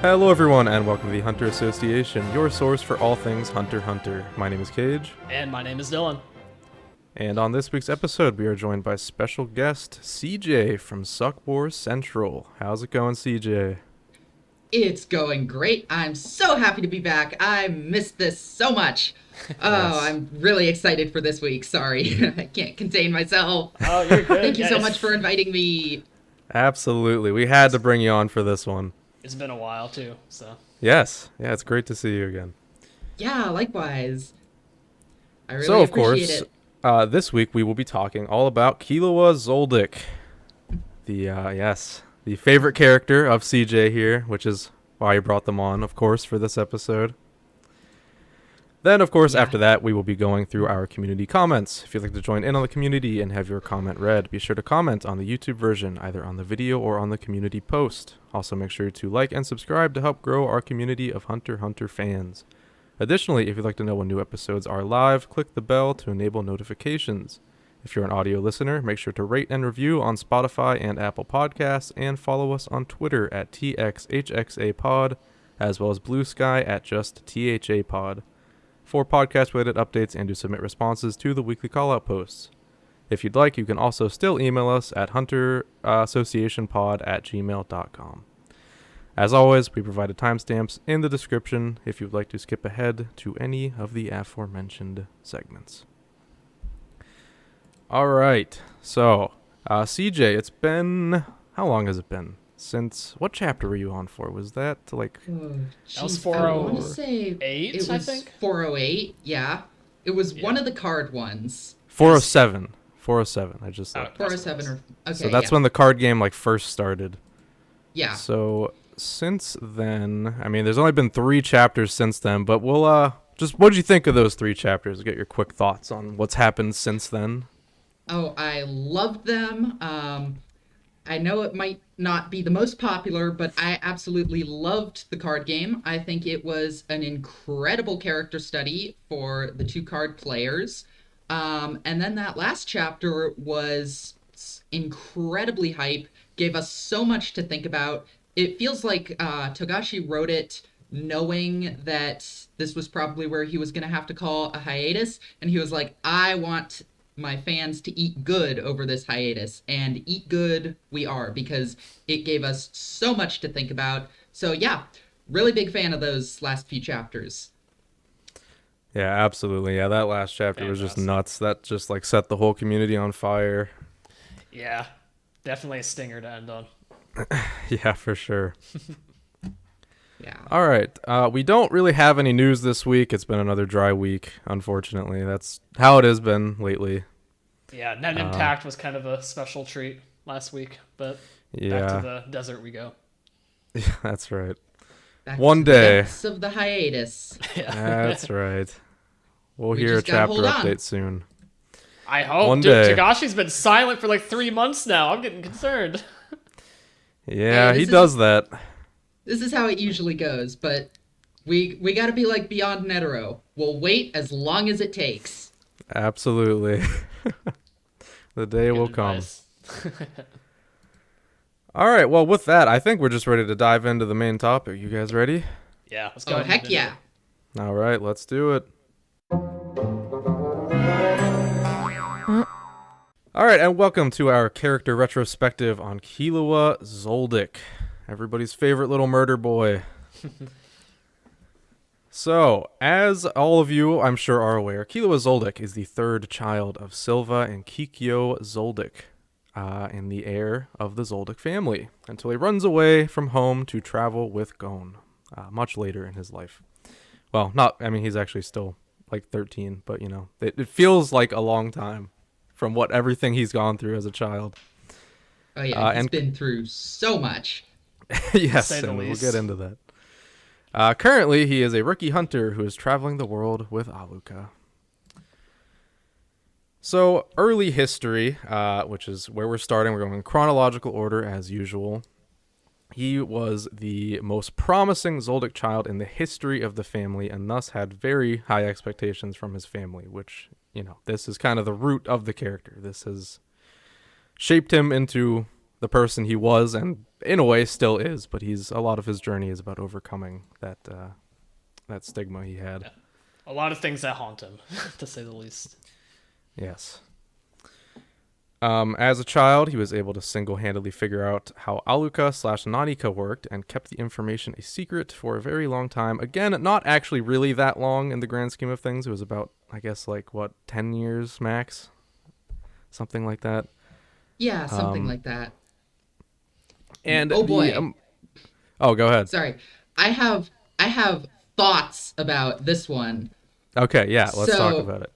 Hello everyone and welcome to the Hunter Association, your source for all things Hunter x Hunter. My name is Kaige. And my name is Dylan. And on this week's episode, we are joined by special guest CJ from SuccWarCentral. How's it going, CJ? It's going great. I'm so happy to be back. I missed this so much. Oh, Yes. I'm really excited for this week. Sorry. I can't contain myself. Oh, you're good. Thank you so much for inviting me. Absolutely. We had to bring you on for this one. It's been a while, too, so. Yes. Yeah, it's great to see you again. Yeah, likewise. I really So, of appreciate course, it. this week we will be talking all about Killua Zoldyck. The favorite character of CJ here, which is why you brought them on, of course, for this episode. Then, of course, after that, we will be going through our community comments. If you'd like to join in on the community and have your comment read, be sure to comment on the YouTube version, either on the video or on the community post. Also, make sure to like and subscribe to help grow our community of Hunter x Hunter fans. Additionally, if you'd like to know when new episodes are live, click the bell to enable notifications. If you're an audio listener, make sure to rate and review on Spotify and Apple Podcasts, and follow us on Twitter at TXHXAPod, as well as Bluesky at just THAPod. For podcast-related updates and to submit responses to the weekly call-out posts. If you'd like, you can also still email us at hunterassociationpod@gmail.com. As always, we provided timestamps in the description if you'd like to skip ahead to any of the aforementioned segments. All right, so CJ, it's been... how long has it been? Since what chapter were you on for? Was that like... Oh, That was geez, I want to 408, say it I was think? 408, yeah. It was Yeah. one of the card ones. 407? 407. I just... Oh, looked. 407 or... Okay, So that's yeah. when the card game like first started. Yeah. So since then, I mean, there's only been 3 chapters since then, but we'll just what did you think of those 3 chapters? Get your quick thoughts on what's happened since then. Oh, I loved them. I know it might not be the most popular, but I absolutely loved the card game. I think it was an incredible character study for the 2 card players. And then that last chapter was incredibly hype, gave us so much to think about. It feels like Togashi wrote it knowing that this was probably where he was going to have to call a hiatus. And he was like, I want my fans to eat good over this hiatus, and eat good we are, because it gave us so much to think about. So yeah, really big fan of those last few chapters. Yeah, absolutely. Yeah, that last chapter was just Fantastic. nuts. That just like set the whole community on fire. Yeah, definitely a stinger to end on. Yeah, for sure. Yeah. All right. We don't really have any news this week. It's been another dry week, unfortunately. That's how it has been lately. Yeah, Net Intact was kind of a special treat last week, but back to Yeah, the desert we go. that's right. Back One to the day. depths of the hiatus. That's right. We'll We hear a just gotta chapter hold on. update soon. I hope. One Dude, day. Tagashi's been silent for like 3 months now. I'm getting concerned. Yeah, Hey, he this does that. This is how it usually goes, but we gotta be like Beyond Netero. We'll wait as long as it takes. Absolutely. The day will Good come. advice. All right, well, with that, I think we're just ready to dive into the main topic. You guys ready? Yeah, let's go Oh, ahead and heck do it. yeah. All right, let's do it. All right, and welcome to our character retrospective on Killua Zoldyck, everybody's favorite little murder boy. So, as all of you, I'm sure, are aware, Killua Zoldyck is the 3rd child of Silva and Kikyo Zoldyck, and the heir of the Zoldyck family, until he runs away from home to travel with Gon, much later in his life. Well, he's actually still like 13, but you know, it feels like a long time from what everything he's gone through as a child. Oh yeah, he's and- been through so much. Yes, say the and we'll least. get into that. Currently, he is a rookie hunter who is traveling the world with Aluka. So, early history, which is where we're starting. We're going in chronological order as usual. He was the most promising Zoldyck child in the history of the family, and thus had very high expectations from his family, which, you know, this is kind of the root of the character. This has shaped him into the person he was, and in a way still is, but a lot of his journey is about overcoming that stigma he had. Yeah. A lot of things that haunt him, to say the least. Yes. As a child, he was able to single-handedly figure out how Aluka/Nanika worked and kept the information a secret for a very long time. Again, not actually really that long in the grand scheme of things. It was about, I guess, 10 years max? Something like that. Yeah, something like that. And oh boy. Oh, go ahead. Sorry. I have thoughts about this one. Okay, yeah, let's talk about it.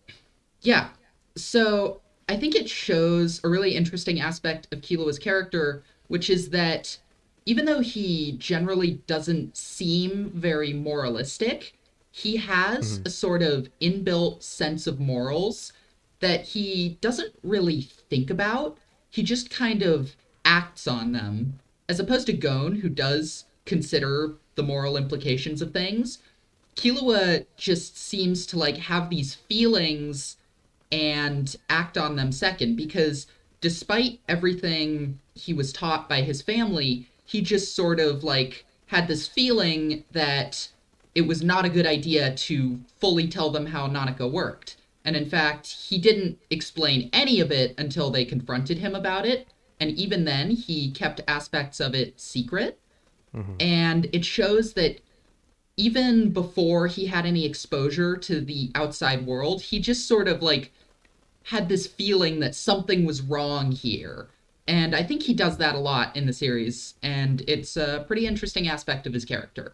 Yeah. So I think it shows a really interesting aspect of Killua's character, which is that even though he generally doesn't seem very moralistic, he has a sort of inbuilt sense of morals that he doesn't really think about. He just kind of acts on them, as opposed to Gon, who does consider the moral implications of things. Killua just seems to have these feelings and act on them second, because despite everything he was taught by his family, he just sort of had this feeling that it was not a good idea to fully tell them how Nanaka worked. And in fact, he didn't explain any of it until they confronted him about it. And even then, he kept aspects of it secret. And it shows that even before he had any exposure to the outside world, he just sort of had this feeling that something was wrong here. And I think he does that a lot in the series, and it's a pretty interesting aspect of his character.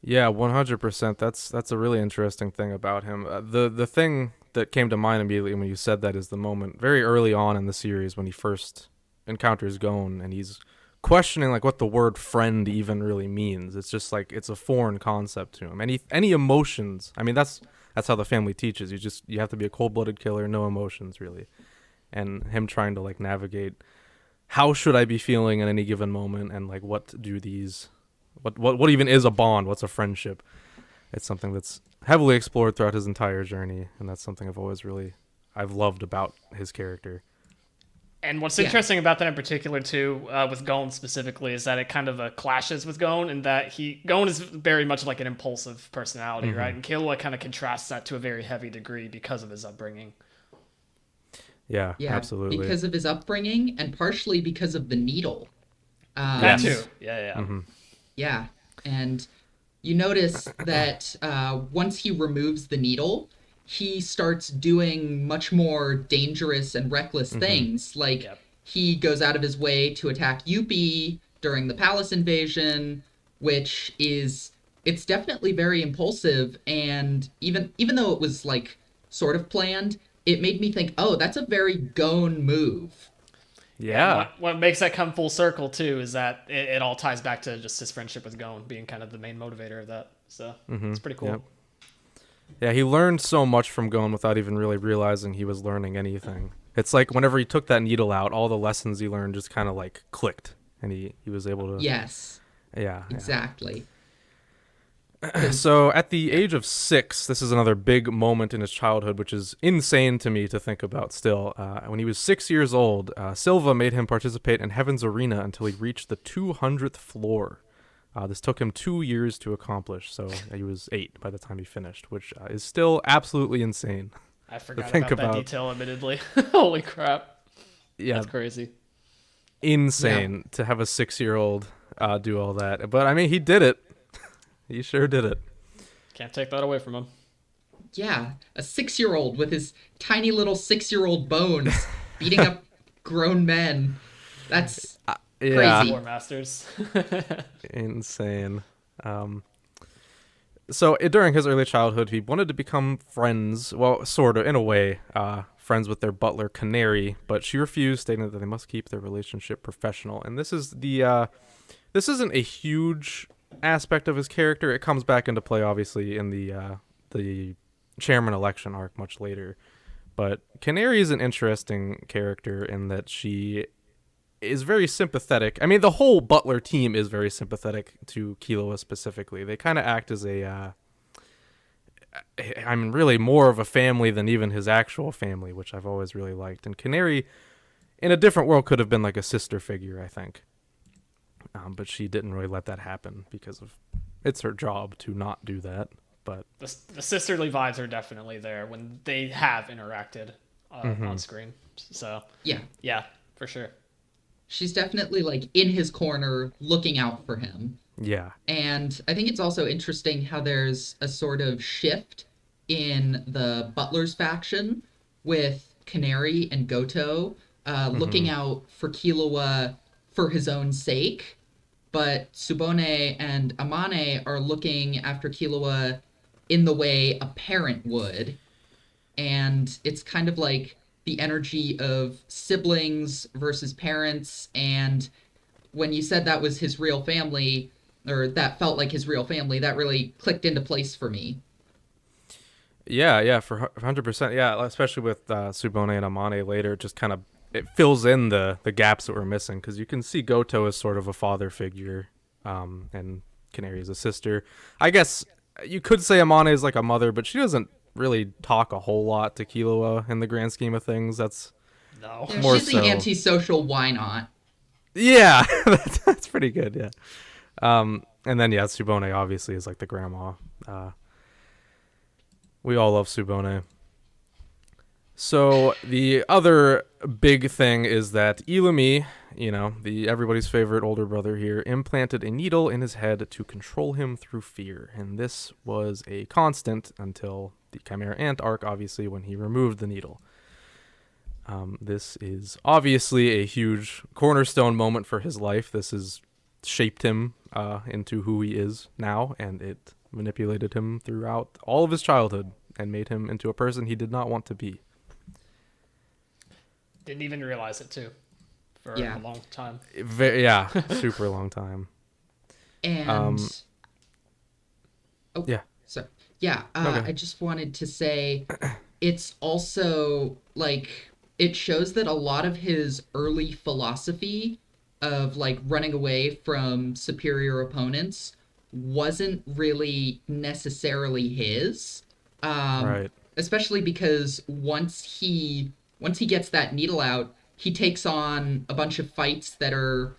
Yeah, 100%. That's a really interesting thing about him. The thing that came to mind immediately when you said that is the moment very early on in the series when he first encounters Gon and he's questioning what the word friend even really means. It's just it's a foreign concept to him. Any emotions. I mean, that's how the family teaches. You have to be a cold-blooded killer, no emotions really. And him trying to navigate how should I be feeling in any given moment, and what do these what even is a bond? What's a friendship? It's something that's heavily explored throughout his entire journey, and that's something I've loved about his character. And what's interesting about that in particular, too, with Gon specifically, is that it kind of clashes with Gon, in that Gon is very much like an impulsive personality, right? And Killua kind of contrasts that to a very heavy degree because of his upbringing. Yeah, absolutely. Because of his upbringing, and partially because of the needle. That too. Yeah. Mm-hmm. Yeah, and you notice that once he removes the needle, he starts doing much more dangerous and reckless things. He goes out of his way to attack Yuppie during the palace invasion, which it's definitely very impulsive. And even though it was sort of planned, it made me think, oh, that's a very Gon move. Yeah. What makes that come full circle too is that it all ties back to just his friendship with Gon being kind of the main motivator of that. So it's pretty cool. Yep. Yeah, he learned so much from Gon without even really realizing he was learning anything. It's whenever he took that needle out, all the lessons he learned just kind of clicked, and he was able to... Yes. Yeah. Exactly. So at the age of 6, this is another big moment in his childhood, which is insane to me to think about still. When he was 6 years old, Silva made him participate in Heaven's Arena until he reached the 200th floor. This took him 2 years to accomplish, so he was 8 by the time he finished, which is still absolutely insane. I forgot about that detail, admittedly. Holy crap. Yeah. That's crazy. Insane to have a 6-year-old do all that. But, I mean, he did it. He sure did it. Can't take that away from him. Yeah, a 6-year-old with his tiny little 6-year-old bones beating up grown men. That's... crazy. War Masters. Insane. So during his early childhood, he wanted to become friends, well, sort of, in a way, friends with their butler, Canary, but she refused, stating that they must keep their relationship professional. And this isn't a huge aspect of his character. It comes back into play, obviously, in the chairman election arc much later. But Canary is an interesting character in that she is very sympathetic. I mean, the whole Butler team is very sympathetic to Killua specifically. They kind of act as really more of a family than even his actual family, which I've always really liked. And Canary, in a different world, could have been like a sister figure, I think. but she didn't really let that happen because of it's her job to not do that. But the sisterly vibes are definitely there when they have interacted on screen. So yeah, for sure. She's definitely like in his corner, looking out for him. yeah. And I think it's also interesting how there's a sort of shift in the Butler's faction with Canary and Goto looking out for Killua for his own sake, but Tsubone and Amane are looking after Killua in the way a parent would. And it's kind of like the energy of siblings versus parents. And when you said that was his real family, or that felt like his real family, that really clicked into place for me. Yeah, for 100%. Yeah, especially with Tsubone and Amane later, just kind of it fills in the gaps that we're missing because you can see Goto as sort of a father figure, and Canary is a sister. I guess you could say Amane is like a mother, but she doesn't really talk a whole lot to Killua in the grand scheme of things. That's No. Yeah, more she's so. the antisocial why not? Yeah, that's pretty good. Yeah. And then Tsubone obviously is like the grandma. We all love Tsubone. So the other big thing is that Ilumi, the everybody's favorite older brother here, implanted a needle in his head to control him through fear, and this was a constant until the Chimera Ant arc, obviously, when he removed the needle. This is obviously a huge cornerstone moment for his life. This has shaped him into who he is now, and it manipulated him throughout all of his childhood and made him into a person he did not want to be. Didn't even realize it too for Yeah. a long time. Super long time. And Yeah. so yeah, Okay. I just wanted to say it's also like it shows that a lot of his early philosophy of like running away from superior opponents wasn't really necessarily his. Right. Especially because once he gets that needle out, he takes on a bunch of fights that are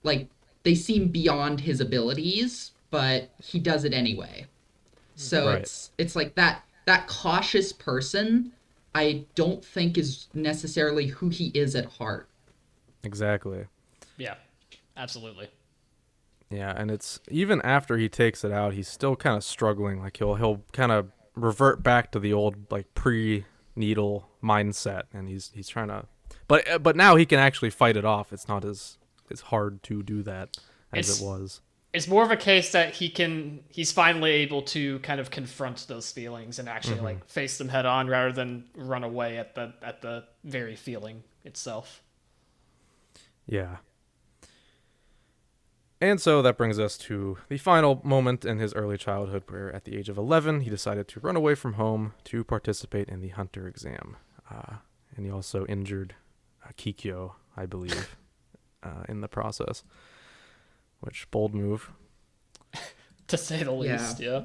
like they seem beyond his abilities, but he does it anyway. So Right. it's like that cautious person I don't think is necessarily who he is at heart. Exactly. Yeah, absolutely. Yeah, and it's even after he takes it out, he's still kind of struggling. Like he'll kind of revert back to the old like pre-needle mindset, and he's trying to, but now he can actually fight it off. It's not as hard to do that as it was. It's more of a case that he's finally able to kind of confront those feelings and actually like face them head on rather than run away at the very feeling itself. Yeah. And so that brings us to the final moment in his early childhood where at the age of 11, he decided to run away from home to participate in the hunter exam. And he also injured Kikyo, I believe, in the process. Which, bold move. To say the least, yeah.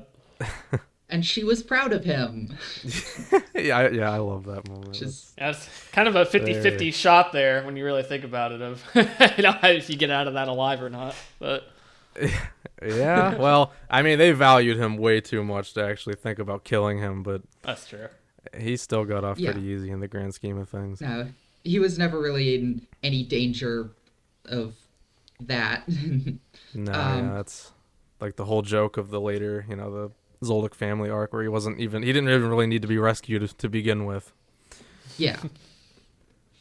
And she was proud of him. I love that moment. Just Yeah, it's kind of a 50-50 shot there when you really think about it of if you get out of that alive or not. But yeah, well, I mean, they valued him way too much to actually think about killing him, but that's true. he still got off pretty easy in the grand scheme of things. no, he was never really in any danger of that. No, that's like the whole joke of the later, the Zoldyck family arc where he didn't even really need to be rescued to begin with. Yeah.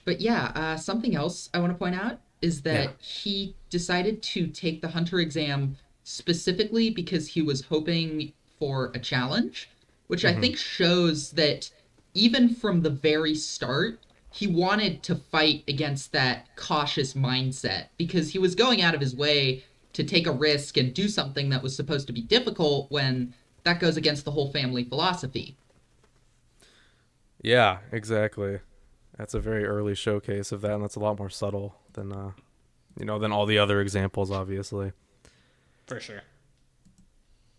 But yeah, something else I want to point out is that he decided to take the hunter exam specifically because he was hoping for a challenge, which I think shows that even from the very start, he wanted to fight against that cautious mindset because he was going out of his way to take a risk and do something that was supposed to be difficult when that goes against the whole family philosophy. Yeah, exactly. That's a very early showcase of that, and that's a lot more subtle than than all the other examples, obviously. For sure.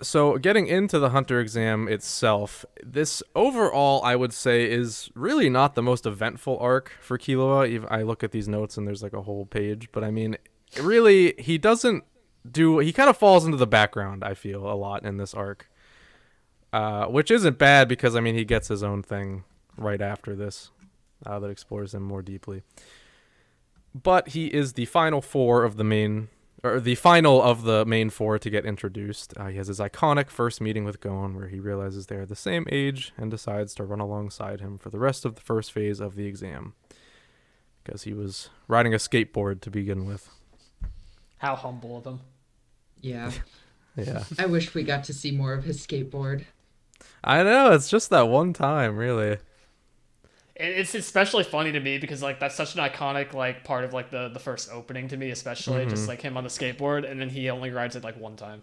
So getting into the hunter exam itself, this overall, I would say, is really not the most eventful arc for Killua. I look at these notes and there's like a whole page, but I mean, really, he doesn't do. He kind of falls into the background, I feel, a lot in this arc. Which isn't bad because, I mean, he gets his own thing right after this that explores him more deeply. But he is the final four of the main, or the final of the main four to get introduced. He has his iconic first meeting with Gon where he realizes they are the same age and decides to run alongside him for the rest of the first phase of the exam. Because he was riding a skateboard to begin with. How humble of him. Yeah. Yeah. I wish we got to see more of his skateboard. I know, it's just that one time, really. It's especially funny to me because like that's such an iconic like part of like the first opening to me, especially just like him on the skateboard, and then he only rides it like one time.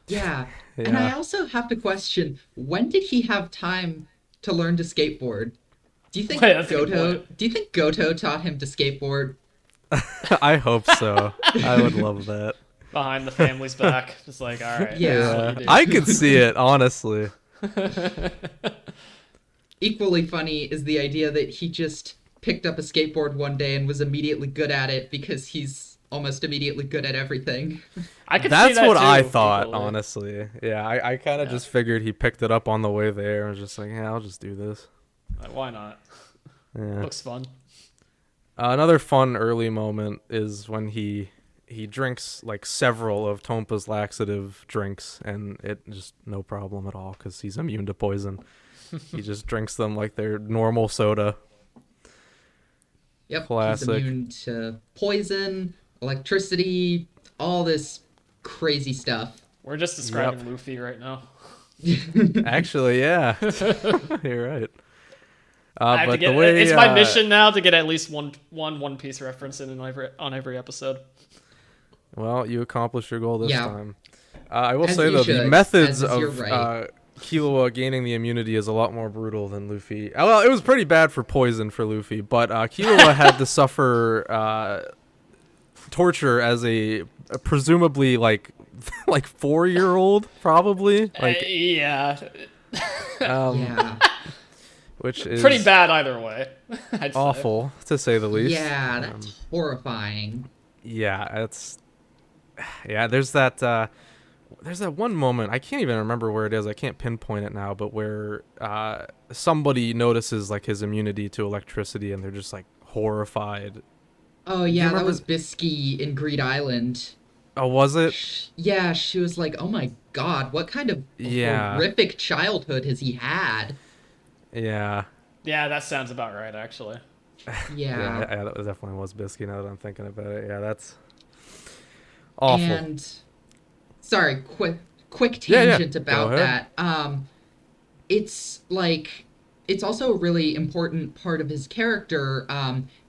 Yeah. And I also have to question, when did he have time to learn to skateboard? Do you think Wait, that's a good point. Do you think Goto taught him to skateboard? I hope so. I would love that. Behind the family's back, just like, all right. Yeah. I could see it, honestly. Equally funny is the idea that he just picked up a skateboard one day and was immediately good at it because he's almost immediately good at everything. I could That's see that what too, I thought, equally. honestly. Yeah, I kind of just figured he picked it up on the way there and was just like, yeah, I'll just do this. Like, why not? Yeah. Looks fun. Another fun early moment is when he drinks like several of Tompa's laxative drinks, and it just no problem at all because he's immune to poison. He just drinks them like they're normal soda. Yep. Classic. He's immune to poison, electricity, all this crazy stuff. We're just describing Luffy right now. Actually, yeah. You're right. I have but to get, the way it's my mission now to get at least one Piece reference on every episode. Well, you accomplished your goal this Yeah. time. I will As say you though, the should, methods as you're of right. Killua gaining the immunity is a lot more brutal than Luffy. Well, it was pretty bad for poison for Luffy, but Killua had to suffer torture as a presumably like 4-year-old, probably Yeah. Yeah. which is Pretty bad either way. I'd say. awful to say the least. Yeah, that's horrifying. Yeah, there's that one moment, I can't even remember where it is, I can't pinpoint it now, but where somebody notices like his immunity to electricity and they're just like horrified. Oh yeah, that remember- was Bisky in Greed Island. Oh, was it? Yeah, she was like, "Oh my god, what kind of Yeah. horrific childhood has he had?" Yeah. Yeah, that sounds about right, actually. Yeah. Yeah, that definitely was Bisky now that I'm thinking about it. Yeah, that's awful. And sorry, quick Yeah, tangent Go about ahead. that. It's like it's also a really important part of his character.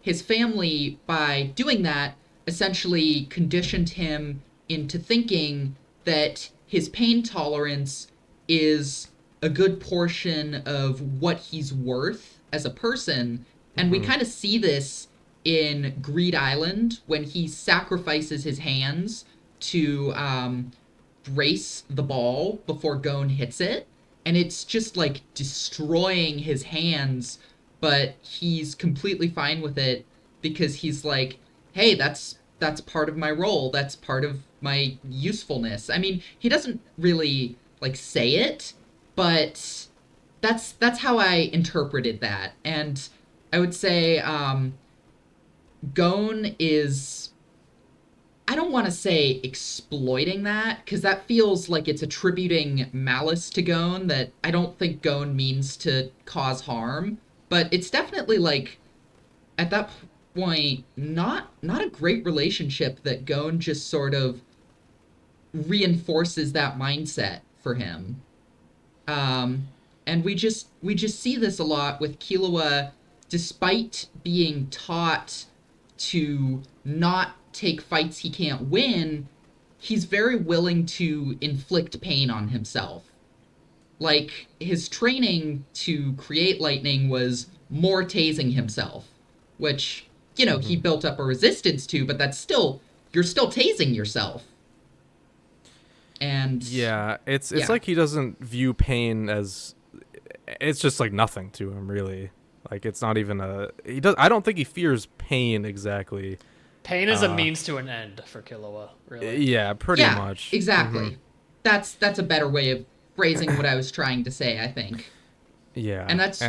His family, by doing that, essentially conditioned him into thinking that his pain tolerance is a good portion of what he's worth as a person. And we kind of see this in Greed Island when he sacrifices his hands to brace the ball before Gon hits it. And it's just like destroying his hands, but he's completely fine with it because he's like, hey, that's part of my role. That's part of my usefulness. I mean, he doesn't really like say it, but that's how I interpreted that. And I would say Gon is, I don't want to say exploiting that, because that feels like it's attributing malice to Gon that I don't think Gon means to cause harm. But it's definitely like, at that point, not a great relationship that Gon just sort of reinforces that mindset for him. And we just see this a lot with Killua, despite being taught to not take fights he can't win, he's very willing to inflict pain on himself. Like, his training to create lightning was more tasing himself, which, you know, he built up a resistance to, but that's still, you're still tasing yourself. And Yeah, it's like he doesn't view pain as, it's just like nothing to him, really. Like, it's not even I don't think he fears pain exactly. Pain is a means to an end for Killua, really. Yeah, pretty much. Exactly. That's a better way of phrasing what I was trying to say, I think. Yeah. And that's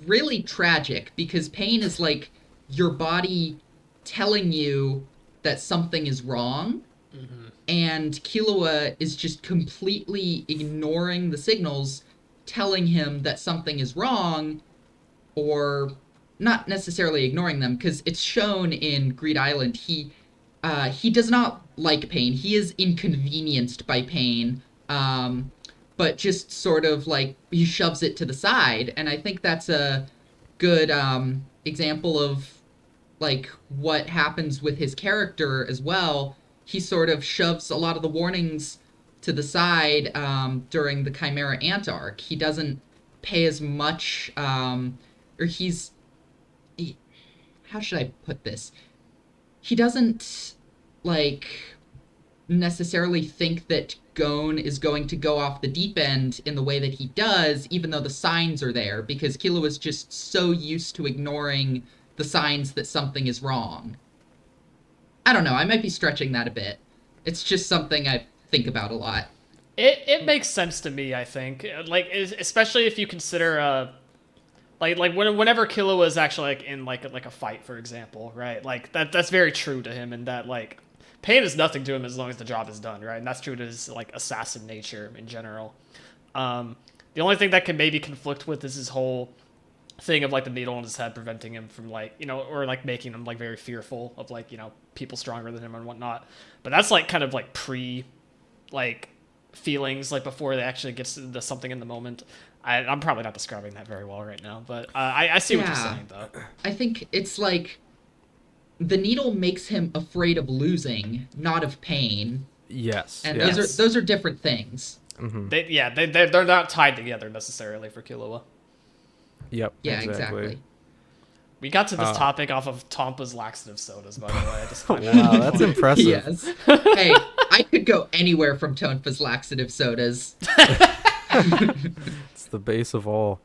really tragic because pain is like your body telling you that something is wrong. And Killua is just completely ignoring the signals telling him that something is wrong, or not necessarily ignoring them, because it's shown in Greed Island he does not like pain. He is inconvenienced by pain, but just sort of like he shoves it to the side. And I think that's a good example of like what happens with his character as well. He sort of shoves a lot of the warnings to the side during the Chimera Ant arc. He doesn't pay as much, or how should I put this? He doesn't like necessarily think that Gon is going to go off the deep end in the way that he does, even though the signs are there, because Killua is just so used to ignoring the signs that something is wrong. I don't know, I might be stretching that a bit. It's just something I think about a lot. It makes sense to me, I think. Like, especially if you consider whenever Killua is actually like in like a fight, for example, right? Like that's very true to him, in that like pain is nothing to him as long as the job is done, right? And that's true to his like assassin nature in general. The only thing that can maybe conflict with is his whole thing of like the needle in his head preventing him from like, you know, or like making him like very fearful of like, you know, people stronger than him and whatnot. But that's like kind of like like feelings, like before they actually gets into something in the moment. I'm probably not describing that very well right now, but I see what you're saying, though. I think it's like the needle makes him afraid of losing, not of pain. Yes. And those are different things. They're not tied together necessarily for Killua. Yep. Yeah, exactly. We got to this topic off of Tompa's laxative sodas, by the way. I just wow, that's impressive. Yes. Hey, I could go anywhere from Tompa's laxative sodas. It's the base of all.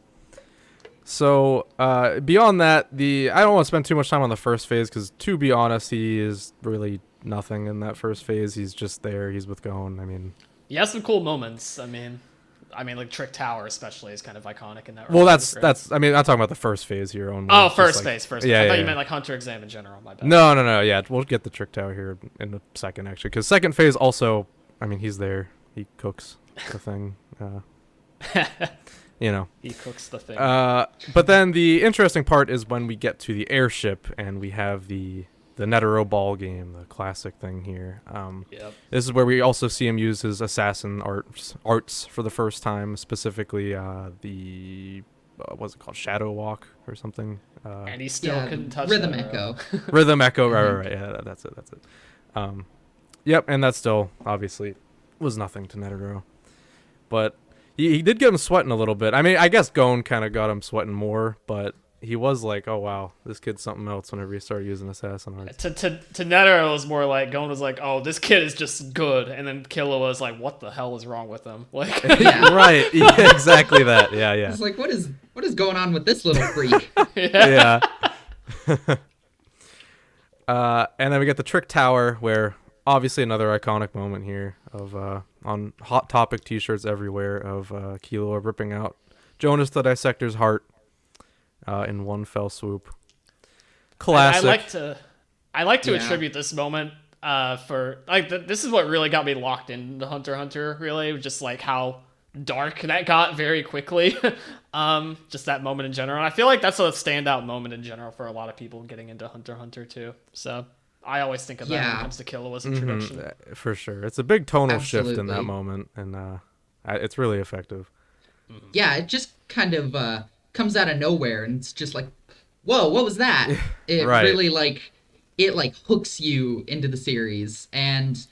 So beyond that, I don't want to spend too much time on the first phase, because to be honest, he is really nothing in that first phase. He's just there. He's with Gon. I mean, he has some cool moments. I mean, like Trick Tower especially is kind of iconic in that. Well, that's. I mean, I'm talking about the first phase here only. Oh, first phase. Yeah, I thought you meant like Hunter Exam in general. My bad. No. Yeah, we'll get the Trick Tower here in a second, actually, because second phase also. I mean, he's there. He cooks the thing. You know, he cooks the thing. But then the interesting part is when we get to the airship and we have the Netero ball game, the classic thing here. This is where we also see him use his assassin arts for the first time, specifically the what's it called, Shadow Walk or something. And he still couldn't touch Rhythm Netero. Echo. Rhythm Echo, right. Yeah, that's it. Yep, and that still obviously was nothing to Netero, but he did get him sweating a little bit. I mean, I guess Gon kind of got him sweating more, but he was like, oh wow, this kid's something else whenever he started using assassin arts. To Netero, it was more like, Gon was like, oh, this kid is just good, and then Killua was like, what the hell is wrong with him? Like, right, yeah, exactly that. Yeah. It's like, what is going on with this little freak? Yeah. And then we get the Trick Tower, where obviously another iconic moment here of on Hot Topic t-shirts everywhere of Killua ripping out Jonas the Dissector's heart in one fell swoop. Classic. I like to attribute this moment for like this is what really got me locked into Hunter x Hunter. Really, just like how dark that got very quickly. Just that moment in general. And I feel like that's a standout moment in general for a lot of people getting into Hunter x Hunter too. So I always think of that when it comes to Killua's introduction. For sure. It's a big tonal shift in that moment, and it's really effective. Yeah, it just kind of comes out of nowhere, and it's just like, whoa, what was that? It really like hooks you into the series, and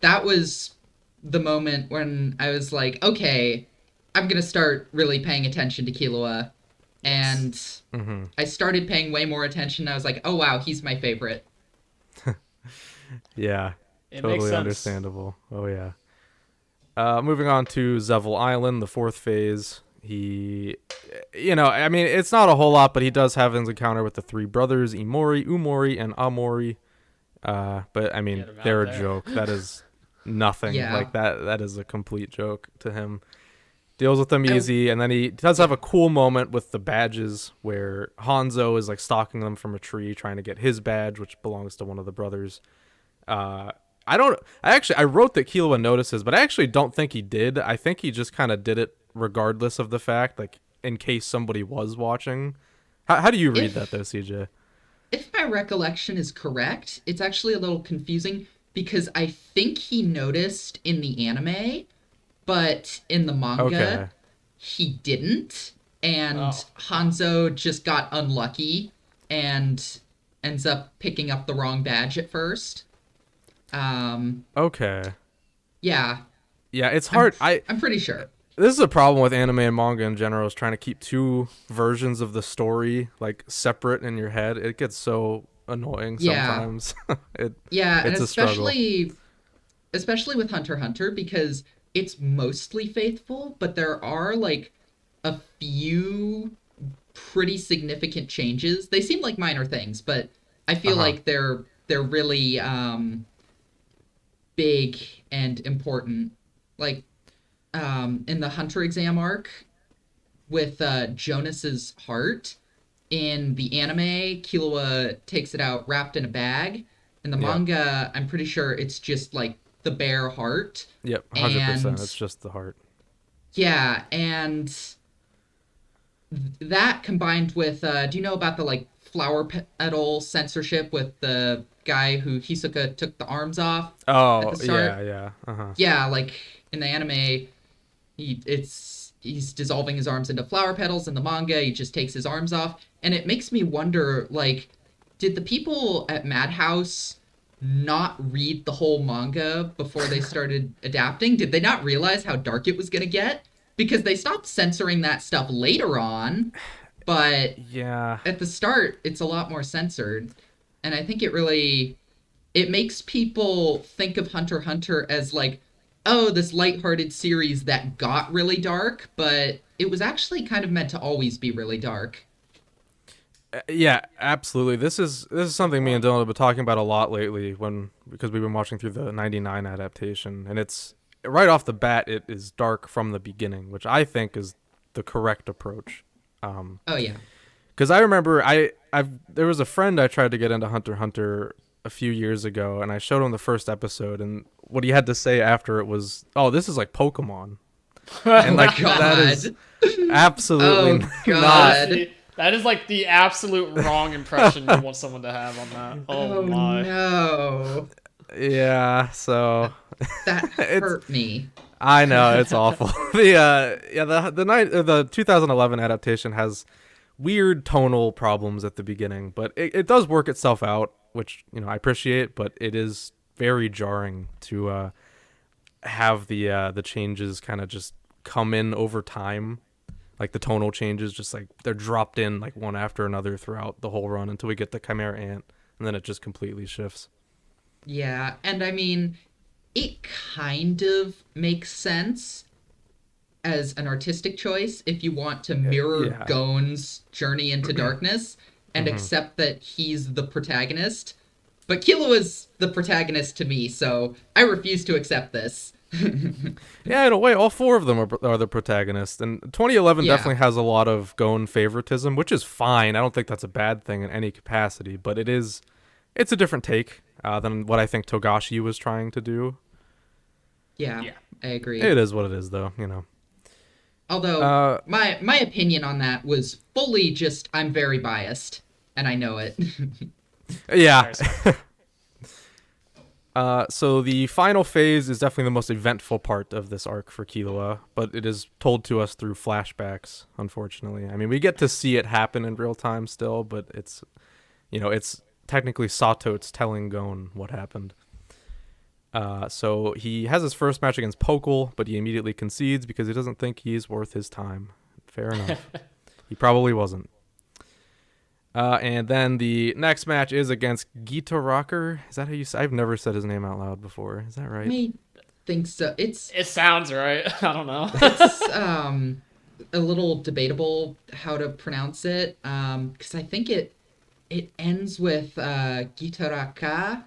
that was the moment when I was like, okay, I'm gonna start really paying attention to Killua, and I started paying way more attention. I was like, oh wow, he's my favorite. Yeah, totally understandable. Oh yeah. Moving on to Zevil Island, the fourth phase. He, I mean, it's not a whole lot, but he does have his encounter with the three brothers, Imori, Umori, and Amori. But I mean, Get him they're out a there. joke. That is nothing. Yeah. Like that is a complete joke to him. Deals with them I, easy, and then he does have yeah. a cool moment with the badges where Hanzo is like stalking them from a tree trying to get his badge, which belongs to one of the brothers. Uh, I wrote that Killua notices, but I actually don't think he did. I think he just kind of did it regardless of the fact, like in case somebody was watching. How do you read that though, If CJ? if my recollection is correct, it's actually a little confusing because I think he noticed in the anime, but in the Okay. manga, he didn't. And Oh. Hanzo just got unlucky and ends up picking up the wrong badge at first. Um, Okay. yeah, Yeah, it's I'm hard. I I'm pretty sure. This is a problem with anime and manga in general, is trying to keep two versions of the story like separate in your head. It gets so annoying Yeah, sometimes. it yeah, and it's a struggle. especially with Hunter x Hunter because it's mostly faithful, but there are like a few pretty significant changes. They seem like minor things, but I feel Uh-huh. like they're really big and important. Like in the Hunter exam arc with Jonas's heart in the anime, Killua takes it out wrapped in a bag. In the Yeah. manga, I'm pretty sure it's just like the bare heart. Yep, 100%. And It's just the heart. yeah, and that combined with do you know about the like flower petal censorship with the guy who Hisoka took the arms off at Oh, the yeah, start? yeah. Uh-huh. Yeah, like in the anime, he's dissolving his arms into flower petals. In the manga, he just takes his arms off, and it makes me wonder, like, did the people at Madhouse not read the whole manga before they started adapting? Did they not realize how dark it was gonna get? Because they stopped censoring that stuff later on, but Yeah. at the start, it's a lot more censored, and I think it makes people think of Hunter x Hunter as like, oh, this lighthearted series that got really dark, but it was actually kind of meant to always be really dark. Yeah, absolutely. This is something me and Dylan have been talking about a lot lately because we've been watching through the 99 adaptation, and it's right off the bat it is dark from the beginning, which I think is the correct approach. Oh yeah. Because I remember there was a friend I tried to get into Hunter x Hunter a few years ago, and I showed him the first episode, and what he had to say after it was, "Oh, this is like Pokemon," and Oh like that is god. absolutely Oh not. god. That is like the absolute wrong impression you want someone to have on that. Oh Oh my. no. Yeah, so That it's hurt me. I know it's awful. The 2011 adaptation has weird tonal problems at the beginning, but it does work itself out, which I appreciate. But it is very jarring to have the changes kind of just come in over time, like the tonal changes, just like they're dropped in like one after another throughout the whole run until we get the Chimera Ant, and then it just completely shifts. Yeah, and I mean, it kind of makes sense as an artistic choice if you want to mirror Yeah. Gon's journey into darkness and hmm accept that he's the protagonist. But Killua is the protagonist to me, so I refuse to accept this. Yeah, in a way, all four of them are the protagonists. And 2011 Yeah, definitely has a lot of Gon favoritism, which is fine. I don't think that's a bad thing in any capacity, but it's a different take than what I think Togashi was trying to do. yeah, Yeah. I agree. It is what it is, though. Although Uh, my opinion on that was fully just I'm very biased, and I know it. yeah. Very smart. So the final phase is definitely the most eventful part of this arc for Killua, but it is told to us through flashbacks, unfortunately. I mean, we get to see it happen in real time still, but it's technically Sato's telling Gon what happened. So he has his first match against Pokol, but he immediately concedes because he doesn't think he's worth his time. Fair enough. He probably wasn't. And then the next match is against Gita Rocker. Is that how you say? I've never said his name out loud before. Is that right? I think so. It sounds right. I don't know. It's a little debatable how to pronounce it because I think it ends with gitaraka,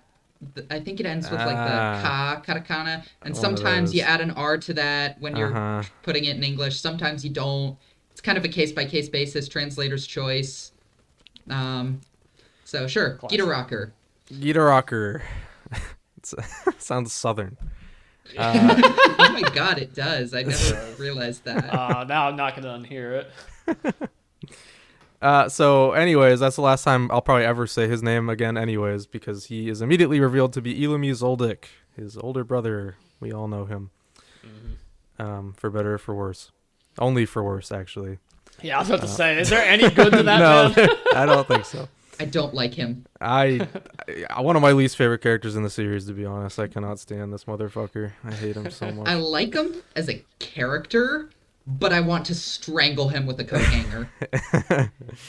I think it ends with like the katakana, and one of sometimes you those. add an R to that when you're Uh-huh. putting it in English. Sometimes you don't. It's kind of a case by case basis, translator's choice. Um, so sure, Gita Classic. Rocker. Gita Rocker. Sounds southern. Oh my god, it does. I never realized that. Now I'm not gonna unhear it. So anyways, that's the last time I'll probably ever say his name again anyways, because he is immediately revealed to be Killua Zoldyck, his older brother. We all know him. For better or for worse. Only for worse, actually. Yeah, I was about to say, is there any good to that No, man? I don't think so. I don't like him. One of my least favorite characters in the series, to be honest. I cannot stand this motherfucker. I hate him so much. I like him as a character, but I want to strangle him with a coat hanger.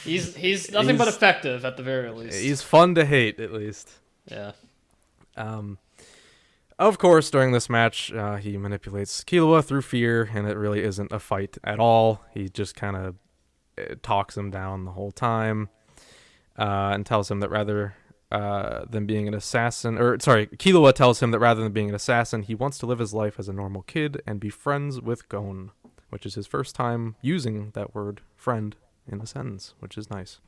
He's nothing but effective at the very least. He's fun to hate, at least. Yeah. Of course, during this match, he manipulates Killua through fear, and it really isn't a fight at all. He just kind of talks him down the whole time, and tells him that rather than being an assassin, Killua tells him that rather than being an assassin, he wants to live his life as a normal kid and be friends with Gon, which is his first time using that word friend in a sentence, which is nice.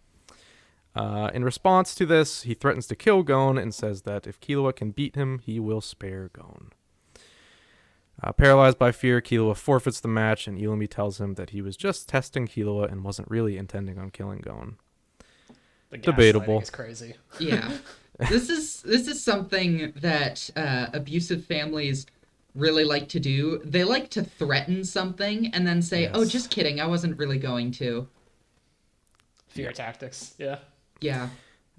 In response to this, he threatens to kill Gon and says that if Killua can beat him, he will spare Gon. Paralyzed by fear, Killua forfeits the match, and Illumi tells him that he was just testing Killua and wasn't really intending on killing Gon. The Debatable. gaslighting is crazy. Yeah. This is something that abusive families really like to do. They like to threaten something and then say, Yes. "Oh, just kidding. I wasn't really going to." Fear tactics. Yeah. Yeah.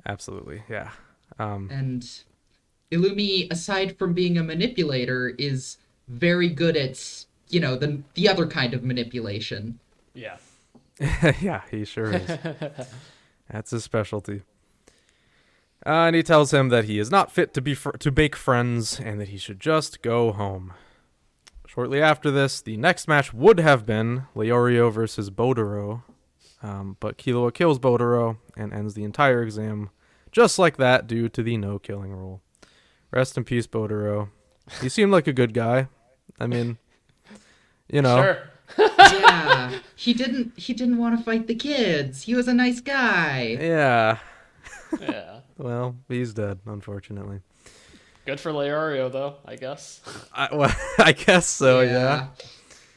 Absolutely, yeah. And Illumi, aside from being a manipulator, is very good at, the other kind of manipulation. Yeah. Yeah, he sure is. That's his specialty. And he tells him that he is not fit to make friends and that he should just go home. Shortly after this, the next match would have been Leorio versus Bodoro, but Killua kills Bodoro and ends the entire exam just like that due to the no-killing rule. Rest in peace, Bodoro. He seemed like a good guy. I mean, Sure. Yeah. He didn't want to fight the kids. He was a nice guy. Yeah. Yeah. Well, he's dead, unfortunately. Good for Leorio, though, I guess. I guess so, yeah.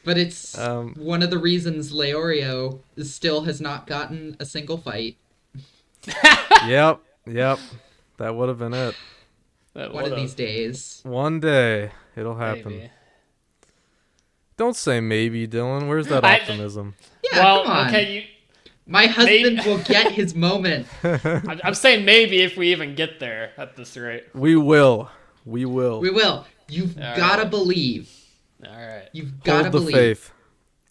But it's one of the reasons Leorio still has not gotten a single fight. Yep. That would have been it. One of these days. One day, it'll happen. Maybe. Don't say maybe, Dylan. Where's that optimism? Yeah, Well, come on. okay, My husband will get his moment. I'm saying maybe if we even get there at this rate. We will. We will. We will. You've All got to right. believe. All right. You've got to Hold the believe.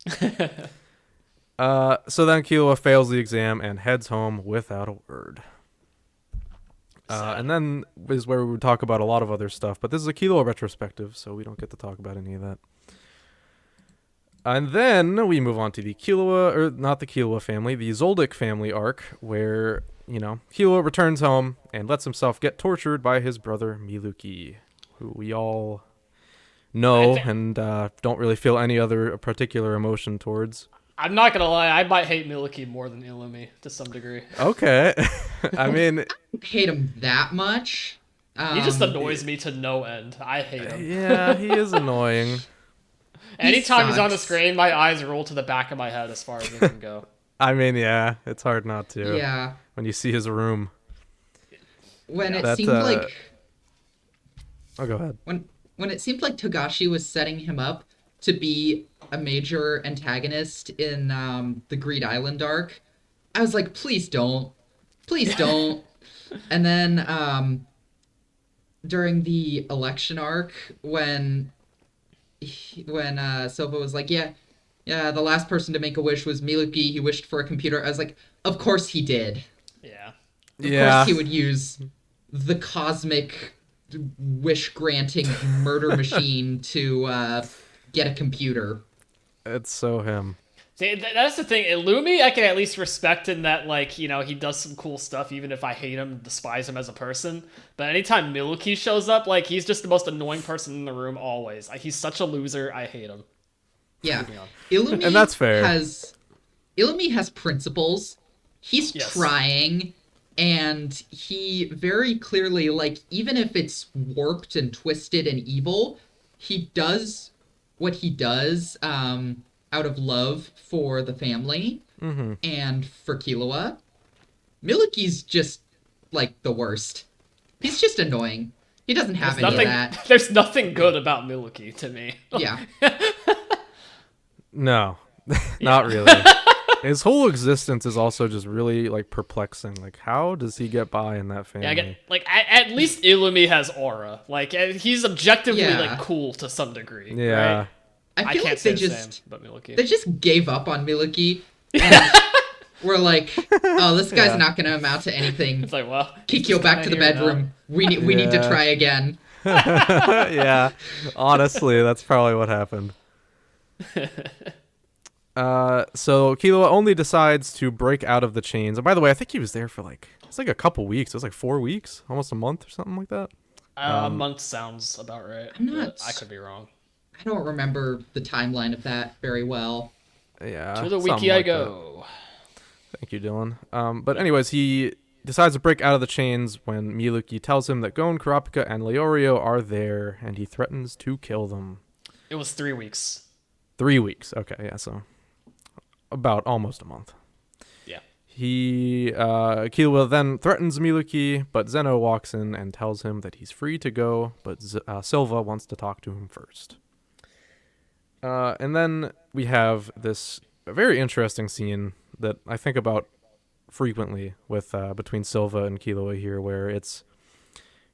faith. So then Killua fails the exam and heads home without a word. And then is where we would talk about a lot of other stuff, but this is a Killua retrospective, so we don't get to talk about any of that. And then we move on to the not the Killua family, the Zoldyck family arc, where, Killua returns home and lets himself get tortured by his brother Miluki, who we all know and don't really feel any other particular emotion towards. I'm not gonna lie, I might hate Miliki more than Illumi to some degree. Okay. I mean, I don't hate him that much. He just annoys me to no end. I hate him. yeah, he is annoying. Anytime he's on the sucks. screen, my eyes roll to the back of my head as far as they can go. I mean, yeah, it's hard not to. Yeah. When you see his room. When it That, seemed like Oh, go ahead. when it seemed like Togashi was setting him up to be a major antagonist in the Greed Island arc, I was like, please don't. Please don't. And then during the election arc, when Silva was like, yeah, the last person to make a wish was Miluki. He wished for a computer. I was like, of course he did. Yeah. Of course he would use the cosmic wish-granting murder machine to get a computer. It's so him. See, that's the thing. Illumi, I can at least respect in that, like, he does some cool stuff, even if I hate him, despise him as a person. But anytime Milky shows up, like, he's just the most annoying person in the room always. Like, he's such a loser. I hate him. Yeah, And that's fair. Illumi has principles. He's trying, and he very clearly, like, even if it's warped and twisted and evil, he does what he does out of love for the family and for Killua. Milky's just, like, the worst. He's just annoying. He doesn't have any of that. There's nothing good about Milky to me. Yeah. No, not really. His whole existence is also just really, like, perplexing. Like, how does he get by in that family? Yeah, at least Illumi has aura. Like, he's objectively like cool to some degree. Yeah. Right? I feel like they just gave up on Milky. We're like, oh, this guy's not going to amount to anything. It's like, well, Kikyo back to the bedroom. Now. We need to try again. Yeah, honestly, that's probably what happened. So Killua only decides to break out of the chains. And by the way, I think he was there for it's like a couple weeks. It was like 4 weeks, almost a month or something like that. A month sounds about right. I could be wrong. I don't remember the timeline of that very well. Yeah. To the wiki I go. Thank you, Dylan. But anyways, he decides to break out of the chains when Milky tells him that Gon, Kurapika, and Leorio are there, and he threatens to kill them. It was 3 weeks. 3 weeks. Okay, yeah, so about almost a month. Yeah. Killua then threatens Milky, but Zeno walks in and tells him that he's free to go, but Silva wants to talk to him first. And then we have this very interesting scene that I think about frequently with between Silva and Killua here, where it's,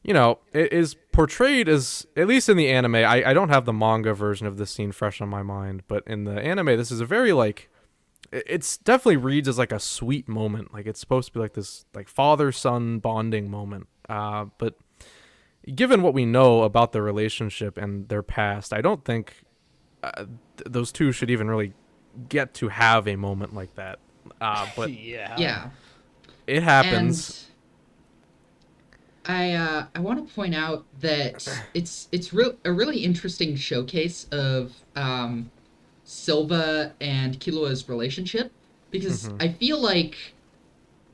it is portrayed as, at least in the anime, I don't have the manga version of this scene fresh on my mind, but in the anime, this is a very, it's definitely reads as like a sweet moment. Like, it's supposed to be like this, like, father-son bonding moment. But given what we know about their relationship and their past, I don't think those two should even really get to have a moment like that. But yeah, it happens. And I want to point out that it's a really interesting showcase of Silva and Killua's relationship, because I feel like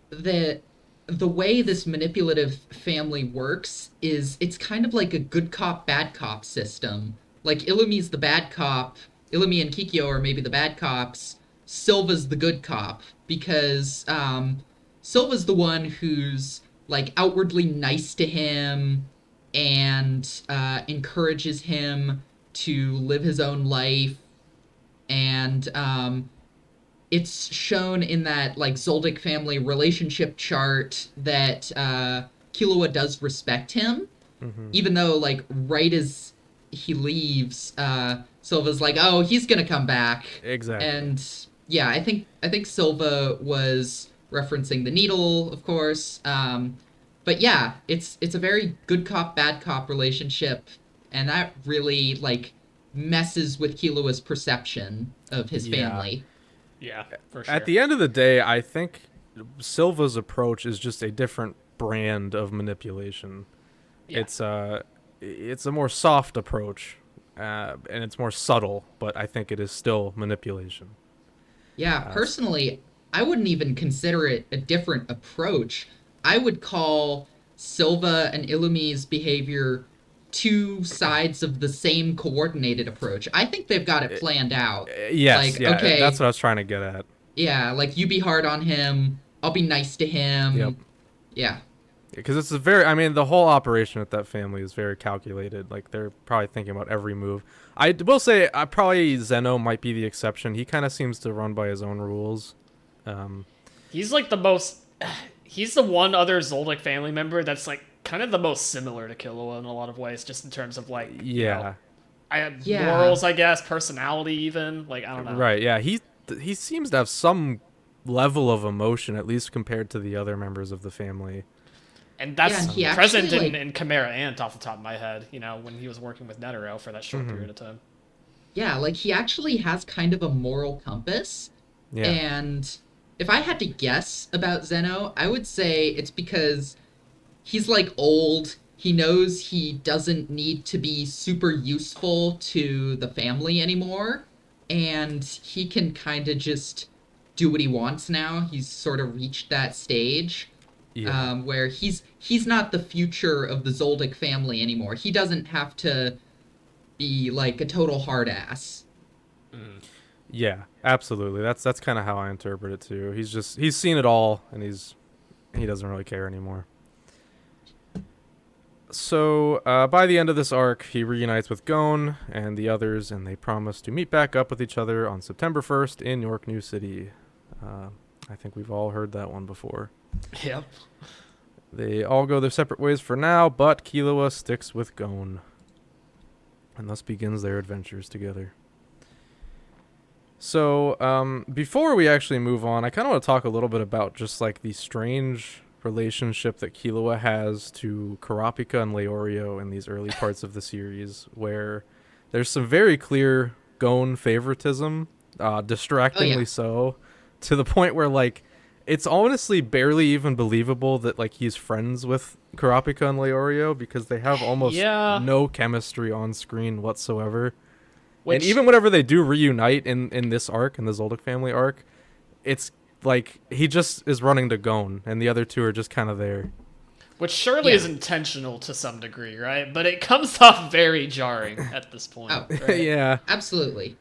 the way this manipulative family works is it's kind of like a good cop, bad cop system. Like, Illumi's the bad cop. Illumi and Kikyo are maybe the bad cops. Silva's the good cop, because Silva's the one who's, like, outwardly nice to him and encourages him to live his own life. And it's shown in that, like, Zoldyck family relationship chart that Killua does respect him, even though, like, right as he leaves, Silva's like, oh, he's gonna come back. Exactly. And yeah, I think Silva was referencing the needle, of course. But yeah, it's a very good cop, bad cop relationship, and that really, like, messes with Killua's perception of his family. Yeah, for sure. At the end of the day, I think Silva's approach is just a different brand of manipulation. Yeah. It's a more soft approach, and it's more subtle, but I think it is still manipulation. Yeah, personally, I wouldn't even consider it a different approach. I would call Silva and Illumi's behavior two sides of the same coordinated approach. I think they've got it planned out. Yes, like, okay, that's what I was trying to get at. Yeah, like, you be hard on him, I'll be nice to him. Yep. Yeah. Because it's the whole operation at that family is very calculated. Like, they're probably thinking about every move. I will say, probably Zeno might be the exception. He kind of seems to run by his own rules. He's like he's the one other Zoldyck family member that's, like, kind of the most similar to Killua in a lot of ways, just in terms of, like, morals, I guess, personality even. Like, I don't know. Right, yeah. He seems to have some level of emotion, at least compared to the other members of the family. And that's present in Chimera Ant off the top of my head, when he was working with Netero for that short period of time. Yeah, like, he actually has kind of a moral compass, Yeah. And if I had to guess about Zeno, I would say it's because he's like old. He knows he doesn't need to be super useful to the family anymore. And he can kind of just do what he wants now. He's sort of reached that stage Yeah. where he's not the future of the Zoldyck family anymore. He doesn't have to be like a total hard ass. Yeah, absolutely. That's kind of how I interpret it too. He's seen it all, and he doesn't really care anymore. So by the end of this arc, he reunites with Gon and the others, and they promise to meet back up with each other on September 1st in York New City. I think we've all heard that one before. Yep. They all go their separate ways for now, but Killua sticks with Gon, and thus begins their adventures together. So, before we actually move on, I kind of want to talk a little bit about just like the strange relationship that Killua has to Kurapika and Leorio in these early parts of the series, where there's some very clear Gon favoritism, distractingly so, to the point where like it's honestly barely even believable that like he's friends with Kurapika and Leorio because they have almost no chemistry on screen whatsoever. And even whenever they do reunite in this arc, in the Zoldyck family arc, it's like he just is running to Gon, and the other two are just kind of there. Which surely is intentional to some degree, right? But it comes off very jarring at this point. Oh, right? Yeah. Absolutely.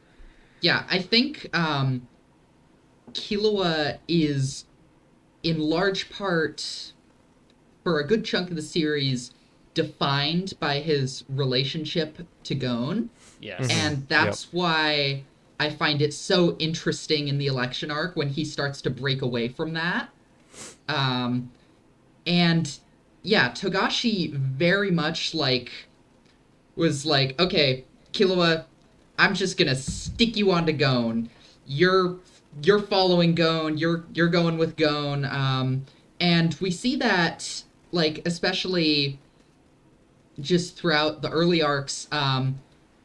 Yeah, I think Killua is, in large part, for a good chunk of the series, defined by his relationship to Gon. Yes. And that's why I find it so interesting in the election arc when he starts to break away from that. And yeah, Togashi very much was like, okay, Killua, I'm just gonna stick you onto Gon. You're following Gon. You're going with Gon. And we see that like especially just throughout the early arcs.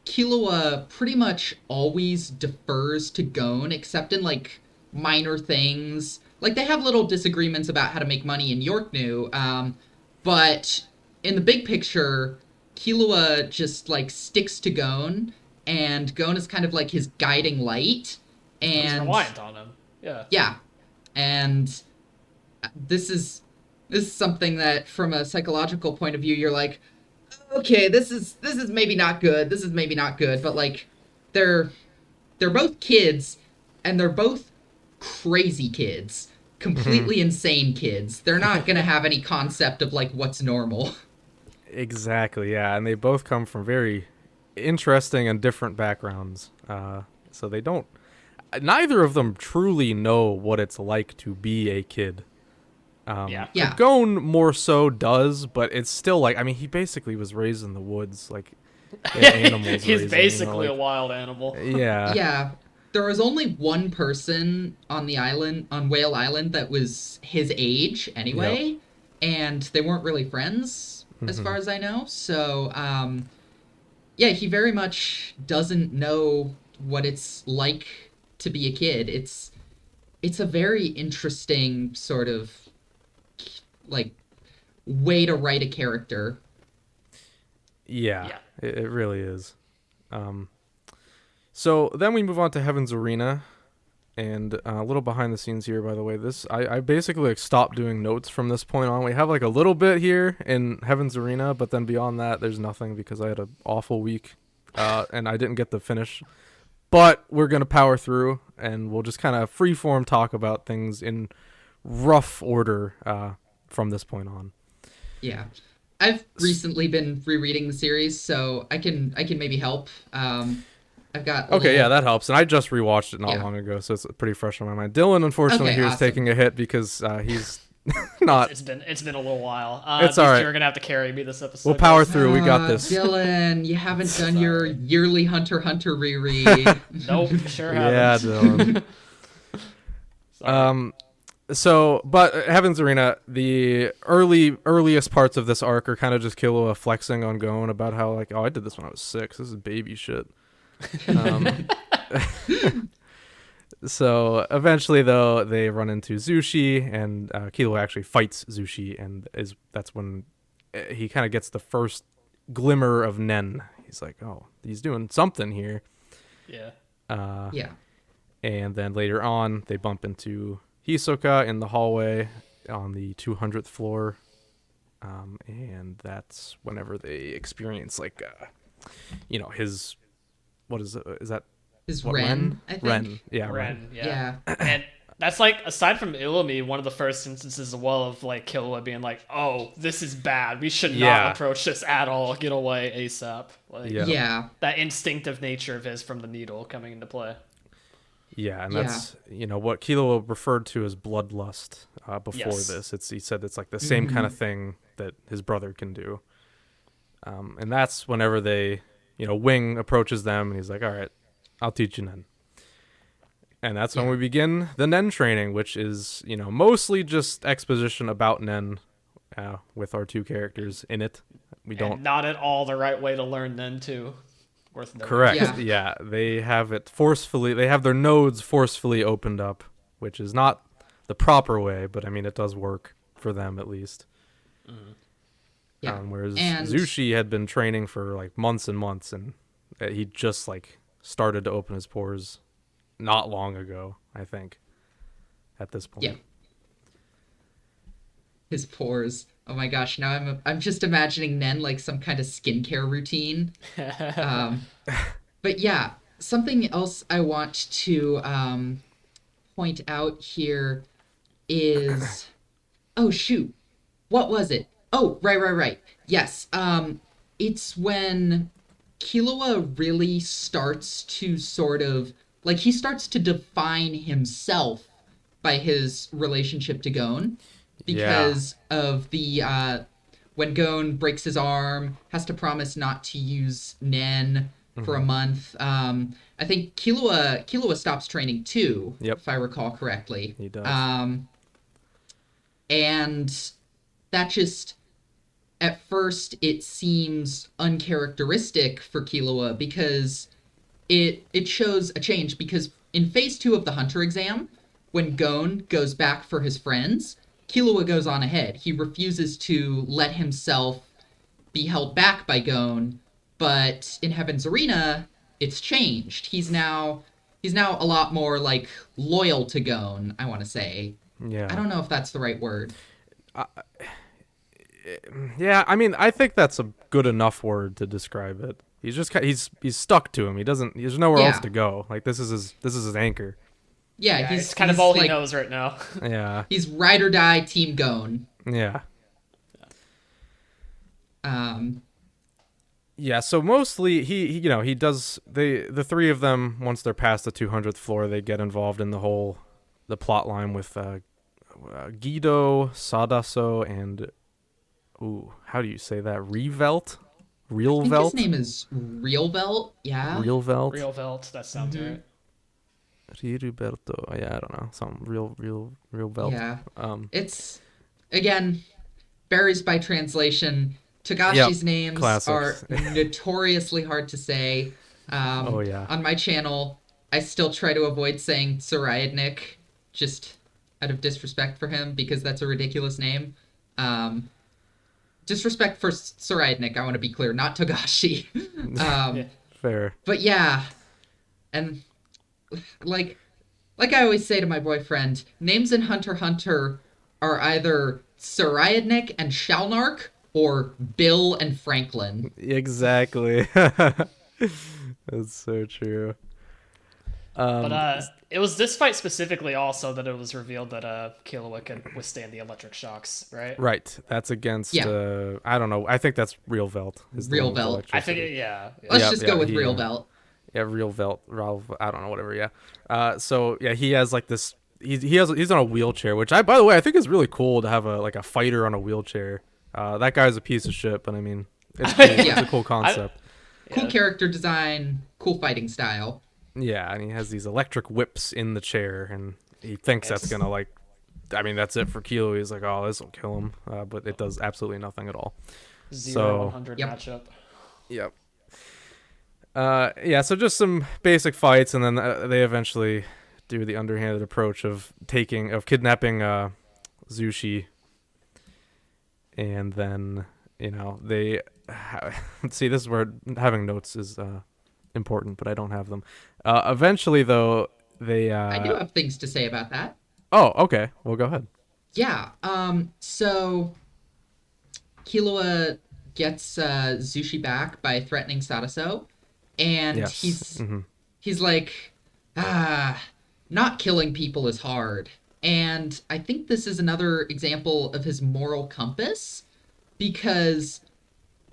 Killua pretty much always defers to Gon, except in like minor things. Like they have little disagreements about how to make money in York New, but in the big picture, Killua just like sticks to Gon, and Gon is kind of like his guiding light. And he's reliant on him. Yeah. Yeah, and this is something that, from a psychological point of view, you're like, okay, this is maybe not good. This is maybe not good, but like they're both kids and they're both crazy kids, completely insane kids. They're not going to have any concept of like what's normal. Exactly. Yeah, and they both come from very interesting and different backgrounds. So they don't neither of them truly know what it's like to be a kid. Gon more so does, but it's still like, I mean, he basically was raised in the woods, like animals. He's basically a wild animal. Yeah. Yeah. There was only one person on the island, on Whale Island, that was his age anyway, and they weren't really friends, as far as I know. So, yeah, he very much doesn't know what it's like to be a kid. It's a very interesting sort of like way to write a character. Yeah. It really is. So then we move on to Heaven's Arena, and a little behind the scenes here, by the way. I basically like stopped doing notes from this point on. We have like a little bit here in Heaven's Arena, but then beyond that, there's nothing because I had an awful week, and I didn't get the finish. But we're gonna power through, and we'll just kind of freeform talk about things in rough order from this point on. Yeah, I've recently been rereading the series, so I can maybe help. I've got yeah, that helps. And I just rewatched it not long ago, so it's pretty fresh on my mind. Dylan, unfortunately, he was taking a hit because he's not. It's been a little while. It's all right. You're gonna have to carry me this episode. We'll power through. We got this. Dylan, you haven't done your yearly Hunter x Hunter reread. Nope, sure haven't. Yeah, Dylan. But Heaven's Arena, the earliest parts of this arc are kind of just Killua flexing on Gon about how like, oh, I did this when I was 6. This is baby shit. So eventually, though, they run into Zushi, and Killua actually fights Zushi, and that's when he kind of gets the first glimmer of Nen. He's like, oh, he's doing something here. Yeah. Yeah. And then later on, they bump into Hisoka in the hallway on the 200th floor. And that's whenever they experience, like, his, what is it? Is that His what, Ren, I think. Ren, yeah, Ren, Yeah. And that's like, aside from Illumi, one of the first instances as well of like Killua being like, "Oh, this is bad. We should Yeah. not approach this at all. Get away ASAP." Like, Yeah. Yeah. that instinctive nature of his from the needle coming into play. Yeah, and Yeah. that's what Killua referred to as bloodlust before Yes. this. He said it's like the same kind of thing that his brother can do. And that's whenever they, Wing approaches them, and he's like, "All right, I'll teach you Nen." And that's when we begin the Nen training, which is, mostly just exposition about Nen with our two characters in it. We don't. And not at all the right way to learn then too. Worth noting. Correct. Yeah. They have it forcefully. They have their nodes forcefully opened up, which is not the proper way, but I mean, it does work for them at least. Yeah. Whereas And- Zushi had been training for like months and months, and he just like started to open his pores not long ago, I think. At this point. Yeah. His pores. Oh my gosh! Now I'm just imagining Nen like some kind of skincare routine. But yeah, something else I want to point out here is, oh shoot, what was it? Oh, right. Yes, it's when Killua really starts to sort of like he starts to define himself by his relationship to Gon, because of the when Gon breaks his arm, has to promise not to use Nen for a month. I think Killua stops training too, Yep. if I recall correctly. He does. And that just, at first, it seems uncharacteristic for Killua because it shows a change. Because in phase 2 of the Hunter exam, when Gon goes back for his friends, Killua goes on ahead. He refuses to let himself be held back by Gon, but in Heaven's Arena, it's changed. He's now a lot more like loyal to Gon, I want to say. Yeah. I don't know if that's the right word. Yeah, I mean, I think that's a good enough word to describe it. He's just he's stuck to him. There's nowhere else Yeah. to go. Like this is his anchor. Yeah, Yeah, he's it's kind of he's all he like, knows right now. Yeah. He's ride or die Team Gon. Yeah. Um, Yeah, so mostly he does the three of them, once they're past the 200th floor, they get involved in the plot line with Guido, Sadaso, and how do you say that? Revelt? I think Realvelt? his name is Realvelt. Yeah. Realvelt? Real Velt, that sounds right. Riruberto. Yeah, I don't know. Something Realvelt. Yeah. Um It's, again, varies by translation. Togashi's names classics. are notoriously hard to say. Oh, yeah. On my channel, I still try to avoid saying Tsuriadnik, just out of disrespect for him, because that's a ridiculous name. Disrespect for Tsuriadnik, I want to be clear, not Togashi. Fair. But yeah, and like I always say to my boyfriend, names in Hunter x Hunter are either Tsuriadnik and Shalnark or Bill and Franklin. Exactly. That's so true. But it was this fight specifically also that it was revealed that Killua could withstand the electric shocks, right? Right. That's against Yeah. I don't know. I think that's Realvelt. Realvelt. I think, yeah. Let's just go with he, Realvelt. Yeah, Realvelt. I don't know, whatever, yeah. So yeah, he has like this he's on a wheelchair, which by the way, I think is really cool to have a fighter on a wheelchair. That guy's a piece of shit, but I mean, it's cool. Yeah. It's a cool concept. Cool character design, cool fighting style. Yeah, and he has these electric whips in the chair, and he thinks that's gonna that's it for Killua. He's like, oh, this will kill him, but it does absolutely nothing at all. 0-100 Yep. matchup. Yep. Yeah, so just some basic fights, and then they eventually do the underhanded approach of kidnapping Zushi, and then they see, this is where having notes is important, but I don't have them. Eventually, though, they I do have things to say about that. Oh, okay. Well, go ahead. Yeah. So Killua gets Zushi back by threatening Sadaso, and Yes. he's like, not killing people is hard. And I think this is another example of his moral compass, because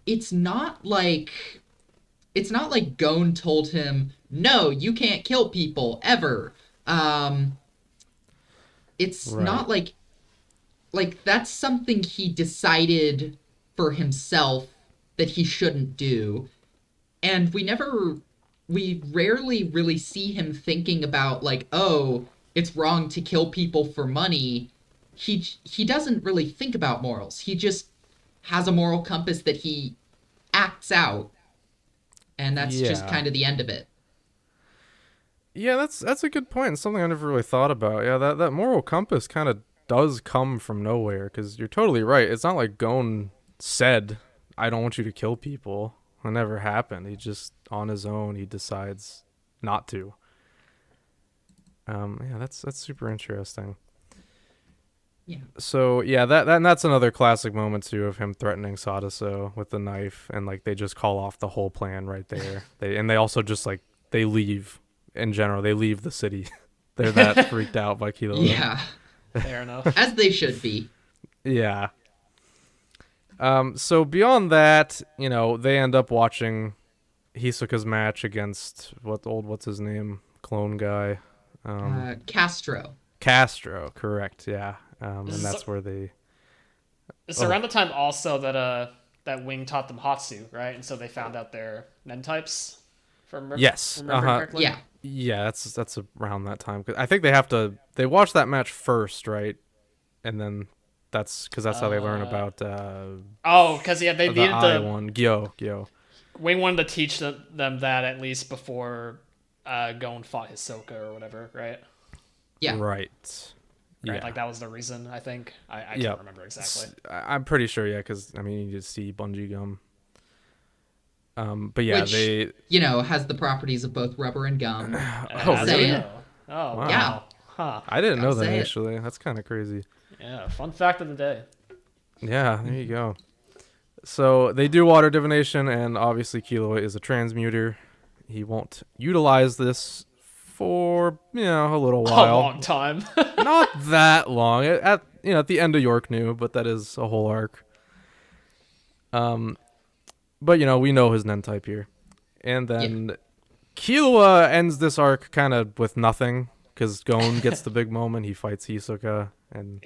it's not like Gon told him, no, you can't kill people ever. It's Right. not like that's something he decided for himself that he shouldn't do. And we rarely really see him thinking about, like, oh, it's wrong to kill people for money. He doesn't really think about morals. He just has a moral compass that he acts out, and that's just kind of the end of it. Yeah, that's a good point. And something I never really thought about. Yeah, that moral compass kind of does come from nowhere, because you're totally right. It's not like Gon said, I don't want you to kill people. It never happened. He just, on his own, he decides not to. Yeah, that's super interesting. Yeah. So yeah, that's another classic moment too, of him threatening Sadaso with the knife, and like they just call off the whole plan right there. They also just like they leave. In general, they leave the city. They're that freaked out by Killua. Yeah. Fair enough. As they should be. Yeah. So beyond that, they end up watching Hisoka's match against what's his name? Clone guy. Castro. Castro, correct, yeah. And that's where they... It's around the time also that Wing taught them Hatsu, right? And so they found out their Nen types. Yes. Remembering correctly? Yeah. Yeah, that's around that time. 'Cause I think they watch that match first, right? And then that's how they learn about because they the needed eye one. Gyo. Wing wanted to teach them that at least before Gon fought Hisoka or whatever, right? Yeah. Right. Right, Yeah. like that was the reason, I think. I can't remember exactly. I'm pretty sure, yeah, because I mean, you just see bungee gum. But yeah, Which, they has the properties of both rubber and gum. Oh, Say really? it. Oh, Wow. Yeah. Huh. I didn't know Gotta that say it. actually. That's kind of crazy. Yeah, fun fact of the day. Yeah, there you go. So they do water divination, and obviously Killua is a transmuter. He won't utilize this for a little while. A long time. Not that long. At the end of York New, but that is a whole arc. But we know his Nen type here, and then Killua ends this arc kind of with nothing, because Gon gets the big moment. He fights Hisoka, and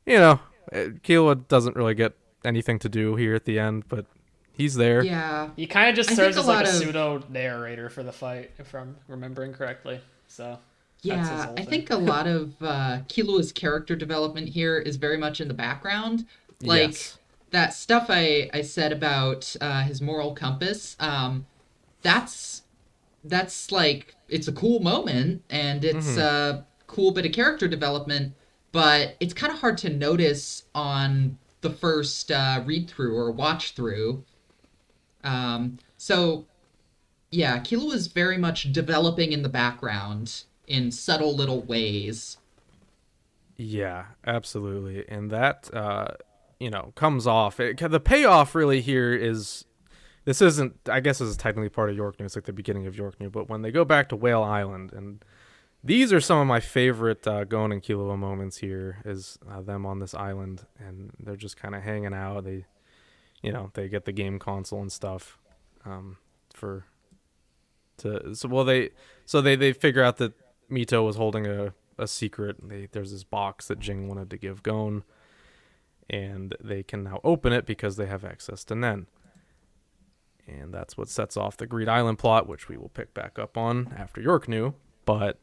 Killua doesn't really get anything to do here at the end, but he's there. Yeah. He kind of just I serves think as like a lot of- pseudo narrator for the fight, if I'm remembering correctly. So that's his Yeah, whole I thing. think a lot of Killua's character development here is very much in the background. Like, Yes. that stuff I said about his moral compass, that's like, it's a cool moment, and it's a cool bit of character development, but it's kind of hard to notice on the first read-through or watch-through. So, yeah, Killua is very much developing in the background in subtle little ways. Yeah, absolutely. And that, comes off. The payoff really here is, this isn't, I guess this is technically part of York New. It's like the beginning of York New. But when they go back to Whale Island, and these are some of my favorite Gon and Killua moments here, is them on this island, and they're just kind of hanging out. They, they get the game console and stuff they figure out that Mito was holding a secret. There's this box that Jing wanted to give Gon, and they can now open it because they have access to Nen. And that's what sets off the Greed Island plot, which we will pick back up on after York New. But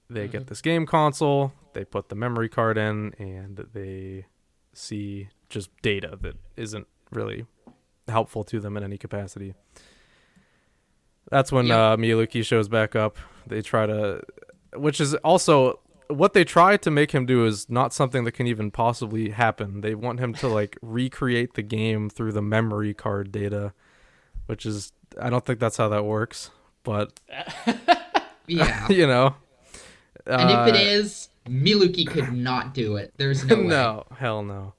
they get this game console, they put the memory card in, and they see just data that isn't really helpful to them in any capacity. That's when Miyuki shows back up. They try to which is also what they try to make him do is not something that can even possibly happen. They want him to like recreate the game through the memory card data, which is I don't think that's how that works, but Yeah. you know. And if it is, Miluki could not do it. There's no way. No, hell no.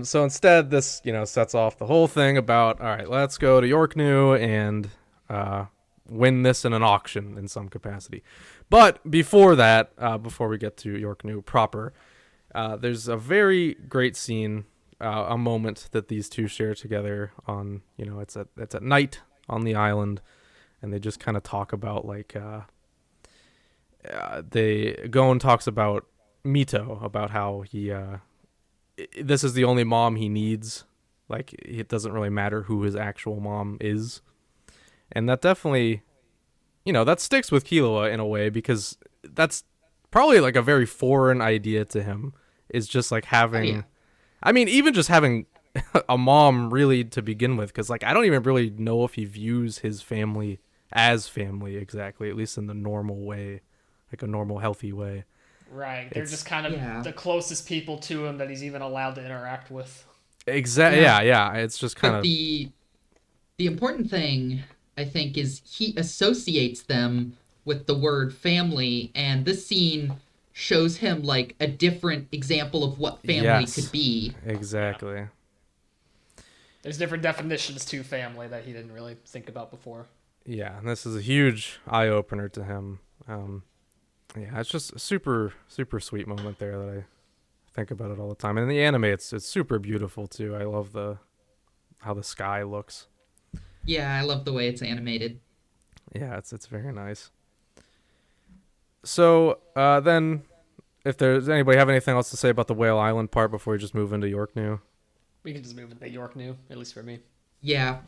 So instead, this sets off the whole thing about all right, let's go to York New and win this in an auction in some capacity. But before that, before we get to York New proper, there's a very great scene, a moment that these two share together on it's at night on the island, and they just kind of talk about like Gon talks about Mito, about how he this is the only mom he needs. Like, it doesn't really matter who his actual mom is. And that definitely, that sticks with Killua in a way, because that's probably like a very foreign idea to him, is just like having, Oh, yeah. I mean, even just having a mom really to begin with, because like, I don't even really know if he views his family as family exactly, at least in the normal way, like a normal, healthy way. Right. They're just kind of Yeah. the closest people to him that he's even allowed to interact with. Exactly. Yeah. Yeah. It's just kind But of. the important thing, I think, is he associates them with the word family, and this scene shows him like a different example of what family Yes. could be. Exactly. There's different definitions to family that he didn't really think about before. Yeah, and this is a huge eye opener to him. Yeah, it's just a super, super sweet moment there that I think about it all the time. And in the anime, it's super beautiful too. I love how the sky looks. Yeah, I love the way it's animated. Yeah, it's very nice. So then, if there's anybody have anything else to say about the Whale Island part before we just move into York New? We can just move into York New, at least for me. Yeah,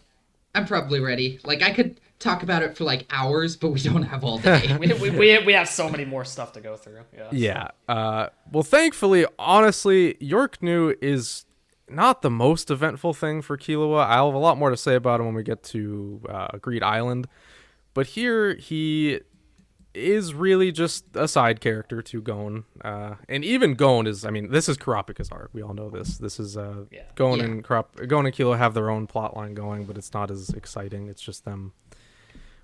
I'm probably ready. Like, I could talk about it for like hours, but we don't have all day. We have so many more stuff to go through. Yeah. Yeah. Well, thankfully, honestly, York New is not the most eventful thing for Killua. I'll have a lot more to say about him when we get to Greed Island. But here, he is really just a side character to Gon. And even Gon is, I mean, this is Kurapika's arc. We all know this. This is Yeah. Gon Yeah. and Gon and Killua have their own plot line going, but it's not as exciting. It's just them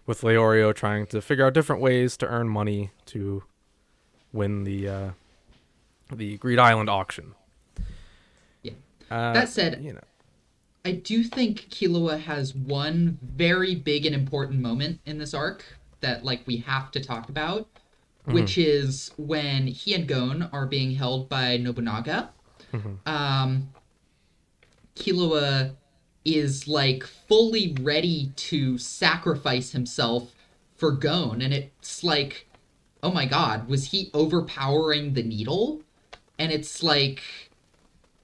with Leorio trying to figure out different ways to earn money to win the Greed Island auction. Yeah. That said, you know, I do think Killua has one very big and important moment in this arc that like we have to talk about, which is when he and Gon are being held by Nobunaga. Killua is like fully ready to sacrifice himself for Gon, and it's like, oh my god, was he overpowering the needle? And it's like,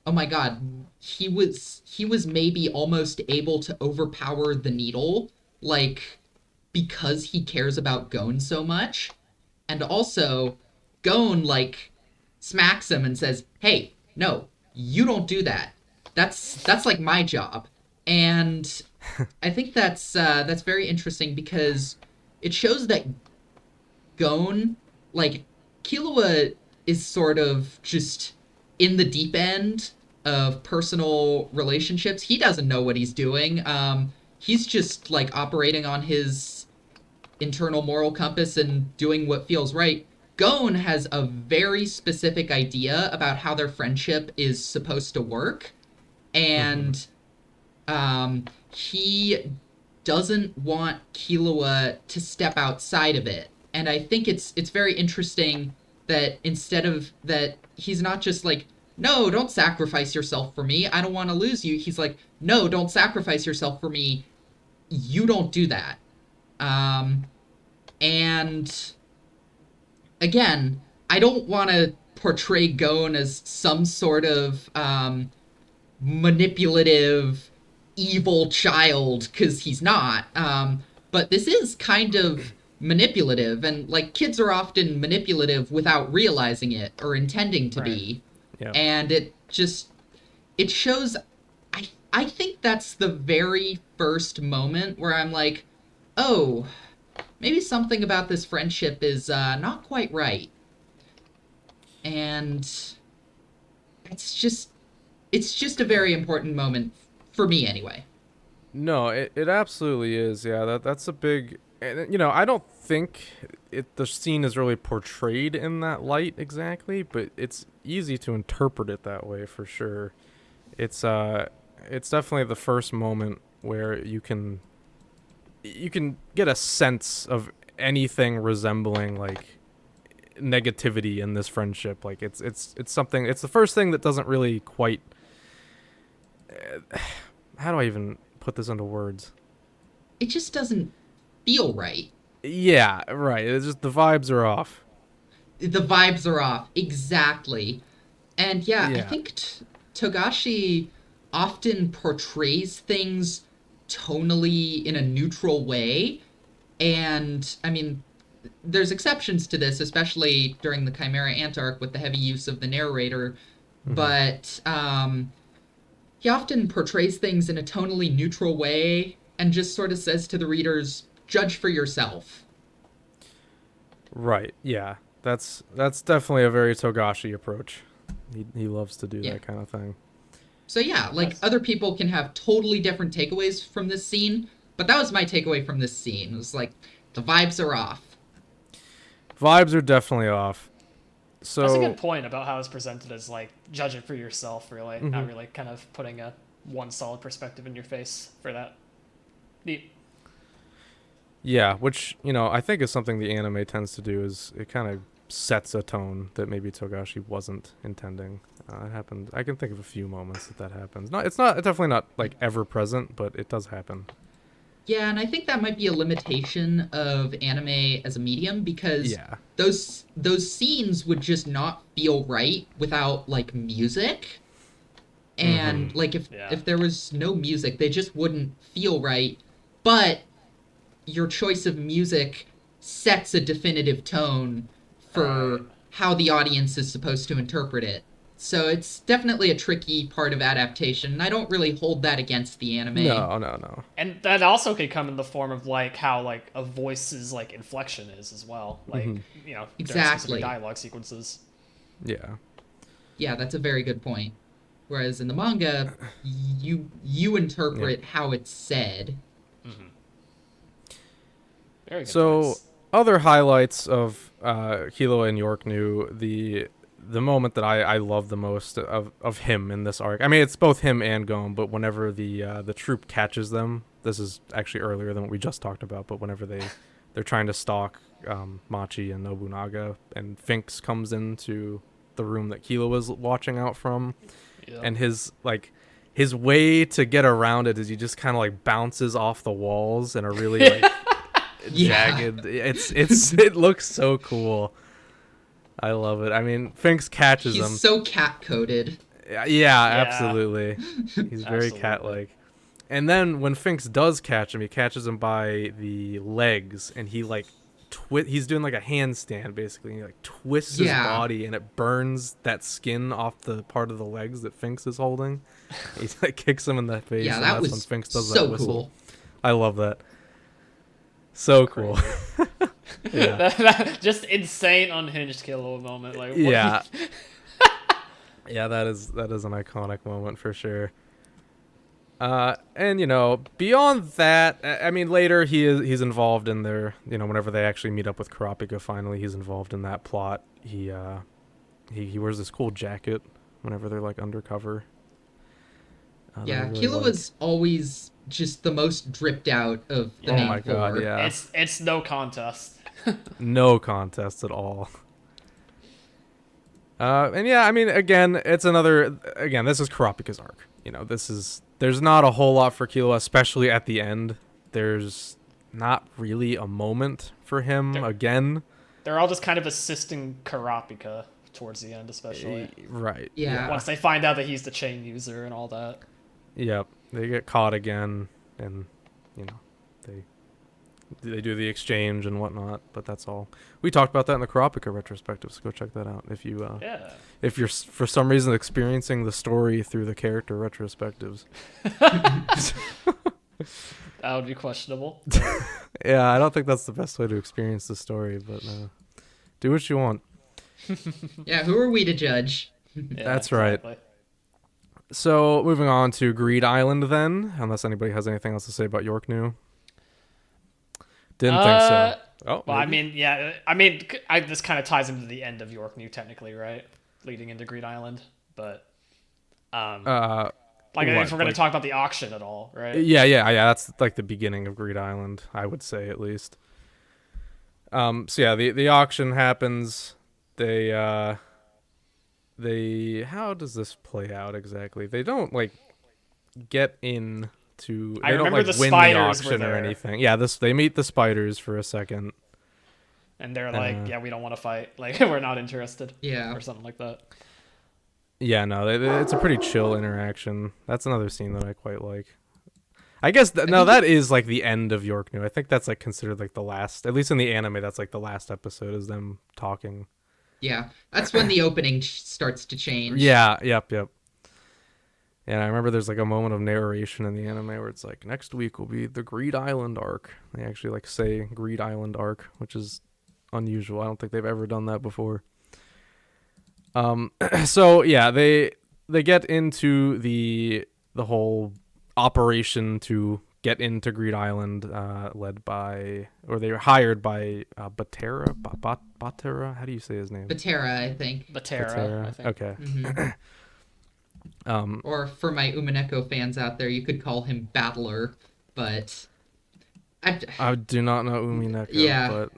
oh my god, he was maybe almost able to overpower the needle, like, because he cares about Gon so much. And also, Gon like smacks him and says, "Hey, no, you don't do that. That's like my job." And I think that's very interesting because it shows that Gon, like, Killua is sort of just in the deep end of personal relationships. He doesn't know what he's doing. He's just like operating on his internal moral compass and doing what feels right. Gon has a very specific idea about how their friendship is supposed to work, and he doesn't want Killua to step outside of it. And I think it's very interesting that instead of that, he's not just like, no, don't sacrifice yourself for me. I don't want to lose you. He's like, no, don't sacrifice yourself for me. You don't do that. And again, I don't want to portray Gon as some sort of manipulative, evil child, because he's not. But this is kind of manipulative, and like kids are often manipulative without realizing it or intending to be. yeah. And it shows. I think that's the very first moment where I'm like, oh, maybe something about this friendship is not quite right. And it's just a very important moment for me anyway. No, it absolutely is. Yeah, that's a big. And, I don't think the scene is really portrayed in that light exactly, but it's easy to interpret it that way for sure. It's definitely the first moment where you can get a sense of anything resembling like negativity in this friendship. Like it's something. It's the first thing that doesn't really quite. How do I even put this into words? It just doesn't feel right. Yeah, right. It's just the vibes are off. The vibes are off. Exactly. And yeah, I Yeah. think Togashi often portrays things tonally in a neutral way. And I mean, there's exceptions to this, especially during the Chimera Ant arc with the heavy use of the narrator. Hmm. But he often portrays things in a tonally neutral way and just sort of says to the readers, judge for yourself. Right. Yeah. That's definitely a very Togashi approach. He loves to do Yeah. that kind of thing. So yeah, like That's other people can have totally different takeaways from this scene, but that was my takeaway from this scene. It was like the vibes are off. Vibes are definitely off. That's a So, good point about how it's presented as like judge it for yourself, really, not mhm. really kind of putting a one solid perspective in your face for that. Neat. Yeah, which, I think is something the anime tends to do is it kind of sets a tone that maybe Togashi wasn't intending. It happened. I can think of a few moments that happens. It's definitely not like ever present, but it does happen. Yeah, and I think that might be a limitation of anime as a medium because Yeah. those scenes would just not feel right without like music. Mhm. And like Yeah. if there was no music, they just wouldn't feel right. But your choice of music sets a definitive tone Right. for how the audience is supposed to interpret it. So it's definitely a tricky part of adaptation. I don't really hold that against the anime. No, no, no. And that also could come in the form of like how like a voice's like inflection is as well, like Mhm. during specific Exactly. dialogue sequences. Yeah. Yeah, that's a very good point. Whereas in the manga, you Yeah. interpret how it's said. Very good So, points. other highlights of Killua and York knew the moment that I love the most of him in this arc. I mean, it's both him and Gon, but whenever the troop catches them, this is actually earlier than what we just talked about. But whenever they're trying to stalk Machi and Nobunaga, and Finks comes into the room that Killua was watching out from, Yep. and his way to get around it is he just kind of like bounces off the walls in a really like Yeah. jagged. It looks so cool. I love it. I mean, Finks catches He's him. so cat coded. Yeah, Yeah. absolutely. He's very Absolutely. cat-like. And then when Finks does catch him, he catches him by the legs, and he like he's doing like a handstand basically. And he like twists his Yeah. body, and it burns that skin off the part of the legs that Finks is holding. He like kicks him in the face, Yeah, and that that's when was Finks does that so whistle. cool. I love that. So cool. Crazy. Yeah. Just insane unhinged Killua moment. Like what? Yeah. Yeah, that is an iconic moment for sure. And beyond that, I mean, later he's involved in their, whenever they actually meet up with Kurapika, finally he's involved in that plot. He wears this cool jacket whenever they're like undercover. That I Yeah, really Killua like. was always just the most dripped out of the Oh Yeah. my main god, four. yeah, It's no contest. no contest at all. And yeah, I mean, again, this is Kurapika's arc. There's not a whole lot for Killua, especially at the end. There's not really a moment for him They're, again. they're all just kind of assisting Karapika towards the end, especially Right. Yeah. once they find out that he's the chain user and all that. Yep. They get caught again, and they they do the exchange and whatnot. But that's all. We talked about that in the Kurapika retrospective, so go check that out Yeah. if you're for some reason experiencing the story through the character retrospectives. That would be questionable. Yeah, I don't think that's the best way to experience the story, but do what you want. Yeah, who are we to judge? Yeah, That's right. exactly. So, moving on to Greed Island then, unless anybody has anything else to say about York New. Didn't think so. Oh, Well, I maybe? mean, this kind of ties into the end of York New, technically, right? Leading into Greed Island, but like What? if we're gonna talk about the auction at all, right? Yeah. That's like the beginning of Greed Island, I would say at least. So yeah, the auction happens. They how does this play out exactly? They don't like get in to. They I don't remember like the win the spiders were auction or there. anything. Yeah, they meet the spiders for a second. And they're like, yeah, we don't want to fight. Like, we're not interested. Yeah. Or something like that. Yeah, no, it's a pretty chill interaction. That's another scene that I quite like. I guess that is like the end of York New. I think that's like considered like the last, at least in the anime, that's like the last episode is them talking. Yeah, that's when the opening starts to change. Yeah, yep. And I remember there's like a moment of narration in the anime where it's like, next week will be the Greed Island arc. They actually like say Greed Island arc, which is unusual. I don't think they've ever done that before. So yeah, they get into the whole operation to get into Greed Island, led by, or they were hired by Batera. Batera, how do you say his name? Batera, I think. Batera, I think. Okay. Or for my Umineko fans out there, you could call him Battler, but I do not know Umineko, Yeah. but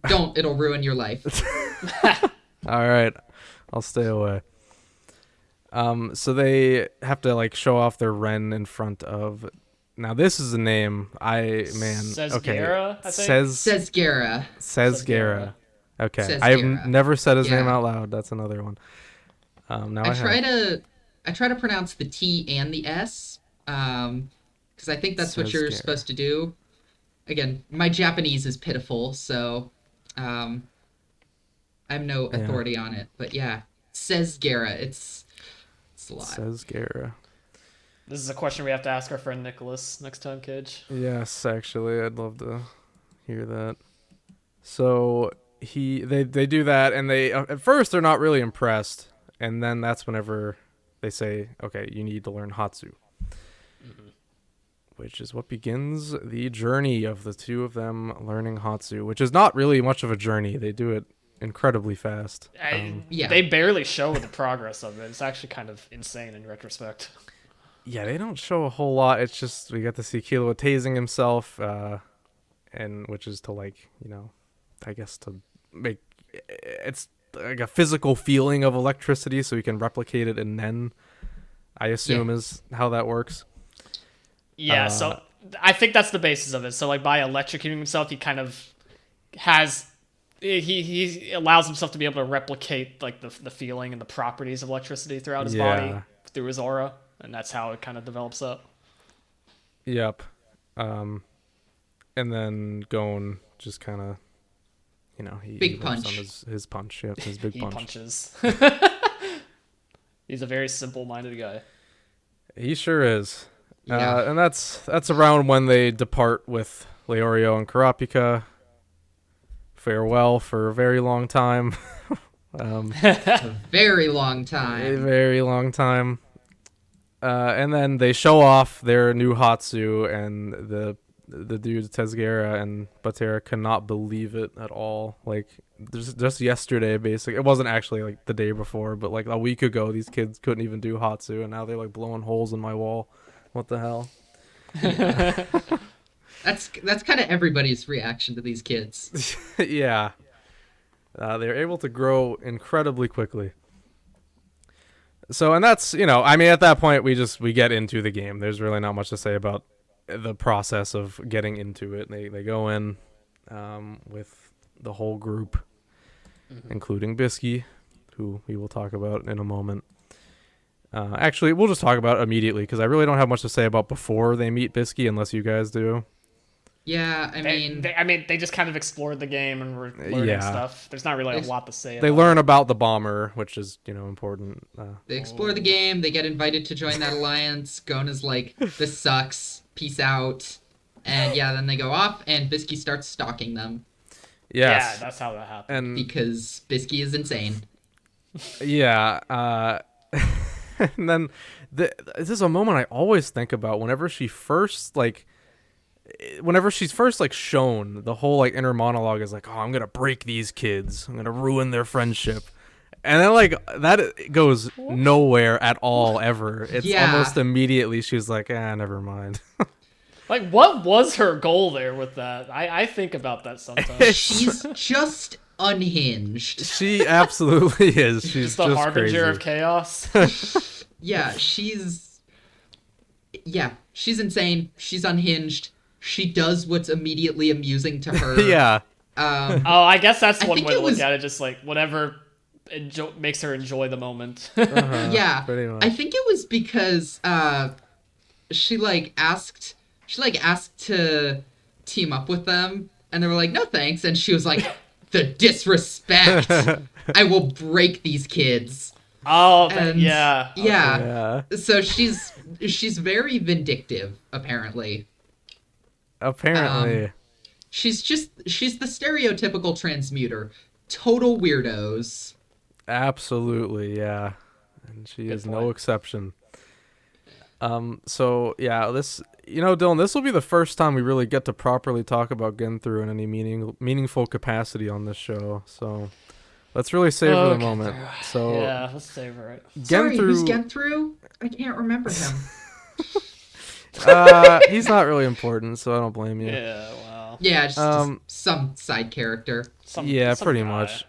don't, it'll ruin your life. all right, I'll stay away. So they have to like show off their Ren in front of. Now this is a name okay. Sezgera, I think? Sezgera. Sezgera. Okay, Sezgera. I have never said his name Yeah. out loud. That's another one. Now I try to pronounce the T and the S, because I think that's what you're Sezgera. supposed to do. Again, my Japanese is pitiful, so I'm no authority on it. But yeah, Sezgera. It's a lot. Sezgera. This is a question we have to ask our friend Nicholas next time, Kaige. Yes, actually, I'd love to hear that. So they do that, and they at first they're not really impressed, and then that's whenever they say, "Okay, you need to learn Hatsu," which is what begins the journey of the two of them learning Hatsu, which is not really much of a journey. They do it incredibly fast. Yeah. They barely show the progress of it. It's actually kind of insane in retrospect. Yeah, they don't show a whole lot. It's just we get to see Killua tasing himself, and which is to like, I guess to make it's like a physical feeling of electricity, so he can replicate it in Nen. I assume is how that works. Yeah, so I think that's the basis of it. So like by electrocuting himself, he kind of has he allows himself to be able to replicate like the feeling and the properties of electricity throughout his body through his aura. And that's how it kind of develops up. Yep. And then Gon just kind of, he Big works punch. on his punch. Yep, his big He punch. punches. He's a very simple-minded guy. He sure is. Yeah. And that's around when they depart with Leorio and Kurapika. Farewell for a very long time. A very long A time. very long time. And then they show off their new Hatsu, and the dudes Sezgera and Batera cannot believe it at all. Like just yesterday, basically, it wasn't actually like the day before, but like a week ago, these kids couldn't even do Hatsu, and now they're like blowing holes in my wall. What the hell? That's kind of everybody's reaction to these kids. Yeah, they're able to grow incredibly quickly. So, and that's, I mean, at that point, we get into the game. There's really not much to say about the process of getting into it. They go in with the whole group, including Bluesky, who we will talk about in a moment. Actually, we'll just talk about it immediately, because I really don't have much to say about before they meet Bluesky, unless you guys do. Yeah, I mean, they just kind of explored the game and were learning stuff. There's not really a lot to say. They learn about the bomber, which is important. they explore the game. They get invited to join that alliance. Gon is like, "This sucks. peace out. And yeah, then they go off, and Bisky starts stalking them. Yes. Yeah, that's how that happened. And because Bisky is insane. yeah, and then this is a moment I always think about whenever she's first like shown. The whole like inner monologue is like, oh, I'm gonna break these kids, I'm gonna ruin their friendship, and then like that goes nowhere at all ever. It's almost immediately she's like, never mind. Like, what was her goal there with that? I think about that sometimes. She's just unhinged. She absolutely is. She's just a harbinger crazy. of chaos. Yeah, she's insane. She's unhinged. She does what's immediately amusing to her. Yeah. I guess that's one way to look was... at it. Just like whatever makes her enjoy the moment. Yeah, pretty much. I think it was because she asked to team up with them, and they were like, no thanks, and she was like, the disrespect. I will break these kids. Oh, and yeah. Yeah. So she's very vindictive, apparently. She's the stereotypical transmuter. Total weirdos. Absolutely, yeah. And she is no point. exception. So yeah, Dylan, this will be the first time we really get to properly talk about Genthru in any meaningful capacity on this show. So let's really savor the moment. So yeah, let's savor it. Sorry, who's Genthru? I can't remember him. He's not really important, so I don't blame you. Yeah, well. Yeah, just some side character. Some pretty guy. much.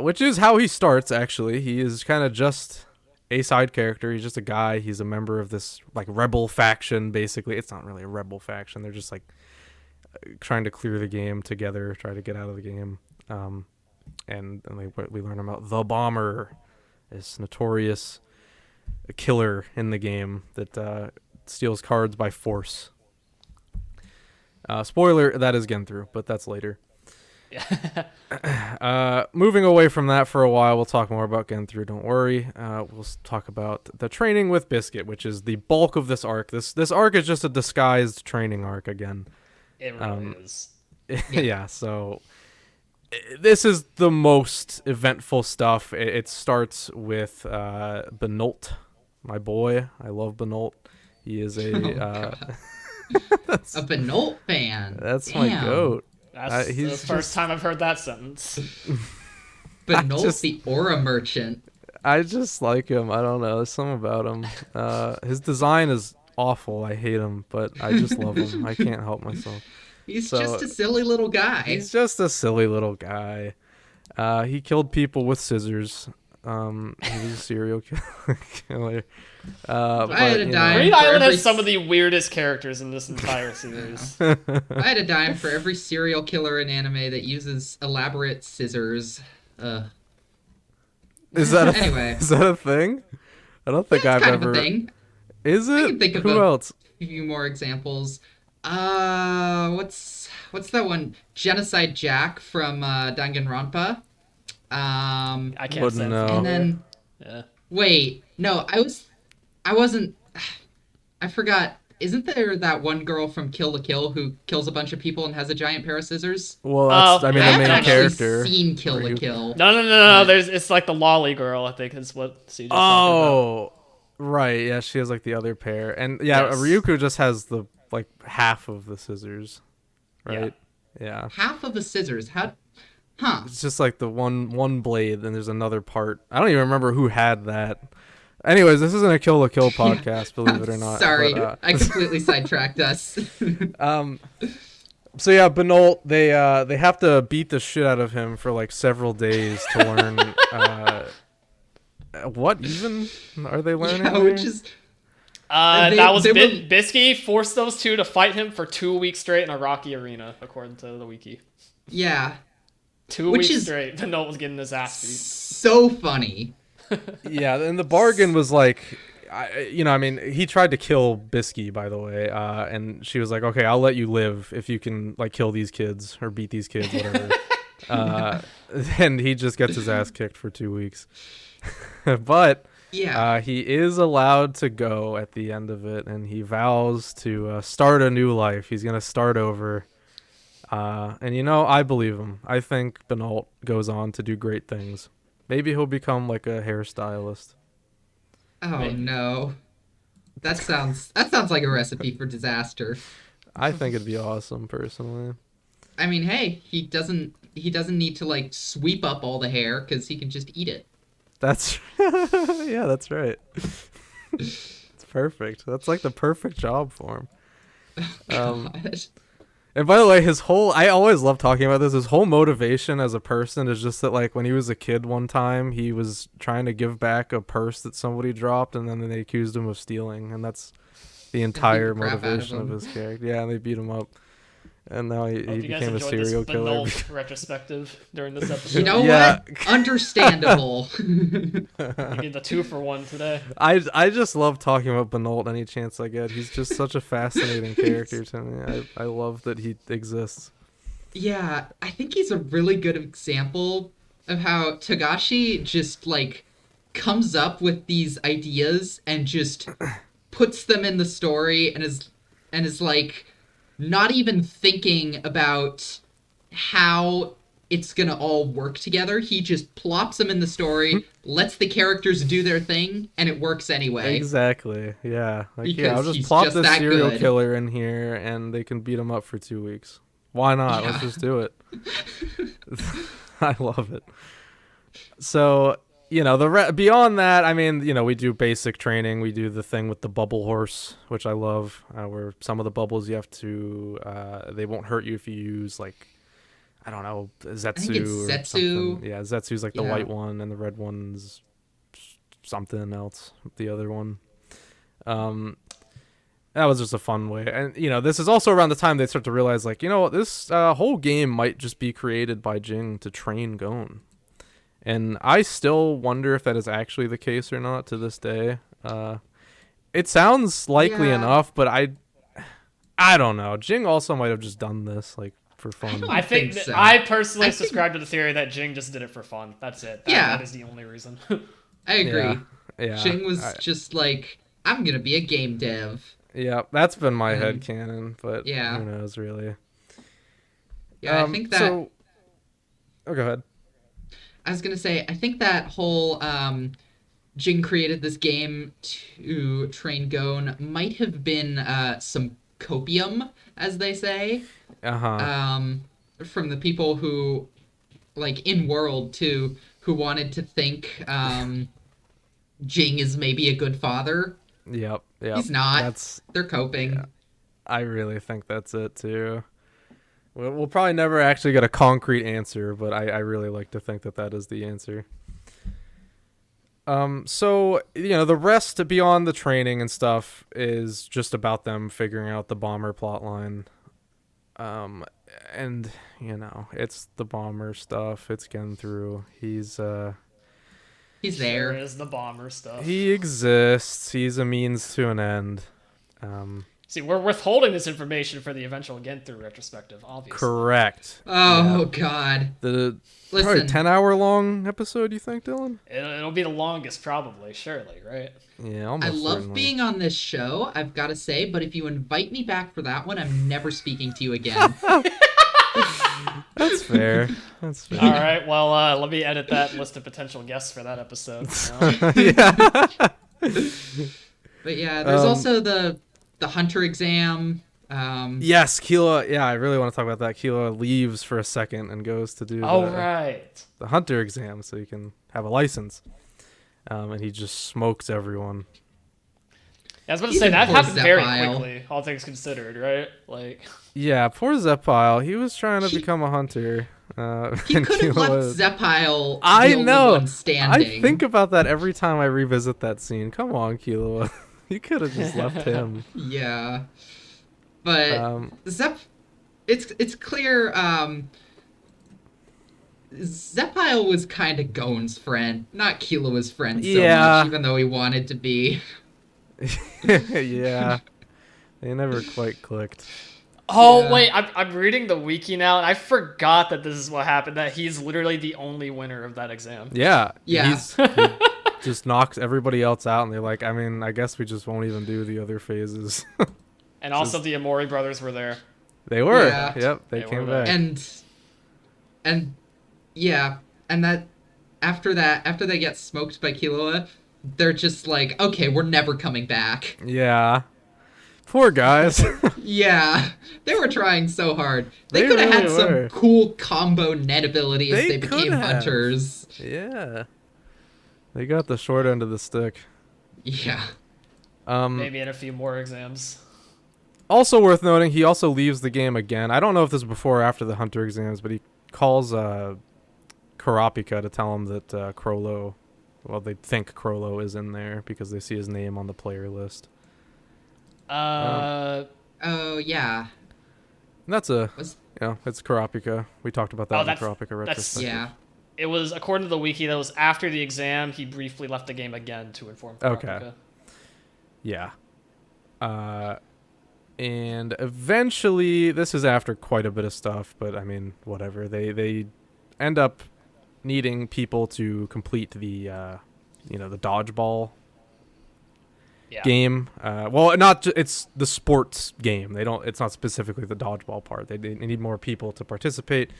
Which is how he starts, actually. He is kind of just a side character. He's just a guy. He's a member of this like rebel faction, basically. It's not really a rebel faction. They're just like trying to clear the game together, try to get out of the game. And we learn about the Bomber, this notorious killer in the game that steals cards by force. Spoiler, that is Genthru, but that's later. Moving away from that for a while, we'll talk more about Genthru, don't worry. We'll talk about the training with Biscuit, which is the bulk of this arc. This arc is just a disguised training arc again. It really is. Yeah, so this is the most eventful stuff. It starts with Benolt, my boy. I love Benolt. He is a a Benolt fan. That's my goat. That's the first time I've heard that sentence. Benolt, the aura merchant. I just like him. I don't know. There's something about him. His design is awful. I hate him, but I just love him. I can't help myself. He's just a silly little guy. He's just a silly little guy. He killed people with scissors. He was a serial killer. I had a dime. Green Island has some of the weirdest characters in this entire series. I had a dime for every serial killer in anime that uses elaborate scissors. Is that anyway? Is that a thing? I don't think I've kind ever. Of a thing. Is it? I can think of Who else? A few more examples. What's that one? Genocide Jack from Danganronpa. I can't say. know. And then, wait, no, I wasn't. I forgot. Isn't there that one girl from Kill la Kill who kills a bunch of people and has a giant pair of scissors? Well, that's, I the main haven't character. actually seen Kill la Kill. No. It's like the lolly girl. I think is what CJ's talking about. Right. Yeah, she has like the other pair, and Ryuko just has the like half of the scissors, right? Yeah. Half of the scissors. How? Huh. It's just like the one blade, and there's another part. I don't even remember who had that. Anyways, this isn't a Kill la Kill podcast, believe it or not. Sorry, but, I completely sidetracked us. So yeah, Benolt, they have to beat the shit out of him for like several days to learn. What even are they learning? Yeah, which is. Bisky forced those two to fight him for 2 weeks straight in a rocky arena, according to the wiki. Yeah. 2 weeks straight, Benolt was getting his ass beat. So funny. Yeah, and the bargain was like, he tried to kill Bisky, by the way, and she was like, okay, I'll let you live if you can like kill these kids or beat these kids, whatever. And he just gets his ass kicked for 2 weeks. But Yeah. He is allowed to go at the end of it, and he vows to start a new life. He's gonna start over. And I believe him. I think Benoit goes on to do great things. Maybe he'll become like a hairstylist. Oh Maybe. no. That sounds like a recipe for disaster. I think it'd be awesome, personally. I mean, hey, he doesn't need to like sweep up all the hair because he can just eat it. That's yeah, that's right. It's perfect. That's like the perfect job for him. God. And by the way, I always love talking about this. His whole motivation as a person is just that, like, when he was a kid one time, he was trying to give back a purse that somebody dropped, and then they accused him of stealing. And that's the entire crap out of motivation of him. his character. Yeah, and they beat him up. And now he Hope you guys became a enjoyed serial this killer. Benoit retrospective during this episode. You know Yeah. what? Understandable. You did the 2-for-1 today. I just love talking about Benoit any chance I get. He's just such a fascinating character to me. I love that he exists. Yeah, I think he's a really good example of how Togashi just like comes up with these ideas and just puts them in the story and is like not even thinking about how it's gonna all work together. He just plops them in the story, lets the characters do their thing, and it works anyway. Exactly. Yeah. Like, Because I'll just he's plop just this that serial good. killer in here, and they can beat him up for 2 weeks. Why not? Let's Yeah. just do it. I love it. So, beyond that, I mean, we do basic training. We do the thing with the bubble horse, which I love, where some of the bubbles you have to, they won't hurt you if you use, like, I don't know, Zetsu I think it's or Zetsu. something. Yeah, Zetsu's like the Yeah. white one, and the red one's something else, the other one. That was just a fun way. And, this is also around the time they start to realize, like, this whole game might just be created by Jing to train Gon. And I still wonder if that is actually the case or not to this day. It sounds likely Yeah. enough, but I don't know. Jing also might have just done this, like, for fun. I think think so. I personally I think- subscribe to the theory that Jing just did it for fun. That's it. Yeah. That is the only reason. I agree. Yeah. Shing was just like, I'm gonna be a game dev. Yeah, that's been my And- headcanon, but Yeah. who knows, really. Yeah, I think that Oh, go ahead. I was gonna say, I think that whole Jing created this game to train Gon might have been some copium, as they say, Uh-huh. from the people who, like in World too, who wanted to think Jing is maybe a good father. Yep. He's not. That's They're coping. Yeah. I really think that's it too. We'll probably never actually get a concrete answer, but I really like to think that is the answer. So, the rest beyond the training and stuff is just about them figuring out the bomber plotline. And, it's the bomber stuff. It's getting through. He's He's There there. is the bomber stuff. he exists. He's a means to an end. See, we're withholding this information for the eventual get through retrospective, obviously. Correct. Oh God. The probably Listen. 10-hour long episode, you think, Dylan? It'll be the longest, probably, surely, right? Yeah, almost I love certainly. being on this show, I've got to say, but if you invite me back for that one, I'm never speaking to you again. That's fair. That's fair. All right, well, let me edit that list of potential guests for that episode. Yeah. But yeah, there's also the hunter exam. Yes, Killua. Yeah, I really want to talk about that. Killua leaves for a second and goes to do Oh, right. the hunter exam so he can have a license. And he just smokes everyone. I was about to He's say, a that poor happened very Zepile. quickly, all things considered, right? Like, Yeah, poor Zepile. He was trying to become a hunter. He and could have Killua- left Zepile I the only know. one standing. I think about that every time I revisit that scene. Come on, Killua. You could have just left him. Yeah. But it's clear Zepile was kind of Gon's friend, not Killua's friend so Yeah. much, even though he wanted to be. Yeah. They never quite clicked. oh, Yeah. wait, I'm reading the wiki now, and I forgot that this is what happened, that he's literally the only winner of that exam. Yeah. Yeah. just knocks everybody else out, and they're like, I mean, I guess we just won't even do the other phases. And also the Amori brothers were there. They were. Yeah. Yep, they They came were there. back. And yeah, and that after they get smoked by Killua, they're just like, okay, we're never coming back. Yeah. Poor guys. Yeah, they were trying so hard. They They could have really had some were. cool combo net ability if They they could became have. hunters. Yeah. They got the short end of the stick. Yeah. Maybe in a few more exams. Also worth noting, he also leaves the game again. I don't know if this is before or after the hunter exams, but he calls Kurapika to tell him that Crollo, well, they think Crollo is in there because they see his name on the player list. Oh yeah. And that's Was it's Kurapika. We talked about that in the Kurapika that's- retrospective. yeah. It was, according to the wiki, that was after the exam. He briefly left the game again to inform Kurapika. Okay. Yeah. And eventually, this is after quite a bit of stuff, but I mean, whatever. They end up needing people to complete the the dodgeball Yeah. game. Well, not it's the sports game. It's not specifically the dodgeball part. They need more people to participate.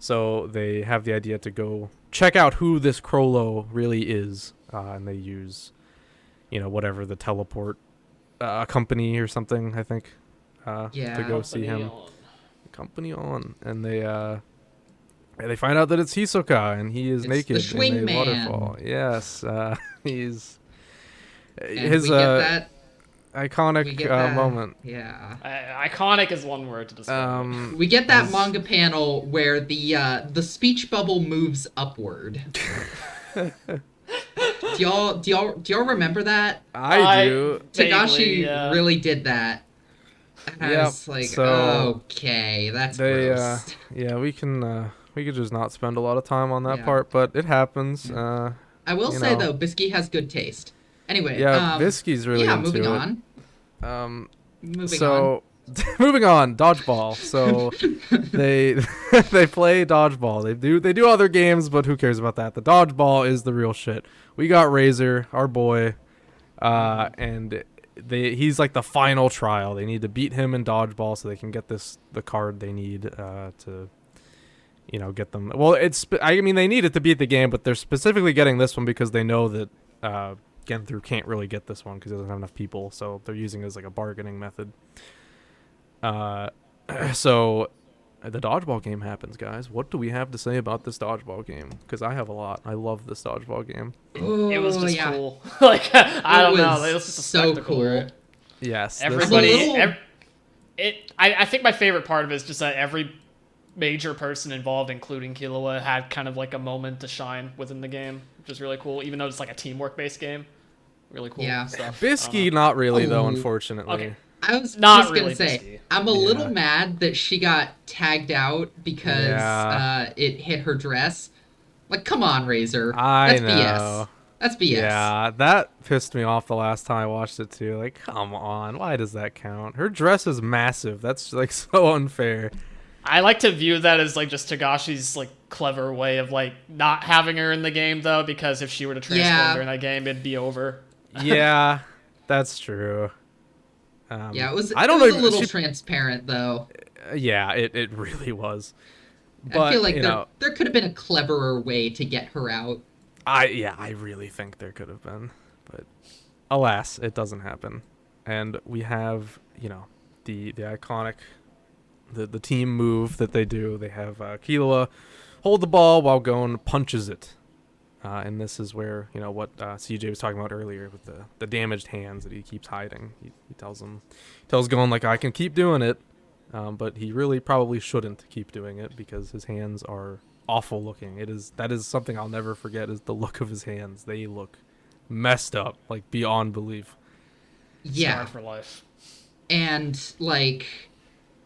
So they have the idea to go check out who this Crollo really is, and they use, whatever the teleport company or something, I think, Yeah. to go see him. on. Company on, and they find out that it's Hisoka, and he is It's naked the swing in a man. waterfall. Yes, he's And his we get that. iconic We get that moment. Yeah. Iconic is one word to describe it. We get that manga panel where the speech bubble moves upward. do y'all remember that? I do. Vaguely, Tagashi yeah. really did that. And I Yep, was like, so okay, that's They gross. we could just not spend a lot of time on that Yeah. part, but it happens. I will you say know. though, Bluesky has good taste. Anyway, Yeah, Bisky's really yeah, into moving it. on. Moving on. So moving on, dodgeball. So they they play dodgeball. They do other games, but who cares about that? The dodgeball is the real shit. We got Razor, our boy, and he's like the final trial. They need to beat him in dodgeball so they can get the card they need to get them. Well, I mean they need it to beat the game, but they're specifically getting this one because they know that Genthru can't really get this one because he doesn't have enough people, so they're using it as like a bargaining method. So the dodgeball game happens, guys. What do we have to say about this dodgeball game? Because I have a lot. I love this dodgeball game. It was just yeah. cool. Like, I don't know. was It was just a so spectacle. cool. Right? Yes. Everybody. little- I think my favorite part of it is just that every major person involved, including Killua, had kind of like a moment to shine within the game, which is really cool. Even though it's like a teamwork-based game, really cool Yeah. stuff. Bisky, not really though, Oh. unfortunately. Okay. I was Not just gonna really say, Bluesky. I'm a little Yeah. mad that she got tagged out because Yeah. it hit her dress. Like, come on, Razor. I That's know. BS. That's BS. Yeah, that pissed me off the last time I watched it too. Like, come on, why does that count? Her dress is massive. That's like so unfair. I like to view that as like just Tagashi's like clever way of like not having her in the game though, because if she were to transform Yeah. during that game, it'd be over. Yeah, that's true. Yeah, it was. I don't it was know. a little transparent though. Yeah, it really was. But I feel like you there, know, there could have been a cleverer way to get her out. I really think there could have been, but alas, it doesn't happen. And we have the iconic the team move that they do. They have Killua hold the ball while Gon punches it. And this is where, what CJ was talking about earlier with the damaged hands that he keeps hiding. He tells Gon, like, I can keep doing it, but he really probably shouldn't keep doing it because his hands are awful looking. That is something I'll never forget is the look of his hands. They look messed up, like, beyond belief. Yeah. Scarred for life. And like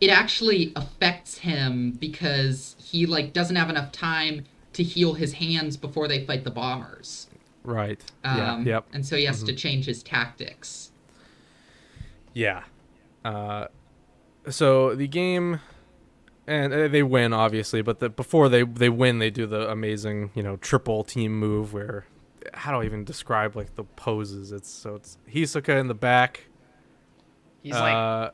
it actually affects him because he like doesn't have enough time to heal his hands before they fight the bombers. Right. Yeah. Yep. And so he has to change his tactics. Yeah. So the game, and they win obviously, but before they win, they do the amazing triple team move where how do I even describe like the poses? It's Hisoka in the back. He's like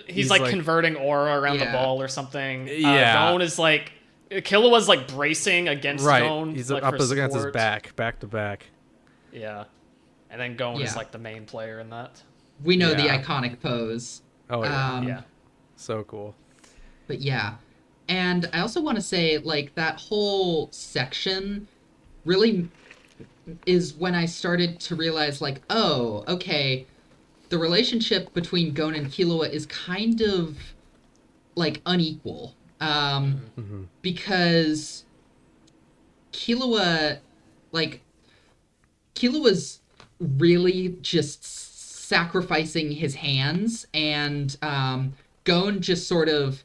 he's like converting aura around the ball or something. Yeah. Gon is like Killua's like bracing against Gon. He's like, up against his back to back. Yeah. And then Gon is like the main player in that. We know the iconic pose. Oh yeah. Yeah. So cool. But yeah. And I also want to say, like, that whole section really is when I started to realize, like, oh, okay, the relationship between Gon and Killua is kind of, like, unequal. Because Killua, like, Killua's really just sacrificing his hands, and Gon just sort of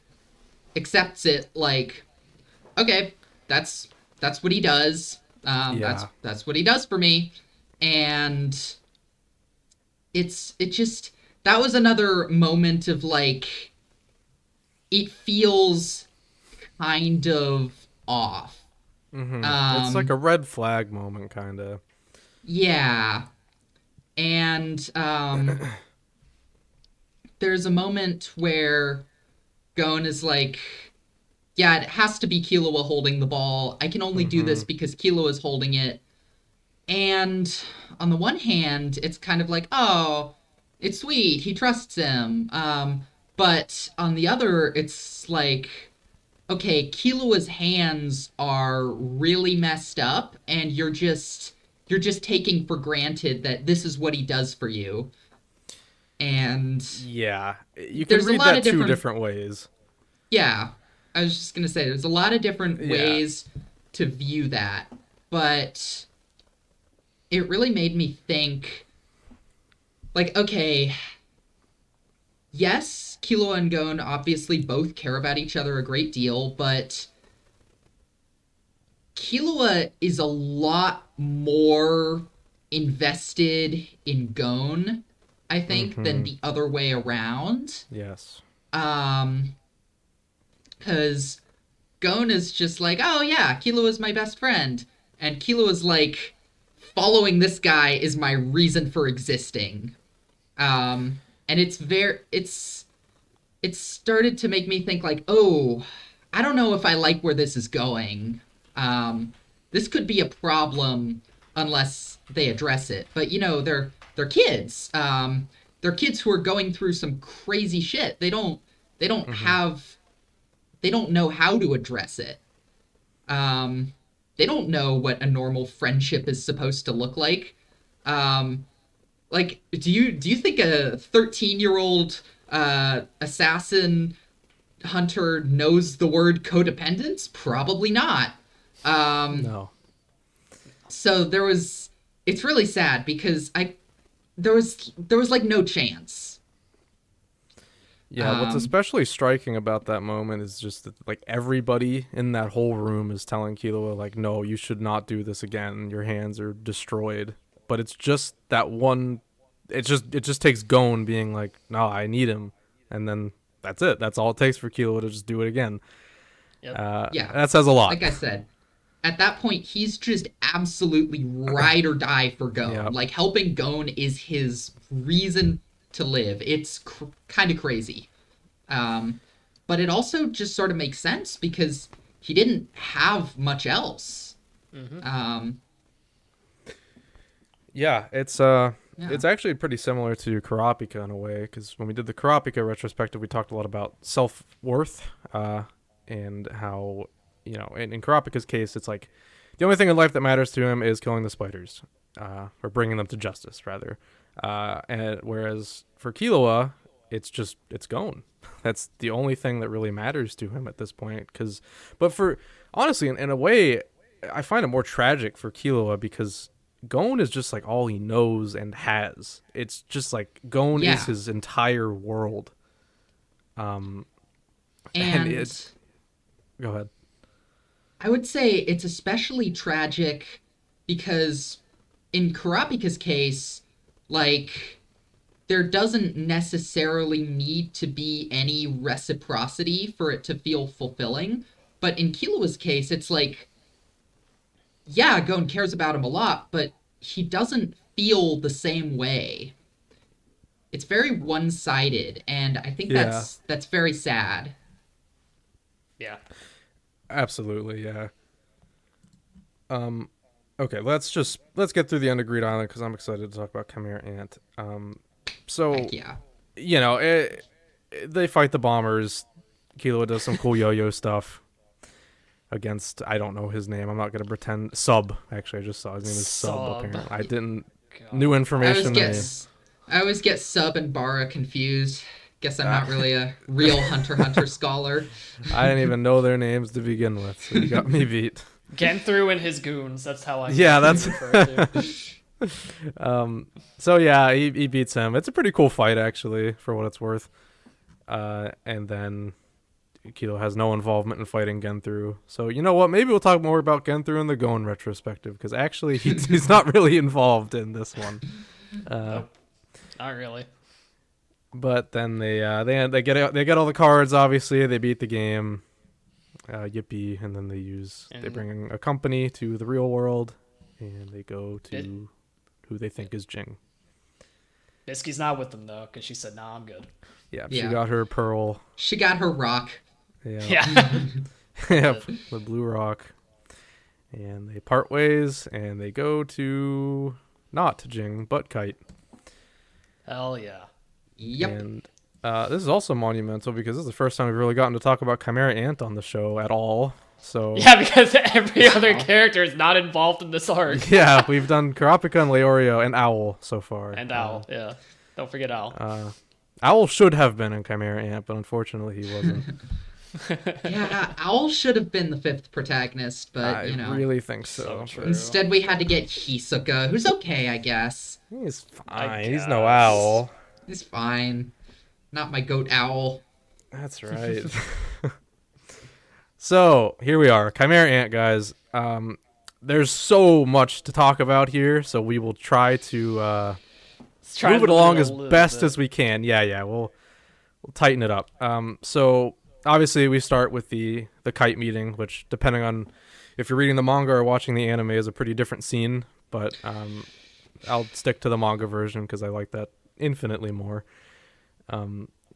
accepts it, like, okay, that's what he does. That's what he does for me. And it just, that was another moment of, like, it feels kind of off. It's like a red flag moment, kind of. Yeah. And there's a moment where Gon is like, yeah, it has to be Killua holding the ball. I can only do this because Killua is holding it. And on the one hand, it's kind of like, oh, it's sweet. He trusts him. But on the other, it's like, okay, Killua's hands are really messed up, and you're just taking for granted that this is what he does for you. And yeah, you can read that two different ways. Yeah, I was just gonna say there's a lot of different ways to view that, but it really made me think, like, okay, yes, Killua and Gon obviously both care about each other a great deal, but Killua is a lot more invested in Gon, I think, than the other way around. Yes. Because Gon is just like, oh yeah, Killua's my best friend. And Killua's like, following this guy is my reason for existing. And it's started to make me think, like, oh, I don't know if I like where this is going. This could be a problem unless they address it. But, you know, they're kids. They're kids who are going through some crazy shit. They don't know how to address it. They don't know what a normal friendship is supposed to look like. Like, do you think a 13-year-old assassin hunter knows the word codependence? Probably not. No. So it's really sad because there was like no chance. Yeah, what's especially striking about that moment is just that, like, everybody in that whole room is telling Killua, like, no, you should not do this again. Your hands are destroyed. But it's just that one. It just takes Gon being like, no, I need him, and then that's it. That's all it takes for Killua to just do it again. Yep. Yeah, that says a lot. Like I said, at that point, he's just absolutely ride or die for Gon. Yep. Like, helping Gon is his reason to live. It's kind of crazy. But it also just sort of makes sense because he didn't have much else. Yeah, it's actually pretty similar to Kurapika in a way, because when we did the Kurapika retrospective, we talked a lot about self-worth, and how, you know, in Kurapika's case, it's like the only thing in life that matters to him is killing the spiders, or bringing them to justice, rather. And whereas for Killua, it's Gon. That's the only thing that really matters to him at this point. But honestly, in a way, I find it more tragic for Killua because Gon is just like all he knows and has. It's just like Gon is his entire world. And it's, go ahead. I would say it's especially tragic because in Kurapika's case, like, there doesn't necessarily need to be any reciprocity for it to feel fulfilling. But in Killua's case, it's like, yeah, Gon cares about him a lot, but he doesn't feel the same way. It's very one-sided, and I think Yeah, that's very sad. Yeah. absolutely. Yeah. Um, okay, let's get through the Underground Island because I'm excited to talk about Chimera Ant. So Heck yeah. you know, they fight the bombers. Killua does some cool yo-yo stuff against, I don't know his name. I'm not gonna pretend. Sub. Actually, I just saw his name is Sub. Sub. Apparently, I didn't. New God. information to me. I always get Sub and Bara confused. Guess I'm Uh, not really a real Hunter scholar. I didn't even know their names to begin with. So you got me beat. Genthru and his goons. That's how I Yeah, that's. refer to. So yeah, he beats him. It's a pretty cool fight actually, for what it's worth. And then Kilo has no involvement in fighting Genthru. So you know what? Maybe we'll talk more about Genthru in the Gon retrospective because actually he's not really involved in this one. Nope. Not really. But then they get all the cards. Obviously, they beat the game. Yippee! And then they bring a company to the real world, and they go to who they think is Jing. Bisky's not with them though, because she said, "Nah, I'm good." Yeah, she got her pearl. She got her rock. Yeah, Yeah. yeah, the blue rock. And they part ways, and they go to not Jing, but Kite. Hell yeah. Yep. And this is also monumental because this is the first time we've really gotten to talk about Chimera Ant on the show at all. So Yeah, because every other character is not involved in this arc. yeah, we've done Karapika and Leorio and Owl so far. And Owl, yeah. Don't forget Owl. Owl should have been in Chimera Ant, but unfortunately he wasn't. Yeah, Owl should have been the fifth protagonist, but I you know. really think so. So true. Instead, we had to get Hisoka, who's okay, I guess. He's I fine. He's no guess. Owl. He's fine. Not my goat owl. That's right. So here we are, Chimera Ant, guys. There's so much to talk about here, so we will try to Let's try move to it along a as little best bit. as we can. Yeah, we'll tighten it up. So obviously we start with the Kite meeting, which depending on if you're reading the manga or watching the anime is a pretty different scene, but I'll stick to the manga version because I like that infinitely more.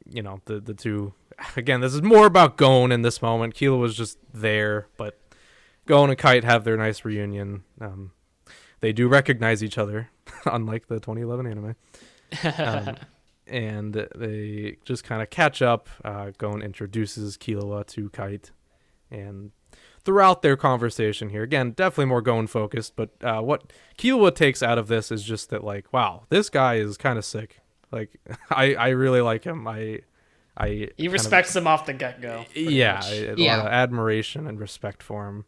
You know, the two, again, this is more about Gon in this moment. Killua was just there, but Gon and Kite have their nice reunion. They do recognize each other, unlike the 2011 anime. And they just kind of catch up. Gon introduces Killua to Kite, and throughout their conversation here, again, definitely more Gon focused, but what Killua takes out of this is just that, like, wow, this guy is kind of sick. Like, I really like him. He respects him off the get-go. Yeah, much. a lot of admiration and respect for him.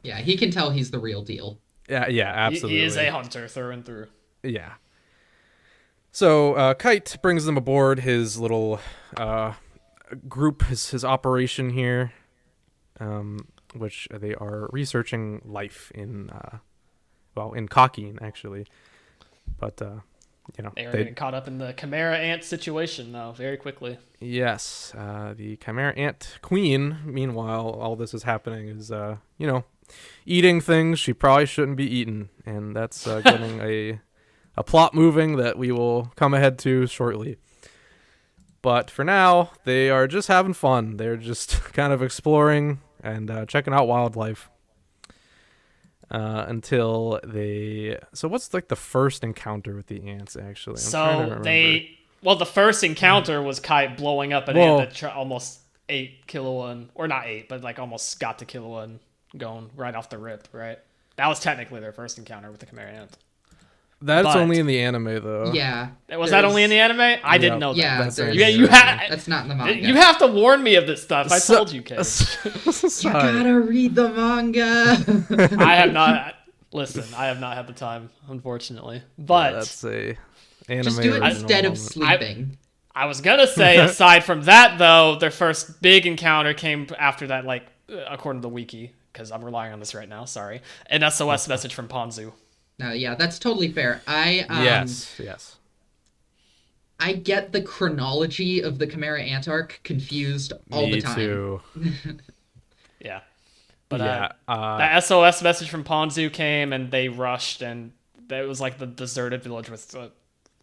Yeah, he can tell he's the real deal. Yeah, absolutely. He is a hunter through and through. Yeah. So Kite brings them aboard his little group, his operation here, which they are researching life in Kakin, actually. But you know, They are getting caught up in the Chimera Ant situation now very quickly. Yes, the Chimera Ant Queen, meanwhile, all this is happening is, eating things she probably shouldn't be eating. And that's getting a plot moving that we will come ahead to shortly. But for now, they are just having fun. They're just kind of exploring and checking out wildlife. Until they... So what's like the first encounter with the ants, actually? I'm trying to remember. Well, the first encounter was Kite blowing up an ant that almost ate Killua, or not ate, but like almost got to Killua and Gon right off the rip, right? That was technically their first encounter with the Chimera Ant. That's only in the anime, though. Yeah. Was that only in the anime? I didn't know that. Yeah, That's not in the manga. You have to warn me of this stuff. I told you, You Kaige. gotta read the manga. I have not. Listen, I have not had the time, unfortunately. But that's a anime. Just do it instead of moment. sleeping. I was gonna say, aside from that, though, their first big encounter came after that, like, according to the wiki, because I'm relying on this right now. Sorry, an SOS message from Ponzu. No, yeah, that's totally fair. Yes. I get the chronology of the Chimera Ant arc confused all the time. Me too. Yeah. But Yeah. that SOS message from Ponzu came, and they rushed, and it was like the deserted village with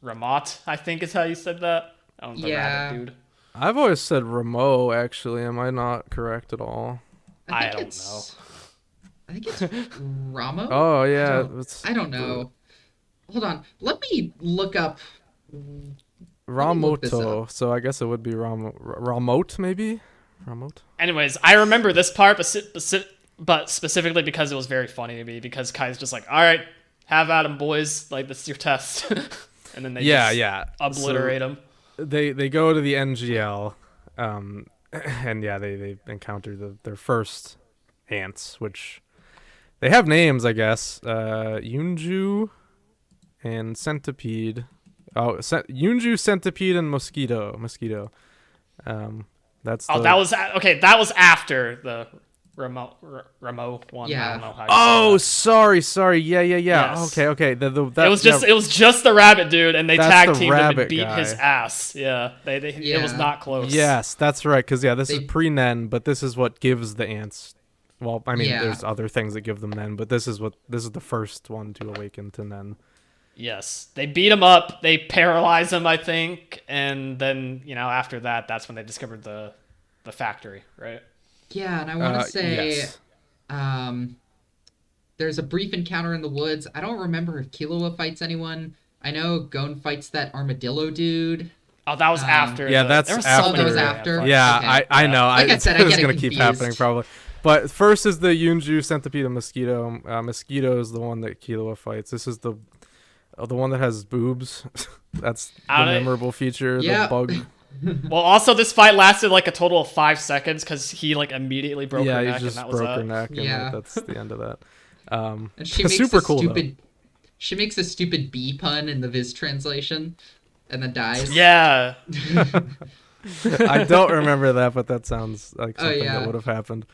Ramat, I think is how you said that. I don't know, the rabbit dude. I've always said Ramo, actually. Am I not correct at all? I don't know. I think it's Ramo. Oh, yeah. I don't know. Hold on. Let me look up. Ramoto. So I guess it would be Ramote, maybe? Ramote? Anyways, I remember this part, but specifically because it was very funny to me, because Kai's just like, all right, have at 'em, boys. Like, this is your test. And then they obliterate him. They go to the NGL, and yeah, they encounter their first ants, which they have names, I guess. Yunju and Centipede. Oh, Yunju, Centipede, and Mosquito. That's that was okay. That was after the Ramo one. Yeah. I don't know how you say sorry. Yeah. Yes. Okay. It was just the rabbit dude, and they tag teamed him and beat guy. his ass. Yeah, it was not close. Yes, that's right. Because this is pre-Nen, but this is what gives the ants. Well, I mean, there's other things that give them Nen, but this is the first one to awaken to Nen. Yes, they beat him up. They paralyze him, I think, and then after that, that's when they discovered the factory, right? Yeah, and I want to say, yes. There's a brief encounter in the woods. I don't remember if Killua fights anyone. I know Gon fights that armadillo dude. Oh, that was after. Yeah, that's after. That was after. Yeah, okay. I know. Like I said, I it's get gonna keep happening probably. But first is the Yunju, Centipede, and Mosquito. Mosquito is the one that Killua fights. This is the one that has boobs. That's the memorable feature. Yeah. The bug. Well, also this fight lasted like a total of 5 seconds because he like immediately broke her neck, he just and that was broke her neck, and that's the end of that. And she makes super cool. She makes a stupid bee pun in the Viz translation, and then dies. Yeah. I don't remember that, but that sounds like something that would have happened.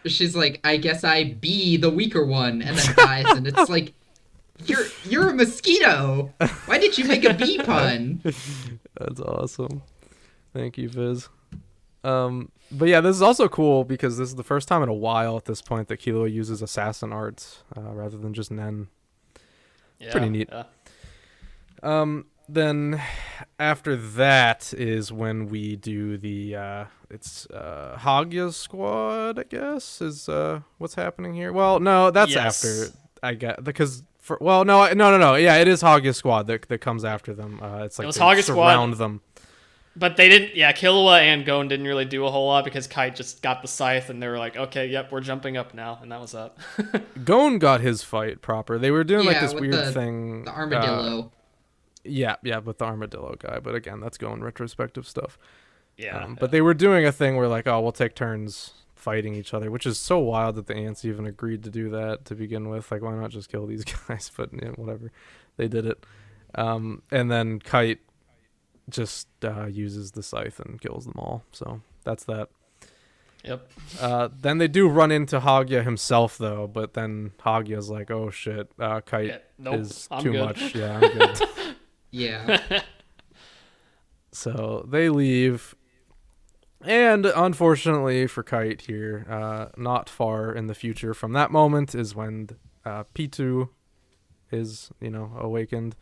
She's like, I guess I be the weaker one, and then dies, and it's like, you're a mosquito. Why did you make a bee pun? That's awesome. Thank you, Viz. But yeah, this is also cool because this is the first time in a while at this point that Killua uses assassin arts rather than just Nen. Yeah, pretty neat. Yeah. Then after that is when we do the it's Hagya's squad, I guess, is what's happening here. Well, no, that's after I get because no. Yeah, it is Hagya's squad that comes after them. It's like it was Hagya's surround squad. them. But they didn't. Yeah, Killua and Gon didn't really do a whole lot because Kaige just got the scythe, and they were like, "Okay, yep, we're jumping up now," and that was that. Gon got his fight proper. They were doing like this with weird thing. The armadillo. Yeah, with the armadillo guy. But again, that's Gon retrospective stuff. Yeah. But they were doing a thing where like, oh, we'll take turns fighting each other, which is so wild that the ants even agreed to do that to begin with. Like, why not just kill these guys? But whatever, they did it. And then Kite just uses the scythe and kills them all. So that's that. Yep. Then they do run into Hagya himself, though. But then Hagya's like, "Oh shit, Kite is too much." Yeah, I'm good. Yeah. So they leave, and unfortunately for Kite here, not far in the future from that moment is when Pitou is awakened,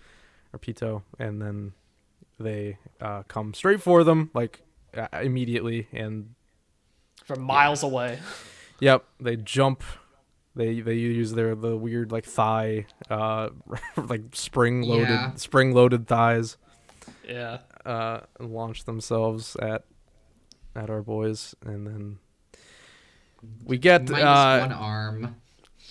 or Pito, and then they come straight for them like immediately, and from miles away. Yep, they jump. They use the weird like thigh like spring loaded thighs. Yeah. Launch themselves at our boys, and then we get minus one arm.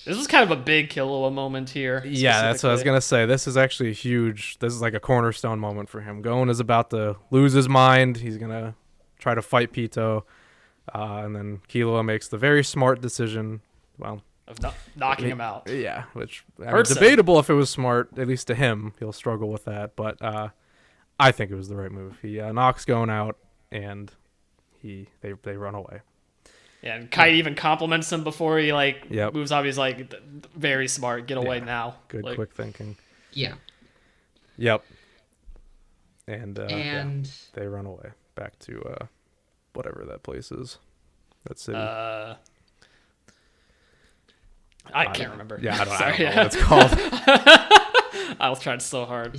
This was kind of a big Killua moment here. Yeah, that's what I was gonna say. This is actually huge. This is like a cornerstone moment for him. Gon is about to lose his mind. He's gonna try to fight Pito, and then Killua makes the very smart decision. Well, of knocking him out. Yeah, which debatable if it was smart. At least to him, he'll struggle with that. But I think it was the right move. He knocks Gon out, and they run away. Yeah, and Kaige even compliments him before he moves off. He's like, very smart. Get away now. Good, quick thinking. Yeah. Yep. And they run away back to whatever that place is. That city. I can't remember. Yeah, I don't Sorry. know what it's called. I was trying so hard.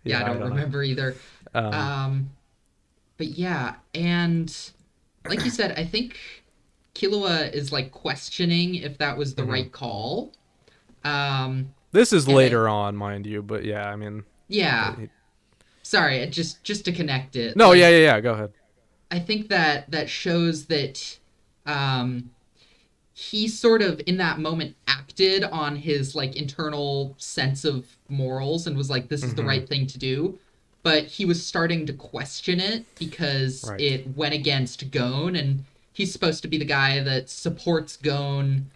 Yeah, I don't remember either. But yeah, and like you said, I think Killua is like questioning if that was the right call. This is later on, mind you, but yeah, I mean. Yeah. Sorry, just to connect it. No, like, yeah. Go ahead. I think that shows that he sort of in that moment acted on his like internal sense of morals and was like, this is the right thing to do. But he was starting to question it because it went against Gon, and he's supposed to be the guy that supports Gon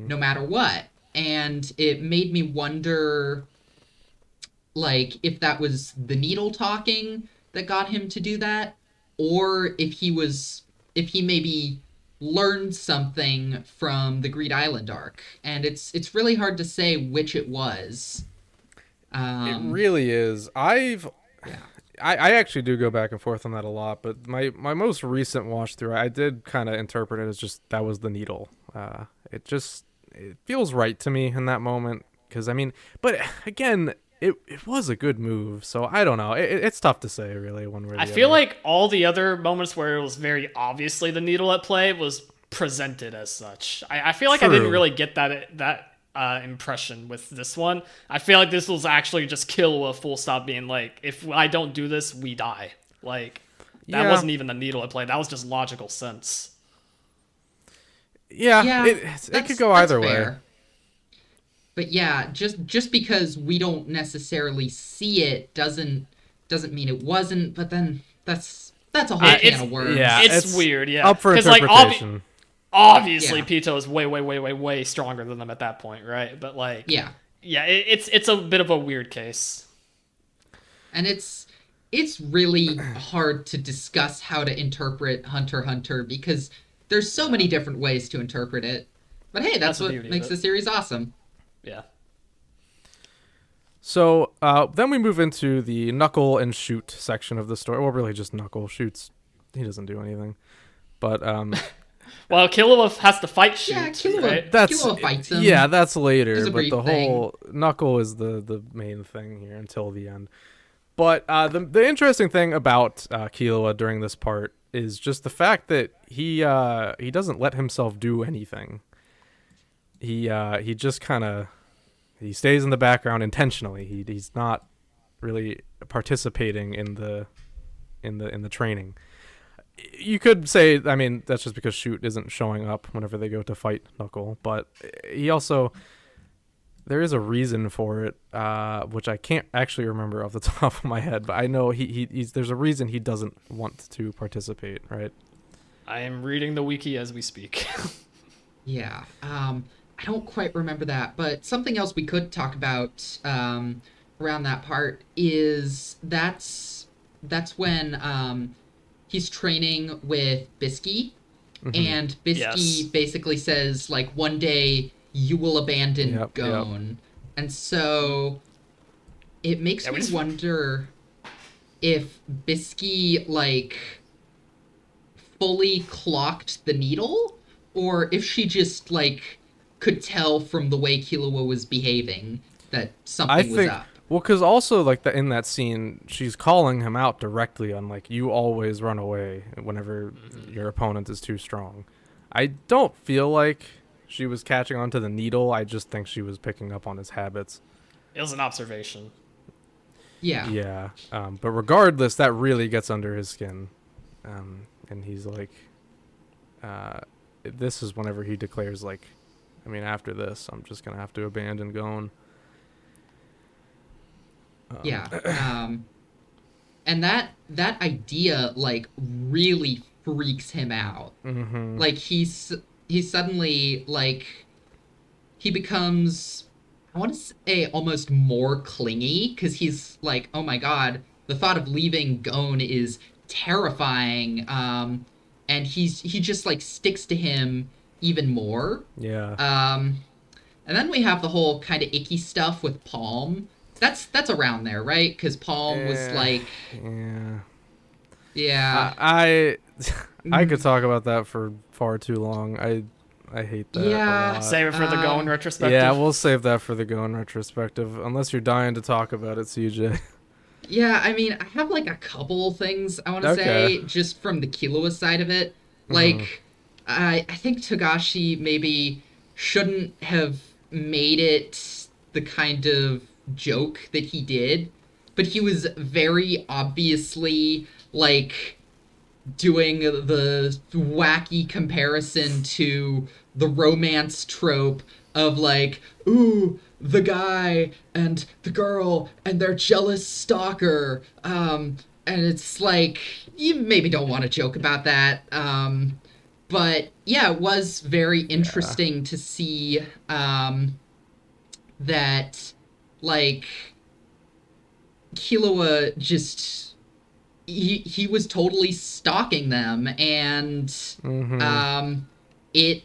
no matter what. And it made me wonder, like, if that was the needle talking that got him to do that, or if he maybe learned something from the Greed Island arc. And it's really hard to say which it was. It really is. I actually do go back and forth on that a lot, but my most recent watch through, I did kind of interpret it as just that was the needle. It feels right to me in that moment, because I mean, but again, it was a good move, so I don't know. It's tough to say really one way or the I feel other. like all the other moments where it was very obviously the needle at play was presented as such. I feel like I didn't really get that impression with this one. I feel like this was actually just Killua full stop being like, if I don't do this, we die. Like, that wasn't even the needle at play. That was just logical sense. Yeah, it could go either way. But yeah, just because we don't necessarily see it doesn't mean it wasn't. But then that's a whole can of worms. Yeah, it's weird. Yeah, up for interpretation. Obviously, Pito is way stronger than them at that point, right? But like, it's a bit of a weird case. And it's really hard to discuss how to interpret Hunter x Hunter because there's so many different ways to interpret it. But hey, that's what makes the series awesome. Yeah. So then we move into the Knuckle and Shoot section of the story. Well, really just Knuckle. Shoot's, he doesn't do anything. But well, Killua has to fight Shoot. Yeah, Killua fights him. Yeah, that's later. But the thing. whole Knuckle is the main thing here until the end. But the interesting thing about Killua during this part is just the fact that he doesn't let himself do anything. He just kind of he stays in the background intentionally. He's not really participating in the training. You could say, I mean, that's just because Shoot isn't showing up whenever they go to fight Knuckle, but he also, there is a reason for it, which I can't actually remember off the top of my head, but I know he's there's a reason he doesn't want to participate, right? I am reading the wiki as we speak. Yeah, I don't quite remember that, but something else we could talk about around that part is that's when he's training with Bluesky, and Bluesky basically says, like, one day you will abandon Gon. And so it makes me wonder if Bluesky, like, fully clocked the needle, or if she just, like, could tell from the way Killua was behaving that something was up. Well, because also, like, in that scene, she's calling him out directly on, like, you always run away whenever your opponent is too strong. I don't feel like she was catching on to the needle. I just think she was picking up on his habits. It was an observation. Yeah. Yeah. But regardless, that really gets under his skin. And he's like, this is whenever he declares, like, I mean, after this, I'm just going to have to abandon Gon. And that idea, like, really freaks him out. Like, he's suddenly, like, he becomes, I want to say, almost more clingy, because he's like, oh my god, the thought of leaving Gon is terrifying, and he just, like, sticks to him even more. Yeah. And then we have the whole kind of icky stuff with Palm. That's around there, right? Because Palm was like... Yeah. I could talk about that for far too long. I hate that Yeah. a lot. Save it for the Gon retrospective. Yeah, we'll save that for the Gon retrospective, unless you're dying to talk about it, CJ. Yeah, I mean, I have like a couple things I want to Okay. say just from the Killua side of it. Mm-hmm. Like, I think Togashi maybe shouldn't have made it the kind of joke that he did, but he was very obviously like doing the wacky comparison to the romance trope of like, ooh, the guy and the girl and their jealous stalker. And it's like, you maybe don't want to joke about that. But yeah, it was very Yeah. interesting to see that, like, Killua just he was totally stalking them, and Mm-hmm. um it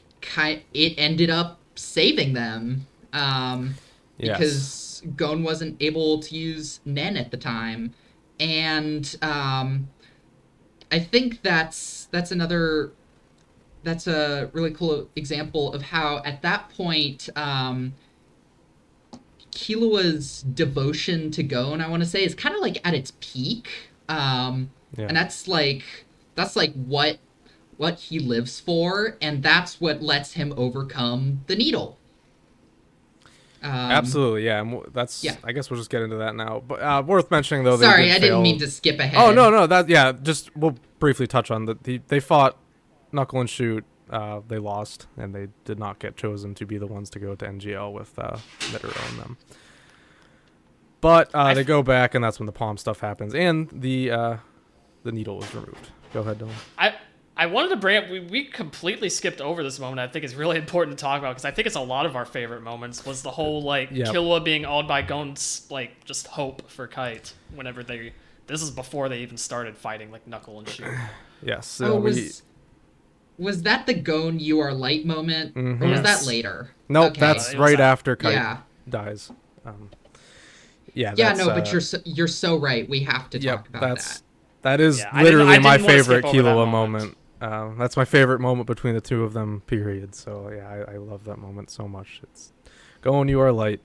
ended up saving them, Yes. because Gon wasn't able to use Nen at the time. And I think that's a really cool example of how at that point Killua's devotion to Gon, I want to say, is kind of like at its peak. Yeah. And that's like what he lives for, and that's what lets him overcome the needle. Um, Absolutely. Yeah. That's. yeah. I guess we'll just get into that now. But worth mentioning though, they Sorry, did I didn't mean fail. to skip Oh no, ahead. no. That yeah. Just we'll briefly touch on that. They fought Knuckle and Shoot. They lost, and they did not get chosen to be the ones to go to NGL with Mitero and them. But they go back, and that's when the palm stuff happens, and the needle was removed. Go ahead, Dylan. I wanted to bring up, we completely skipped over this moment. I think it's really important to talk about because I think it's a lot of our favorite moments, was the whole like Killua being awed by Gon's like just hope for Kite whenever this is before they even started fighting like Knuckle and Shoot. Yes. Was that the Gon you are light moment, Mm-hmm. or was Yes. that later? Nope, Okay. that's right after Kite Yeah. dies. Yeah, Yeah, that's, no, but you're so right. We have to yep, talk about that is Yeah, literally I my didn't wanna favorite skip over that Killua moment. moment. That's my favorite moment between the two of them, period. So yeah, I love that moment so much. It's Going, you are light.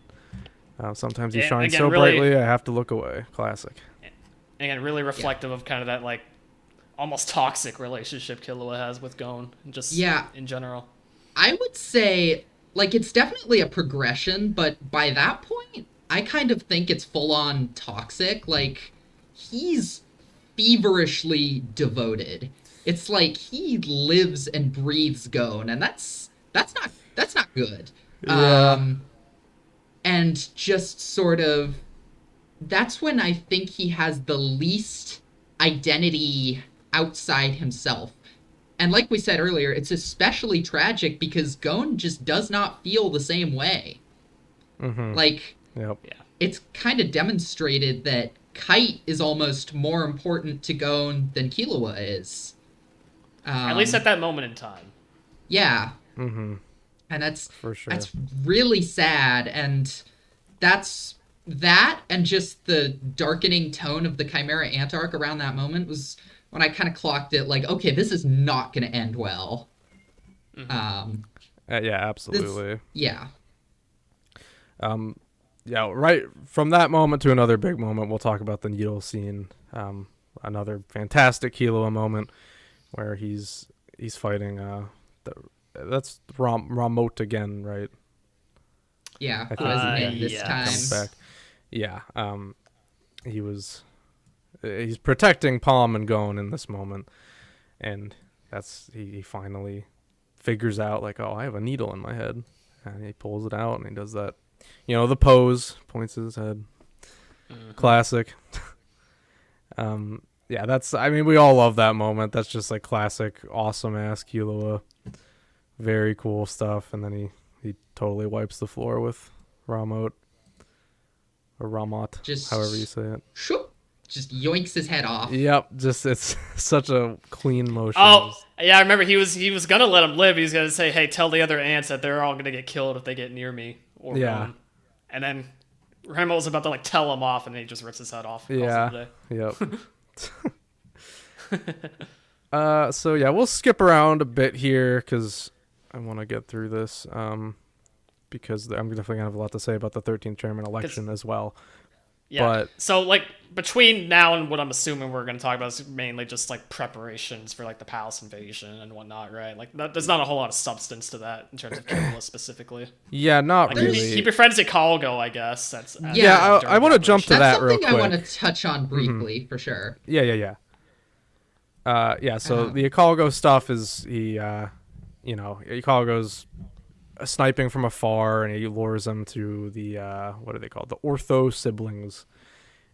Sometimes you And shine again, so really- brightly, I have to look away. Classic. Again, really reflective of kind of that like almost toxic relationship Killua has with Gon, just Yeah. in general. I would say, like, it's definitely a progression, but by that point, I kind of think it's full on toxic. Like, he's feverishly devoted. It's like he lives and breathes Gon, and that's not good. Yeah. And just sort of, that's when I think he has the least identity outside himself. And like we said earlier, it's especially tragic because Gon just does not feel the same way. Mm-hmm. Like, Yep. Yeah. it's kind of demonstrated that Kite is almost more important to Gon than Killua is. At least at that moment in time. Yeah. Mm-hmm. And that's For sure. that's really sad. And that and just the darkening tone of the Chimera Ant arc around that moment was when I kind of clocked it, like, okay, this is not going to end well. Yeah, absolutely. Yeah. Yeah, right from that moment to another big moment, we'll talk about the needle scene. Another fantastic Killua moment where he's fighting that's Ramot again, right? Yeah, I who has Nen he this time. comes back. Yeah, he's protecting Palm and Gon in this moment, and that's he finally figures out, like, oh, I have a needle in my head, and he pulls it out and he does that, the pose, points his head. Classic. Yeah, we all love that moment. That's just like classic awesome ass Killua. Very cool stuff. And then he totally wipes the floor with Ramot, or Ramot, Just however you say it. Shoop, just yoinks his head off. Yep, just it's such a clean motion. Oh, yeah, I remember he was gonna let him live. He was gonna say, "Hey, tell the other ants that they're all gonna get killed if they get near me." Or Yeah. Gon. And then Remo was about to like tell him off, and he just rips his head off. Yeah. Yep. So yeah, we'll skip around a bit here because I want to get through this because I'm definitely going to have a lot to say about the 13th chairman election as well. Yeah. But so like between now and what I'm assuming we're going to talk about is mainly just like preparations for like the palace invasion and whatnot, right? Like there's not a whole lot of substance to that in terms of Killua specifically. yeah, not Like really. he befriends Ikalgo, I guess. That's Yeah, I want to jump to That's that real something quick. I want to touch on briefly, for sure. Yeah. So the Ikalgo stuff is Ikalgo's sniping from afar, and he lures them to the what are they called? The Ortho siblings,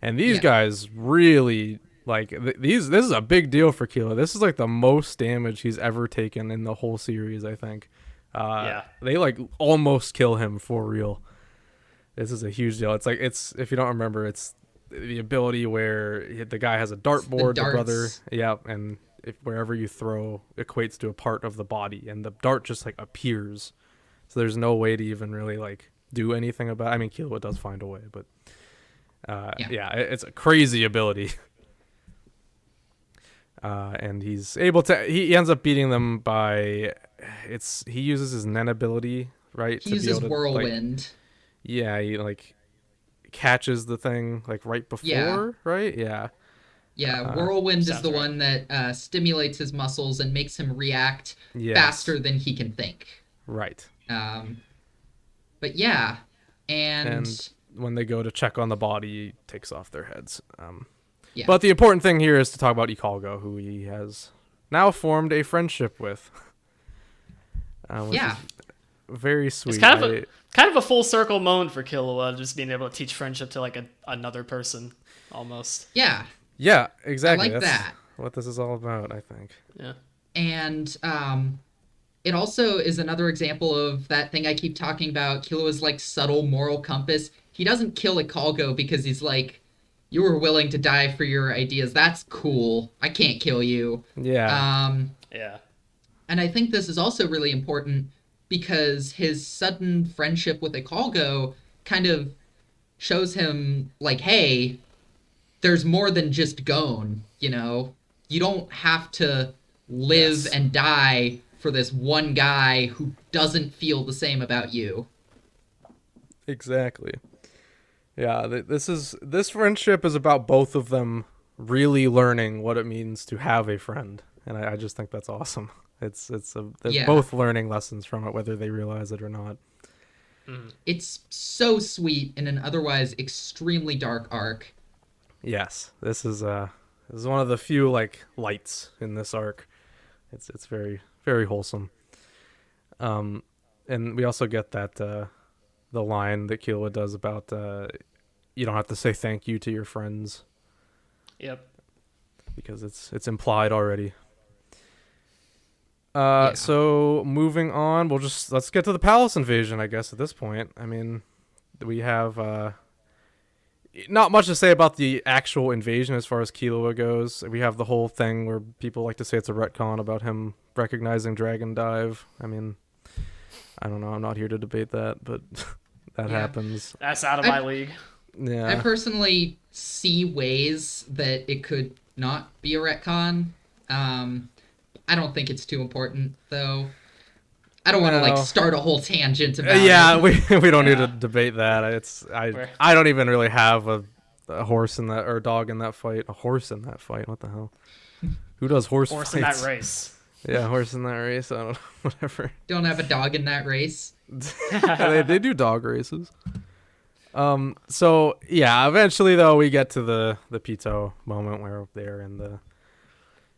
and these guys really like these. This is a big deal for Killua. This is like the most damage he's ever taken in the whole series, I think. They like almost kill him for real. This is a huge deal. It's if you don't remember, it's the ability where the guy has a dartboard, the brother, and wherever you throw equates to a part of the body, and the dart just like appears. So there's no way to even really like do anything about it. I mean, Killua does find a way, but it's a crazy ability. And he's able to. He ends up beating them by. He uses his Nen ability, right? He uses whirlwind. He like catches the thing like right before, right? Yeah. Yeah, whirlwind is the right. one that stimulates his muscles and makes him react faster than he can think. Right. But yeah, and when they go to check on the body, he takes off their heads. But the important thing here is to talk about Ikalgo, who he has now formed a friendship with. Which is very sweet. It's kind of a full circle moment for Killua, just being able to teach friendship to like another person, almost. Yeah. Yeah, exactly. I like that. What this is all about, I think. Yeah. And it also is another example of that thing I keep talking about, Killua's like subtle moral compass. He doesn't kill Ikalgo because he's like, you were willing to die for your ideas. That's cool. I can't kill you. Yeah. Yeah. And I think this is also really important because his sudden friendship with Ikalgo kind of shows him like, hey, there's more than just Gon, you know? You don't have to live and die for this one guy who doesn't feel the same about you. Exactly. Yeah, this friendship is about both of them really learning what it means to have a friend, and I just think that's awesome. They're both learning lessons from it, whether they realize it or not. It's so sweet in an otherwise extremely dark arc. Yes, this is one of the few like lights in this arc. It's very, very wholesome. And we also get that the line that Killua does about you don't have to say thank you to your friends. Yep. Because it's implied already. So moving on, let's get to the palace invasion, I guess, at this point. I mean, we have not much to say about the actual invasion as far as Killua goes. We have the whole thing where people like to say it's a retcon about him recognizing Dragon Dive. I mean, I don't know. I'm not here to debate that, but that happens. That's out of my league. Yeah. I personally see ways that it could not be a retcon. I don't think it's too important, though. I don't want to like start a whole tangent about it. we don't need to debate that. I don't even really have a horse in that or a dog in that fight. A horse in that fight. What the hell? Who does horse Horse fights? in that race. Yeah, horse in that race. I don't know. Whatever. Don't have a dog in that race. they do dog races. So yeah, eventually though we get to the Pito moment where they're in the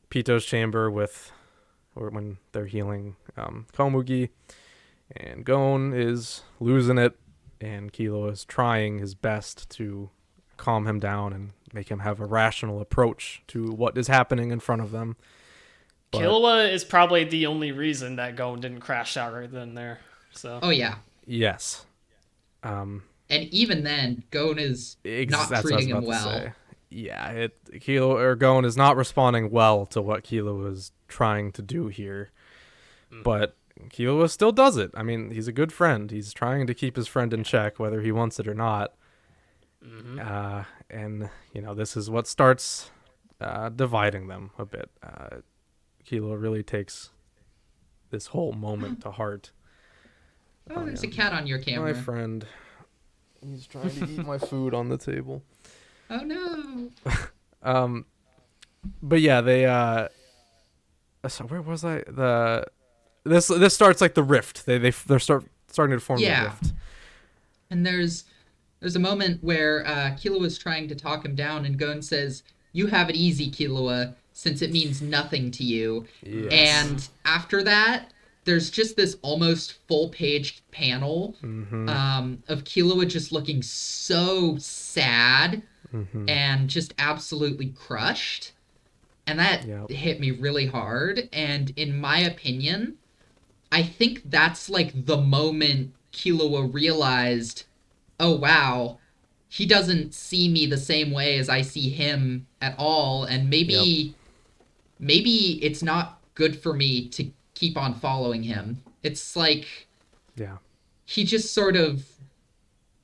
Pito's chamber when they're healing Komugi, and Gon is losing it, and Killua is trying his best to calm him down and make him have a rational approach to what is happening in front of them. But Killua is probably the only reason that Gon didn't crash out right then and there. So. Oh yeah. Yes. And even then, Gon is not treating him well. Yeah, Gon is not responding well to what Killua was trying to do here. But Killua still does it. I mean, he's a good friend. He's trying to keep his friend in check, whether he wants it or not. And, this is what starts dividing them a bit. Killua really takes this whole moment to heart. Oh, there's a cat on your camera. My friend, he's trying to eat my food on the table. Oh no. But yeah, they so where was I? This starts like the rift. They're starting to form the rift. And there's a moment where Killua is trying to talk him down, and Gon says, "You have it easy, Killua, since it means nothing to you." Yes. And after that, there's just this almost full-page panel of Killua just looking so sad and just absolutely crushed. And that hit me really hard. And in my opinion, I think that's like the moment Killua realized, oh wow, he doesn't see me the same way as I see him at all, and maybe it's not good for me to keep on following him. It's like he just sort of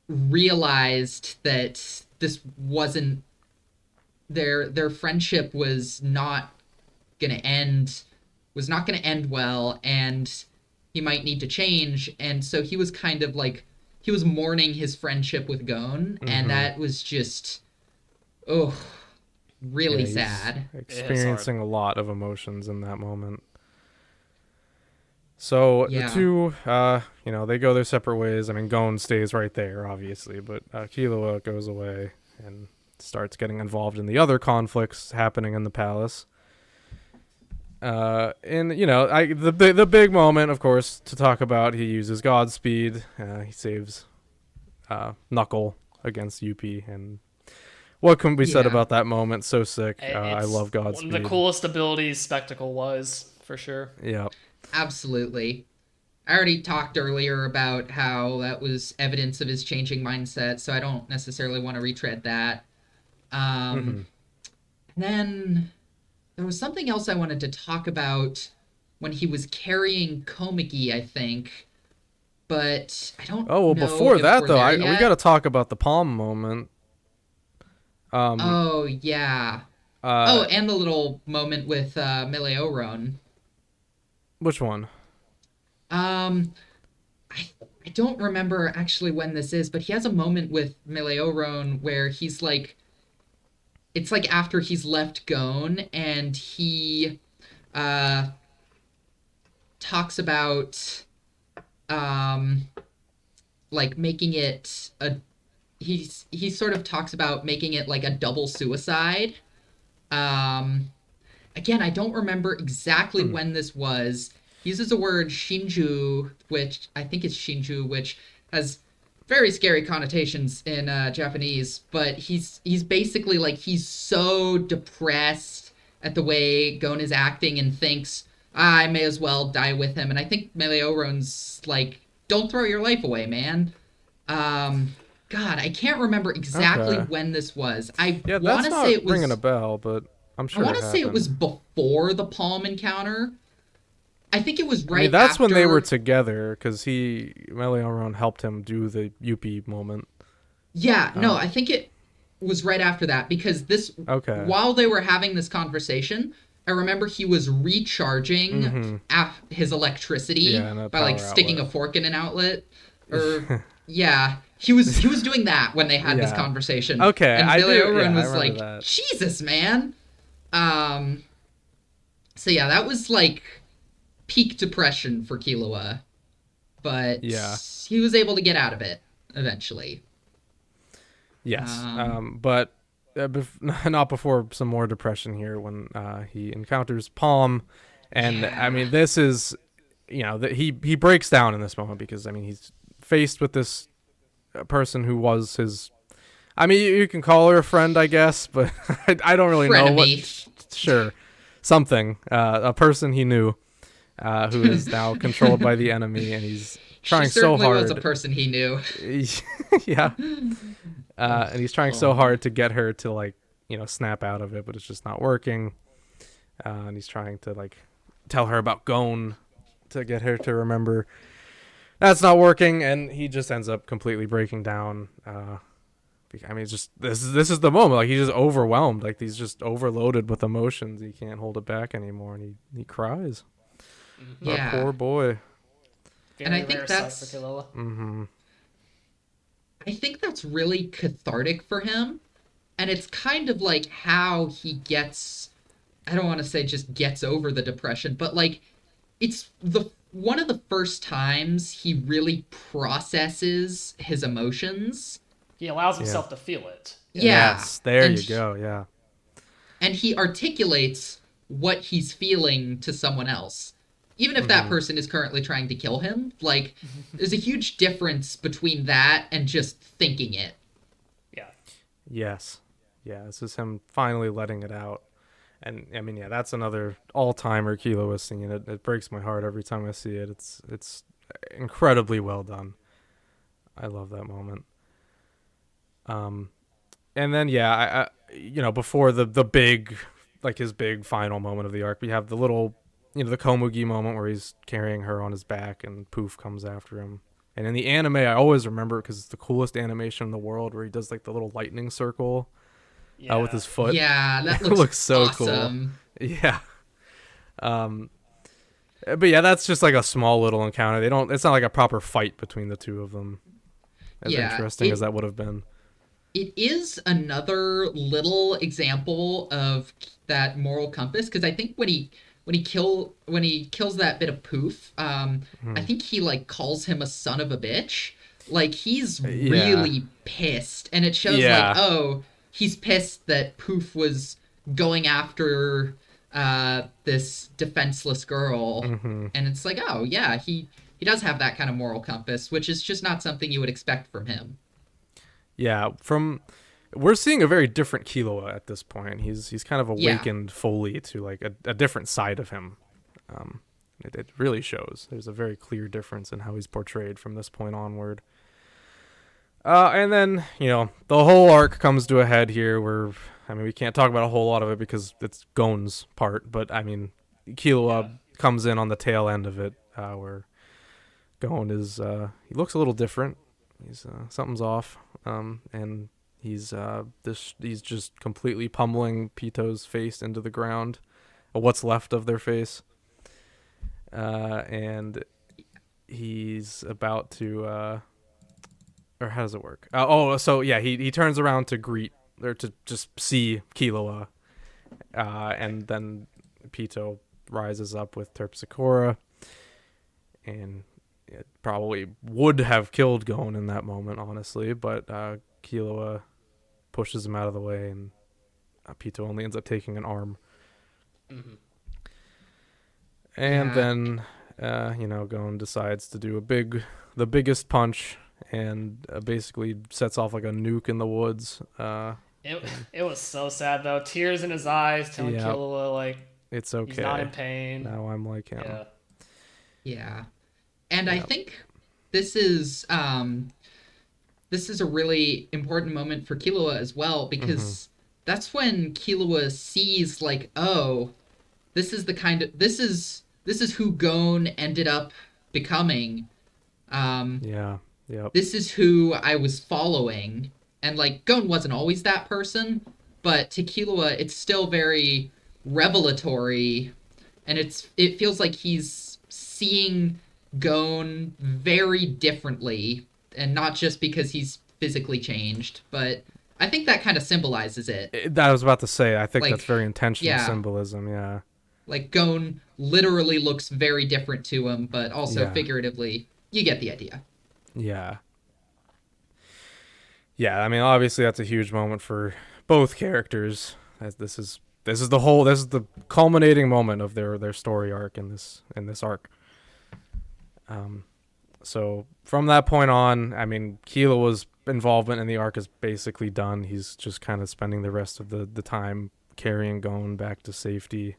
realized that this wasn't their friendship was not gonna end well, and he might need to change. And so he was kind of like, he was mourning his friendship with Gon, and that was just really sad. Experiencing a lot of emotions in that moment. So the two they go their separate ways. I mean, Gon stays right there obviously, but Killua goes away and starts getting involved in the other conflicts happening in the palace. And the big moment, of course, to talk about, he uses Godspeed. He saves Knuckle against Yuppie, and what can be said about that moment? So sick. I love Godspeed. One of the coolest abilities spectacle-wise, for sure. Yeah, absolutely. I already talked earlier about how that was evidence of his changing mindset, so I don't necessarily want to retread that. And then there was something else I wanted to talk about when he was carrying Komagi, I think. But I don't know. Oh, well, before that, though, we got to talk about the palm moment. And the little moment with Meleoron. Which one? I don't remember actually when this is, but he has a moment with Meleoron where he's like, it's like after he's left Gon, and he talks about like making it he sort of talks about making it like a double suicide. Again, I don't remember exactly when this was. He uses a word shinju, which I think is shinju, which has very scary connotations in Japanese, but he's basically like, he's so depressed at the way Gon is acting and thinks, I may as well die with him. And I think Meleoron's like, don't throw your life away, man. God, I can't remember exactly when this was. I want to say it was ringing a bell, but I'm sure. I want to say it was before the palm encounter. I think it was right. I mean, that's after... when they were together, because Meleoron helped him do the Yuppie moment. Yeah, no, I think it was right after that, because while they were having this conversation, I remember he was recharging his electricity by like sticking a fork in an outlet, or he was doing that when they had this conversation. Okay, and Meleoron was like, that. Jesus, man. So yeah, that was like peak depression for Killua, but he was able to get out of it eventually. Yes, but not before some more depression here when he encounters Palm, and I mean, this is, that he breaks down in this moment, because I mean, he's faced with this person who was his, I mean, you can call her a friend, I guess, but I don't really know what. Sure, something, a person he knew. Who is now controlled by the enemy, and he's trying so hard. She certainly was a person he knew. And he's trying so hard to get her to, like, snap out of it, but it's just not working. And he's trying to, like, tell her about Gon to get her to remember. That's not working, and he just ends up completely breaking down. I mean, it's just this is the moment. Like, he's just overwhelmed. Like, he's just overloaded with emotions. He can't hold it back anymore, and he cries. Our Yeah. poor boy. And I Very think rare sight for that's Killua. Mm-hmm. I think that's really cathartic for him. And it's kind of like how he gets, I don't want to say just gets over the depression, but like it's the one of the first times he really processes his emotions. He allows Yeah. himself to feel it. Yeah. Yeah. Yes. There And you go. Yeah. and he articulates what he's feeling to someone else. Even if that Mm-hmm. person is currently trying to kill him, like there's a huge difference between that and just thinking it. Yeah. Yes. Yeah. This is him finally letting it out. And I mean, yeah, that's another all-timer Killua scene. It breaks my heart every time I see it. It's incredibly well done. I love that moment. Um, and then yeah, before the big, like his big final moment of the arc, we have the little, the Komugi moment where he's carrying her on his back and Poof comes after him. And in the anime, I always remember it because it's the coolest animation in the world where he does like the little lightning circle with Yeah. his foot. Yeah, that It looks looks so cool. awesome. Yeah. Um, but yeah, that's just like a small little encounter. They don't. It's not like a proper fight between the two of them. As Yeah, interesting as that would have been. it is another little example of that moral compass because I think when he kills that bit of poof, I Hmm. think he like calls him a son of a bitch. Like he's Yeah. really pissed, and it shows like, Yeah. oh, he's pissed that Poof was going after this defenseless girl, Hmm. and it's like, oh yeah, he does have that kind of moral compass, which is just not something you would expect from him. Yeah. We're seeing a very different Killua at this point. He's kind of Yeah. awakened fully to like a different side of him. Um, it really shows. There's a very clear difference in how he's portrayed from this point onward. And then, the whole arc comes to a head here where, I mean, we can't talk about a whole lot of it because it's Gon's part, but I mean, Yeah. Killua comes in on the tail end of it, where Gon is, he looks a little different. He's, something's off. And he's just completely pummeling Pito's face into the ground, or what's left of their face. And he's about to, or how does it work? So yeah, he turns around to greet or to just see Killua, and then Pito rises up with Terpsichore, and it probably would have killed Gon in that moment, honestly, but Killua pushes him out of the way, and Pito only ends up taking an arm. Mm-hmm. And Yeah. then, Gon decides to do the biggest punch, and basically sets off like a nuke in the woods. It was so sad though. Tears in his eyes, telling Yeah. Killua like It's okay. he's not in pain. Now I'm like him. Yeah. Yeah. And I Yep. think this is this is a really important moment for Killua as well because that's when Killua sees like, oh, this is who Gon ended up becoming. Yeah. Yep. This is who I was following. And like Gon wasn't always that person, but to Killua it's still very revelatory, and it feels like he's seeing Gon very differently, and not just because he's physically changed, but I think that kind of symbolizes it. That I was about to say. I think Like, that's very intentional yeah, symbolism. Yeah. like Gon literally looks very different to him, but also Yeah. figuratively, you get the idea. Yeah. Yeah. I mean, obviously, that's a huge moment for both characters. As this is the culminating moment of their story arc in this arc. So from that point on, I mean, Killua's involvement in the arc is basically done. He's just kind of spending the rest of the time carrying Gon back to safety.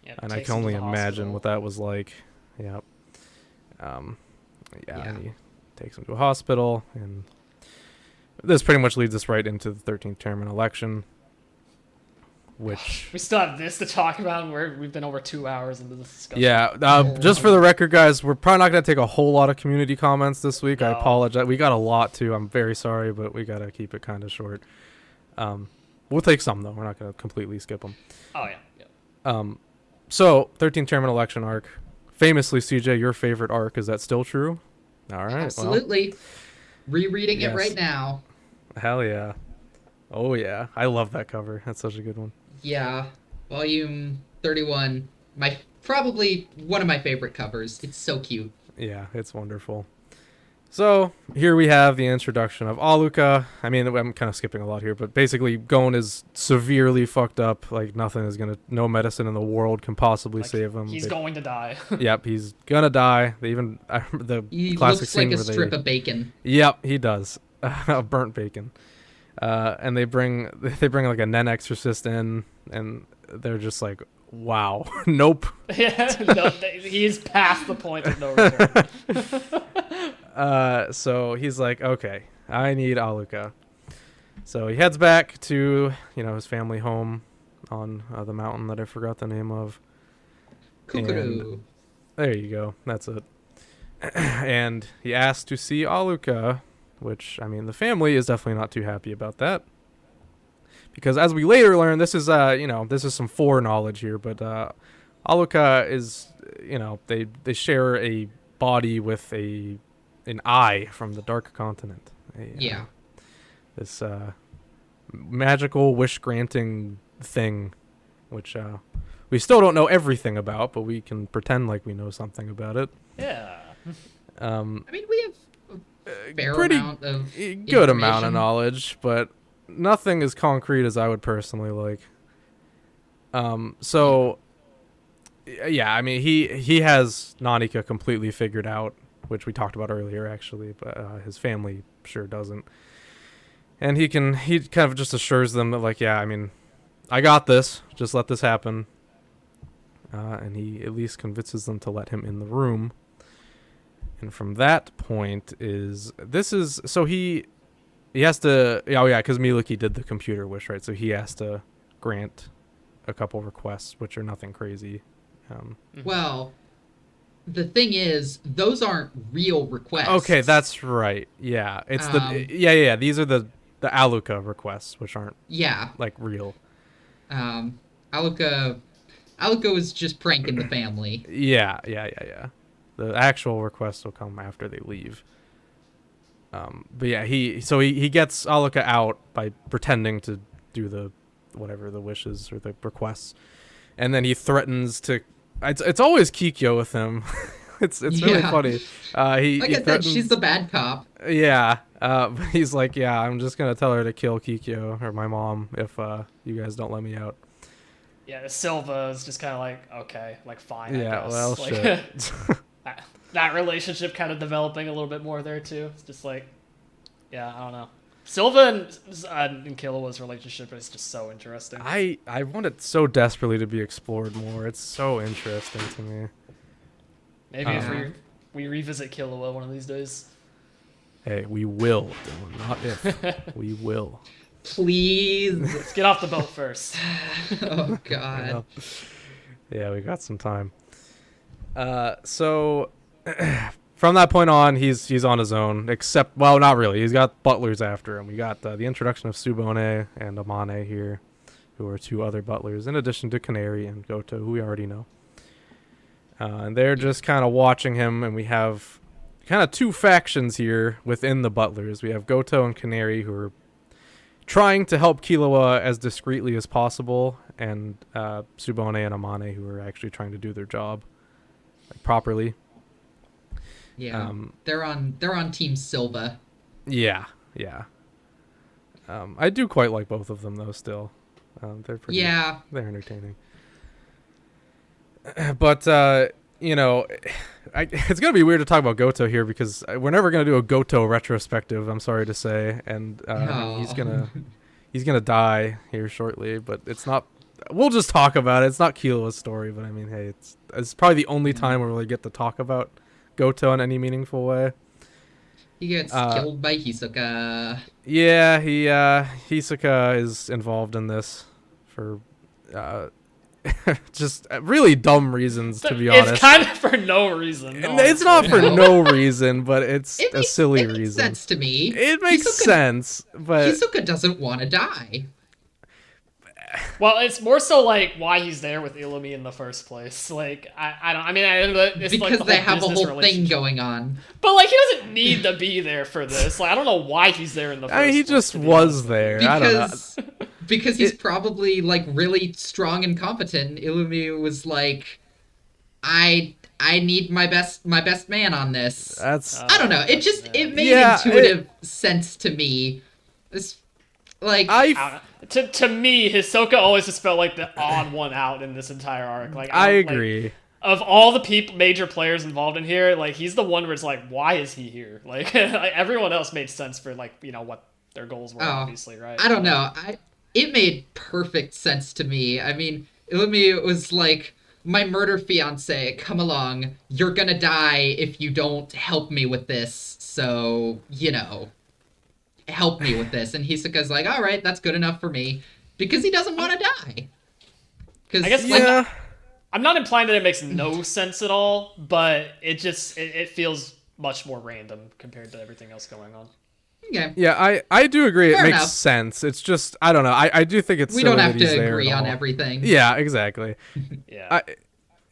Yep, And I takes can him to only the imagine hospital. what that was like. Yep. Yeah. And he takes him to a hospital, and this pretty much leads us right into the 13th tournament election, which We still have this to talk about, and we've been over 2 hours into this discussion. just for the record, guys, we're probably not going to take a whole lot of community comments this week. I No. apologize. We got a lot too. I'm very sorry, but we got to keep it kind of short. We'll take some though. We're not going to completely skip them. Oh yeah. Yeah. So 13th tournament election arc, famously, CJ, your favorite arc, is that still true? All right. Absolutely. Rereading it Yes. right now. Hell yeah. Oh yeah. I love that cover. That's such a good one. Yeah. Volume 31. Probably one of my favorite covers. It's so cute. Yeah, it's wonderful. So here we have the introduction of Aluka. I mean, I'm kind of skipping a lot here, but basically Gon is severely fucked up. Like no medicine in the world can possibly save him. He's going to die. Yep, he's gonna die. They even He classic looks scene like a where strip of bacon. Yep, he does. Burnt bacon. And they bring like a Nen exorcist in, and they're just like, wow, nope. Yeah, no, he's past the point of no return. So he's like, okay, I need Aluka. So he heads back to, his family home on the mountain that I forgot the name of. Kukuru. There you go. That's it. And he asks to see Aluka, which, I mean, the family is definitely not too happy about that. Because as we later learn, this is some foreknowledge here, but Aluka is, they share a body with an eye from the Dark Continent. Yeah. This magical wish-granting thing, which we still don't know everything about, but we can pretend like we know something about it. Yeah. I mean, we have a fair pretty amount of good amount of information. knowledge, but nothing as concrete as I would personally like. So yeah, I mean, he has Nanika completely figured out, which we talked about earlier actually, but his family sure doesn't. And he kind of just assures them that, like, yeah, I mean, I got this, just let this happen. And he at least convinces them to let him in the room. And from that point so he has to, because Miliki did the computer wish, right? So he has to grant a couple requests, which are nothing crazy. Well, the thing is, those aren't real requests. Okay, that's right. Yeah, it's these are the Aluka requests, which aren't like real. Aluka was just pranking the family. Yeah. The actual requests will come after they leave. But yeah, he gets Aluka out by pretending to do the wishes or the requests, and then he threatens to. It's always Kikyo with him. it's really funny. She's the bad cop. Yeah, but he's like, yeah, I'm just gonna tell her to kill Kikyo or my mom if you guys don't let me out. Yeah, Silva is just kind of like, okay, like fine. Yeah, I guess. well, like, shit. that relationship kind of developing a little bit more there too. It's just like, yeah, I don't know. Silva and Killua's relationship is just so interesting. I want it so desperately to be explored more. It's so interesting to me. Maybe if we revisit Killua one of these days. Hey, we will, Dylan, not if. We will. Please. Let's get off the boat first. Oh, God. Yeah, we got some time. So from that point on, he's on his own, except, well, not really. He's got butlers after him. We got the introduction of Tsubone and Amane here, who are two other butlers, in addition to Canary and Goto, who we already know. And they're just kind of watching him, and we have kind of two factions here within the butlers. We have Goto and Canary, who are trying to help Killua as discreetly as possible, and Tsubone and Amane, who are actually trying to do their job properly. Yeah, they're on Team Silva. Yeah. I do quite like both of them though. Still, they're pretty. Yeah, they're entertaining. But it's gonna be weird to talk about Goto here because we're never gonna do a Goto retrospective. I'm sorry to say, and he's gonna die here shortly. But it's not. We'll just talk about it. It's not Killua's story, but I mean, hey, it's probably the only time we really get to talk about Goto in any meaningful way. He gets killed by Hisoka. Yeah, Hisoka is involved in this for just really dumb reasons, to be honest. It's kind of for no reason. It's not for no reason, but it's a silly reason. It makes sense to me. It makes sense, but Hisoka doesn't want to die. Well, it's more so like why he's there with Illumi in the first place. Like, I don't. I mean, it's because like the they whole have a business whole thing relationship. going on. But like, he doesn't need to be there for this. Like, I don't know why he's there in the first I mean, he place, just to be was honest with you. there. I don't know. Because he's probably like really strong and competent. Illumi was like, I need my best man on this. That's I don't know. It made Yeah, intuitive sense to me. It's like I don't know. To me, Hisoka always just felt like the odd one out in this entire arc. Like, I don't- like, agree. of all the major players involved in here, like, he's the one where it's like, why is he here? Like, everyone else made sense for, like, you know, what their goals were, obviously, right? I don't know. It made perfect sense to me. I mean, Illumi was like, my murder fiance, come along. You're gonna die if you don't help me with this. So, you know, help me with this. And Hisoka's like, all right, that's good enough for me. Because he doesn't want to die. Because I guess, Yeah. I'm not implying that it makes no sense at all, but it feels much more random compared to everything else going on. okay. Yeah, I do agree. It Fair makes enough. sense. It's just I don't know. I do think it's We silly don't have that he's to there agree at on all. everything. Yeah, exactly. Yeah.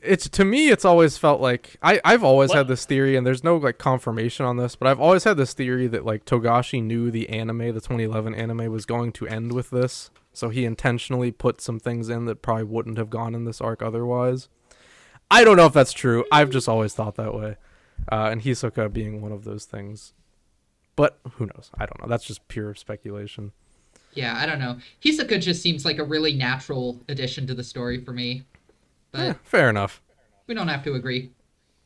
It's to me, it's always felt like I've always What? had this theory, and there's no like confirmation on this, but I've always had this theory that like Togashi knew the 2011 anime was going to end with this, so he intentionally put some things in that probably wouldn't have gone in this arc otherwise. I don't know if that's true. I've just always thought that way, and Hisoka being one of those things. But who knows? I don't know. That's just pure speculation. Yeah, I don't know. Hisoka just seems like a really natural addition to the story for me. But Yeah, fair enough. we don't have to agree.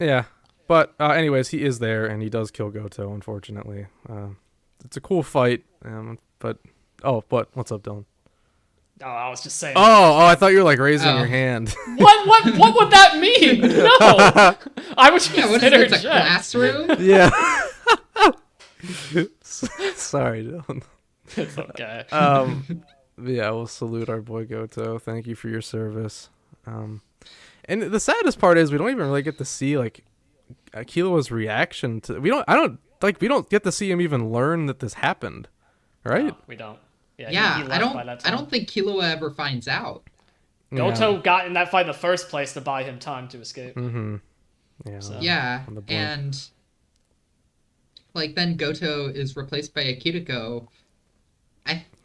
Yeah, but anyways, he is there, and he does kill Goto, unfortunately. It's a cool fight, but what's up, Dylan? Oh, I was just saying. Oh, I thought you were like raising Oh. your hand. What would that mean? No, I would Yeah, what is consider this, a classroom? Yeah. Sorry, Dylan. It's okay. Yeah, we'll salute our boy Goto. Thank you for your service. And the saddest part is we don't even really get to see like Killua's reaction to. We don't get to see him even learn that this happened, right? No, we don't. Yeah, Yeah, he I left don't. by that I time. don't think Killua ever finds out. Goto got in that fight in the first place to buy him time to escape. Mm-hmm. Yeah. So- Yeah, On the board. and like then Goto is replaced by Akutiko.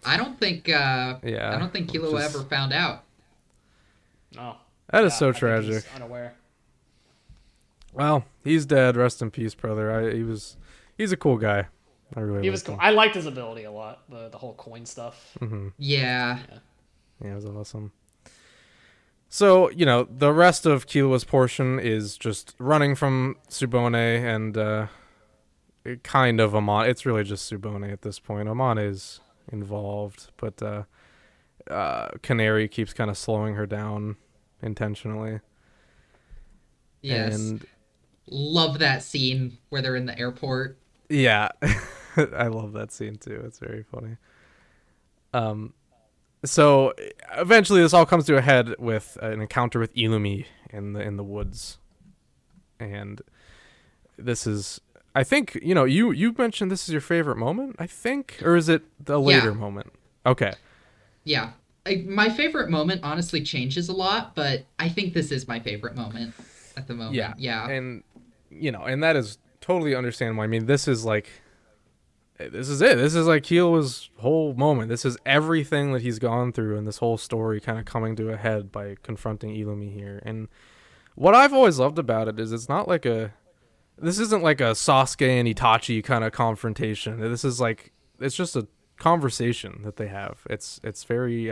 I don't think. I don't think Killua just- ever found out. No. That is Yeah, so I think he's tragic. Unaware. Well, he's dead. Rest in peace, brother. He's a cool guy. I really He was liked cool. him. I liked his ability a lot. The whole coin stuff. Mm-hmm. Yeah. Yeah, it was awesome. So, the rest of Killua's portion is just running from Tsubone and kind of Amane. It's really just Tsubone at this point. Amane is involved, but Canary keeps kind of slowing her down intentionally. Yes. And Love that scene where they're in the airport. yeah, I love that scene too. It's very funny. So eventually this all comes to a head with an encounter with Illumi in the woods. And this is, I think, you mentioned this is your favorite moment, I think, or is it the later moment? Okay. Yeah. My favorite moment honestly changes a lot, but I think this is my favorite moment at the moment. Yeah. And and that is totally understandable. I mean, this is it. This is like Killua's whole moment. This is everything that he's gone through, and this whole story kind of coming to a head by confronting Illumi here. And what I've always loved about it is it's not like this isn't like a Sasuke and Itachi kind of confrontation. This is like, it's just a conversation that they have. It's very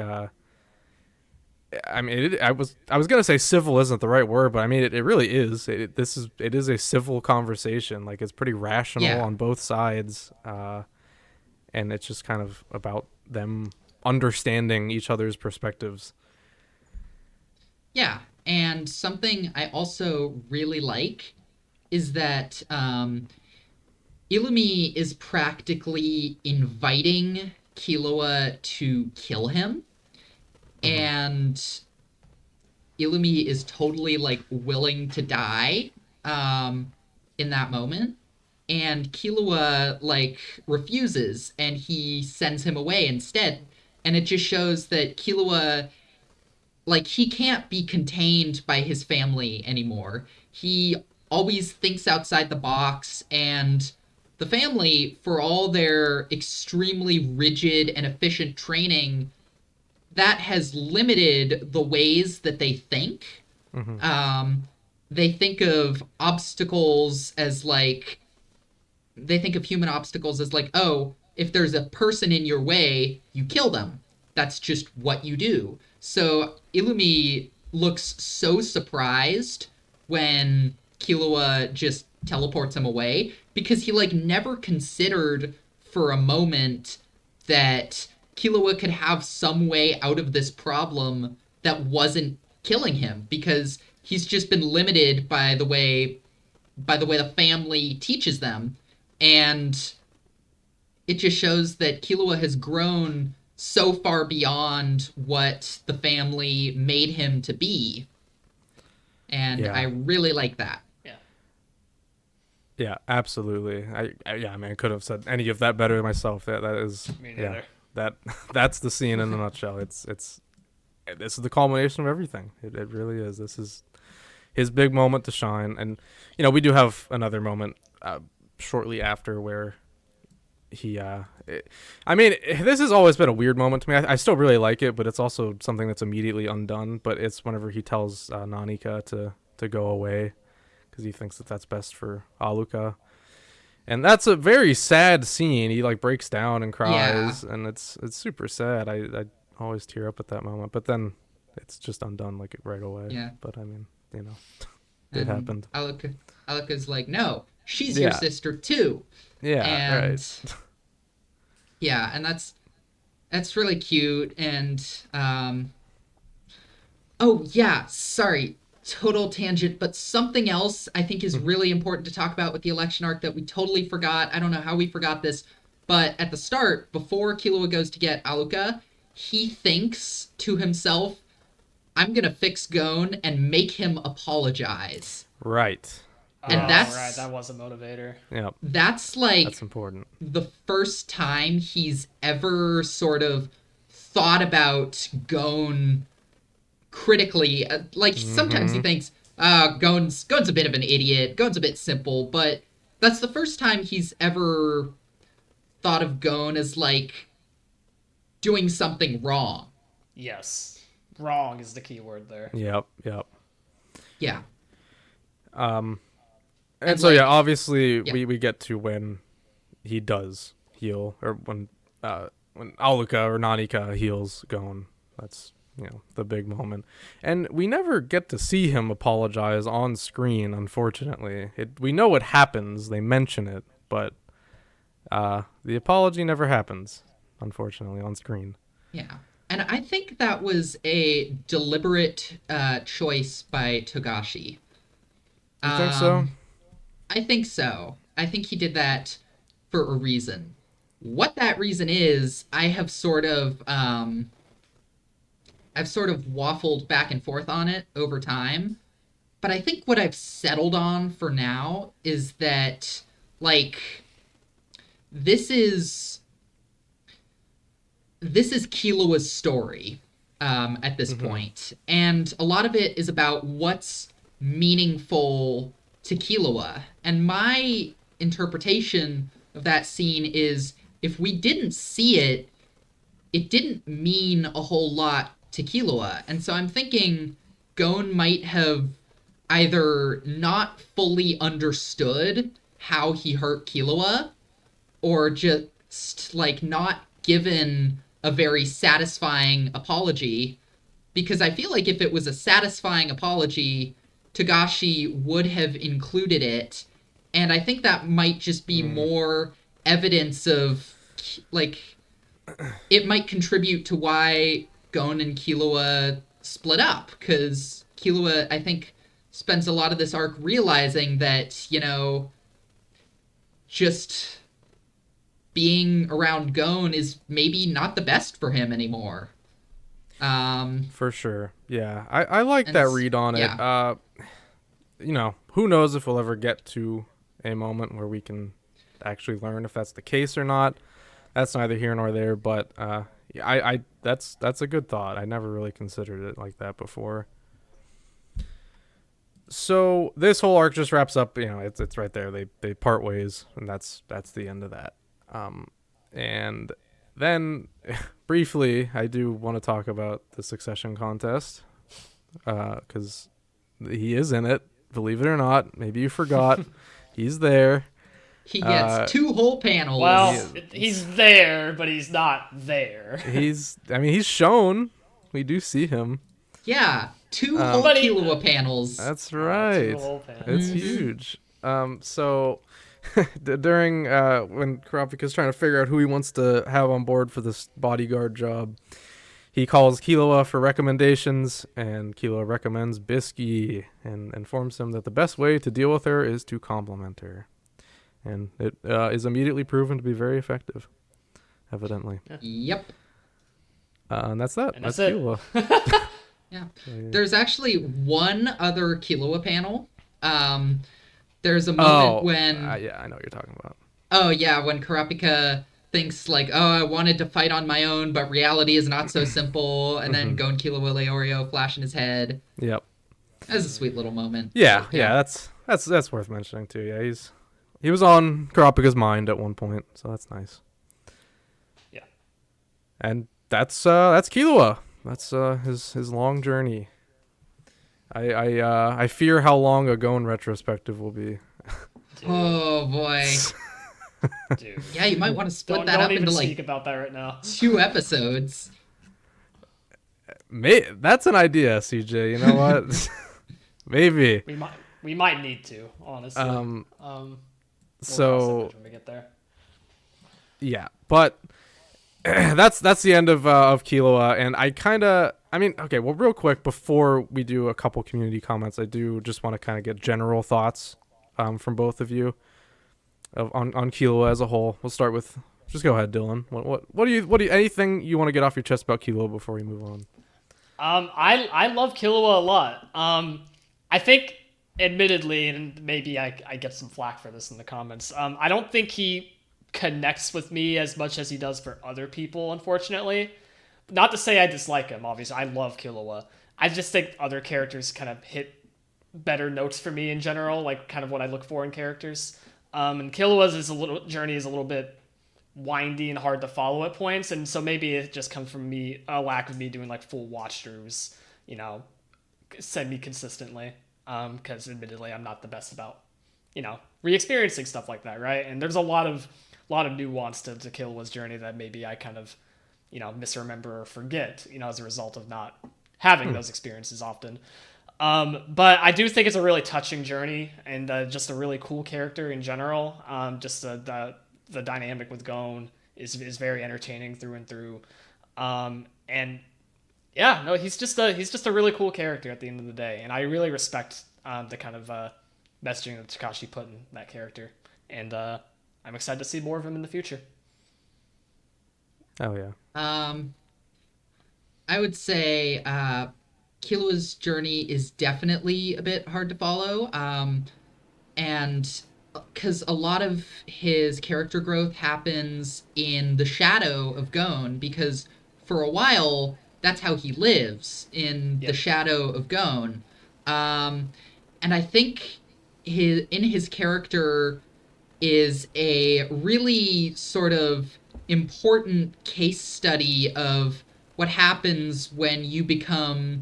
I mean, I was gonna say civil isn't the right word, but I mean it really is. It is a civil conversation. Like, it's pretty rational on both sides, and it's just kind of about them understanding each other's perspectives. Yeah, and something I also really like is that Illumi is practically inviting Killua to kill him. And Illumi is totally like willing to die in that moment, and Killua like refuses and he sends him away instead, And it just shows that Killua, like, he can't be contained by his family anymore. He always thinks outside the box, and the family, for all their extremely rigid and efficient training, that has limited the ways that they think. Hmm. Um, they think of obstacles as like, they think of human obstacles as like, oh, if there's a person in your way, you kill them. That's just what you do. So Illumi looks so surprised when Killua just teleports him away because he like never considered for a moment that Killua could have some way out of this problem that wasn't killing him because he's just been limited by the way the family teaches them. And it just shows that Killua has grown so far beyond what the family made him to be. And I Yeah. really like that. Yeah. Yeah, absolutely. I mean, I could have said any of that better myself. That is, Me yeah, neither. that's the scene in a nutshell. It's this is the culmination of everything. It really is. This is his big moment to shine. And we do have another moment shortly after where I mean, this has always been a weird moment to me. I still really like it, but it's also something that's immediately undone. But it's whenever he tells Nanika to go away because he thinks that that's best for Aluka. And that's a very sad scene. He like breaks down and Yeah. cries, and it's super sad. I always tear up at that moment, but then it's just undone like right away. Yeah. But I mean, it And happened. Alika's like, no, she's your Yeah, sister too. yeah, right. And yeah, and that's really cute. And oh yeah, sorry, total tangent, but something else I think is really important to talk about with the election arc that we totally forgot. I don't know how we forgot this, but at the start, before Killua goes to get Aluka, he thinks to himself, I'm gonna fix Gon and make him apologize. Right. Oh, And right. that's That was a motivator. Yep. that's like That's important. the first time he's ever sort of thought about Gon critically. Like sometimes he Mm-hmm. thinks, Gon's a bit of an idiot. Gon's a bit simple, but that's the first time he's ever thought of Gon as like doing something wrong. Yes. Wrong is the key word there. Yep. Yep. Yeah, Um. And and so yeah, like, obviously yeah, we get to when he does heal, or when Aluka or Nanika heals Gon. That's the big moment, and we never get to see him apologize on screen. Unfortunately, we know it happens. They mention it, but the apology never happens. Unfortunately, on screen. yeah. And I think that was a deliberate choice by Togashi. You think so? Um, I think so. I think he did that for a reason. What that reason is, I've sort of waffled back and forth on it over time, but I think what I've settled on for now is that like this is this is Killua's story at this Mm-hmm. point, and a lot of it is about what's meaningful to Killua. And my interpretation of that scene is if we didn't see it, it didn't mean a whole lot to Killua. And so I'm thinking Gon might have either not fully understood how he hurt Killua or just like not given a very satisfying apology, because I feel like if it was a satisfying apology, Togashi would have included it. And I think that might just be Mm. more evidence of like it might contribute to why Gon and Killua split up, because Killua, I think, spends a lot of this arc realizing that, just being around Gon is maybe not the best for him anymore. Um, For sure. Yeah, I like and that read on it. yeah, Who knows if we'll ever get to a moment where we can actually learn if that's the case or not. That's neither here nor there, but Yeah, I that's a good thought. I never really considered it like that before. So this whole arc just wraps up. It's right there. They part ways, and that's the end of that. And then briefly, I do want to talk about the succession contest, because he is in it. Believe it or not, maybe you forgot. He's there. He gets 2 whole panels. Well, he's there, but he's not there. He's shown. We do see him. Yeah, 2 whole Killua panels. That's right. 2 whole panels. It's huge. So during when Kurapika's trying to figure out who he wants to have on board for this bodyguard job, he calls Killua for recommendations, and Killua recommends Bluesky and informs him that the best way to deal with her is to compliment her. And it is immediately proven to be very effective, evidently. Yep. And that's that. And that's it. Killua. Yeah. There's actually one other Killua panel. There's a moment when... yeah, I know what you're talking about. Oh, yeah, when Kurapika thinks, like, oh, I wanted to fight on my own, but reality is not so simple, and then Gon Killua Leorio flash in his head. Yep. That's a sweet little moment. Yeah, that's worth mentioning, too. Yeah, he was on Kurapika's mind at one point, so that's nice. Yeah. And that's Killua. That's his long journey. I fear how long a Gon retrospective will be. Dude. Oh boy. Dude. Yeah, you might want to split that up into speak about that right now. 2 episodes. That's an idea, CJ. You know what? Maybe. We might need to, honestly. So when we get there. Yeah, but that's the end of Killua, and okay, well, real quick before we do a couple community comments, I do just want to kind of get general thoughts from both of you on Killua as a whole. We'll start with, just go ahead, Dylan. What do you anything you want to get off your chest about Killua before we move on? I love Killua a lot. I think, admittedly, and maybe I get some flack for this in the comments, I don't think he connects with me as much as he does for other people, unfortunately. Not to say I dislike him, obviously. I love Killua. I just think other characters kind of hit better notes for me in general, like kind of what I look for in characters. And Killua's journey is a little bit windy and hard to follow at points, and so maybe it just comes from a lack of me doing like full watch throughs, semi-consistently. Because admittedly, I'm not the best about, re-experiencing stuff like that, right? And there's a lot of nuance to Killua's journey that maybe I kind of, misremember or forget, as a result of not having those experiences often. But I do think it's a really touching journey and just a really cool character in general. Just the dynamic with Gon is very entertaining through and through. And yeah, no, he's just a really cool character at the end of the day, and I really respect the kind of messaging that Takashi put in that character, and I'm excited to see more of him in the future. Oh yeah. I would say Killua's journey is definitely a bit hard to follow, and because a lot of his character growth happens in the shadow of Gon, because for a while that's how he lives, in the shadow of Gon. And I think his character is a really sort of important case study of what happens when you become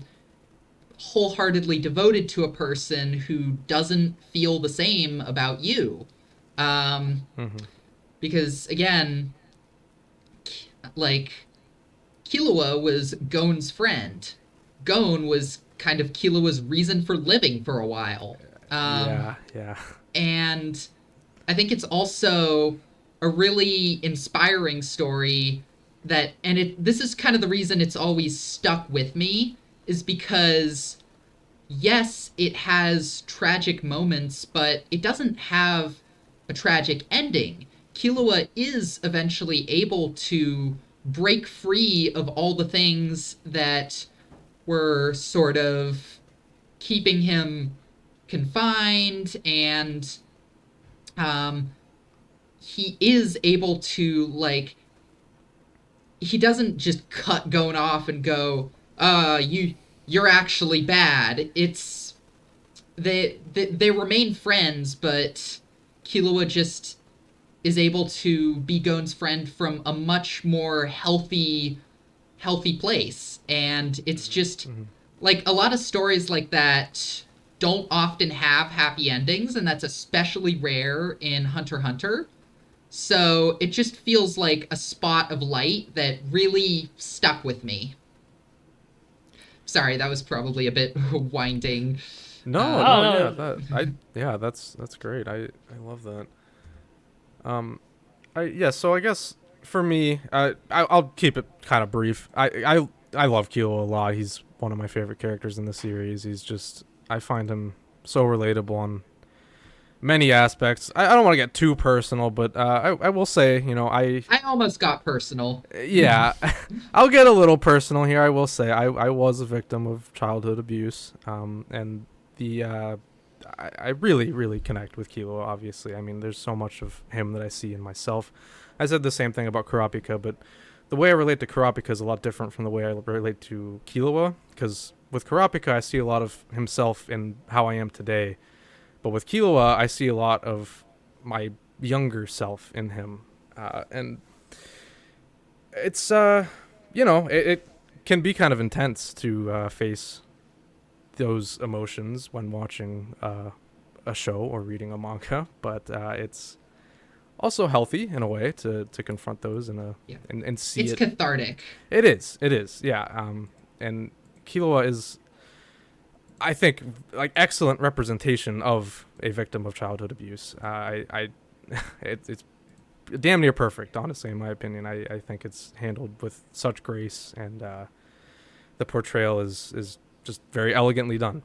wholeheartedly devoted to a person who doesn't feel the same about you. Because, again, like, Killua was Gon's friend. Gon was kind of Killua's reason for living for a while. Yeah. And I think it's also a really inspiring story that, and this is kind of the reason it's always stuck with me, is because, yes, it has tragic moments, but it doesn't have a tragic ending. Killua is eventually able to break free of all the things that were sort of keeping him confined, and he is able to, like, he doesn't just cut Gon off and go, you're actually bad. It's they remain friends, but Killua just is able to be Gon's friend from a much more healthy place. And it's just Mm-hmm. like a lot of stories like that don't often have happy endings, and that's especially rare in Hunter x Hunter. So it just feels like a spot of light that really stuck with me. Sorry, that was probably a bit winding. No, Oh no, Um, yeah, no. that's great. I love that. Yeah, so I guess for me, I'll keep it kind of brief. I love Kilo a lot. He's one of my favorite characters in the series. I find him so relatable on many aspects. I don't want to get too personal, but I will say, I almost got personal. yeah, I'll get a little personal here. I will say I was a victim of childhood abuse, and I really, really connect with Kilo, obviously. I mean, there's so much of him that I see in myself. I said the same thing about Kurapika, but the way I relate to Kurapika is a lot different from the way I relate to Killua, because with Kurapika, I see a lot of himself in how I am today. But with Killua, I see a lot of my younger self in him. And it's, it can be kind of intense to face those emotions when watching a show or reading a manga, but it's also healthy in a way to confront those Yeah. and see It's it. cathartic. It is, yeah. And Killua is, I think, like excellent representation of a victim of childhood abuse. It's damn near perfect, honestly, in my opinion. I think it's handled with such grace, and the portrayal is just very elegantly done.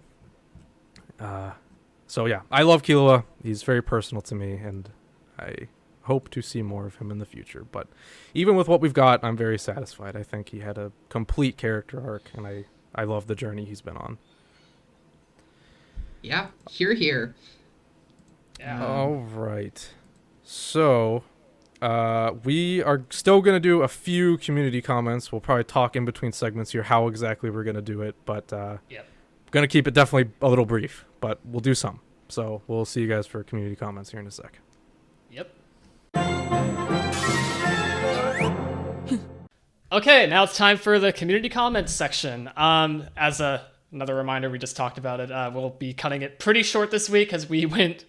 So yeah, I love Killua. He's very personal to me, and I hope to see more of him in the future. But even with what we've got, I'm very satisfied. I think he had a complete character arc, and I love the journey he's been on. Yeah, here. Yeah. All right. So, we are still going to do a few community comments. We'll probably talk in between segments here how exactly we're going to do it, but Yep. going to keep it definitely a little brief, but we'll do some. So, we'll see you guys for community comments here in a sec. Yep. Okay, now it's time for the community comments section. Another reminder, we just talked about it. We'll be cutting it pretty short this week because we went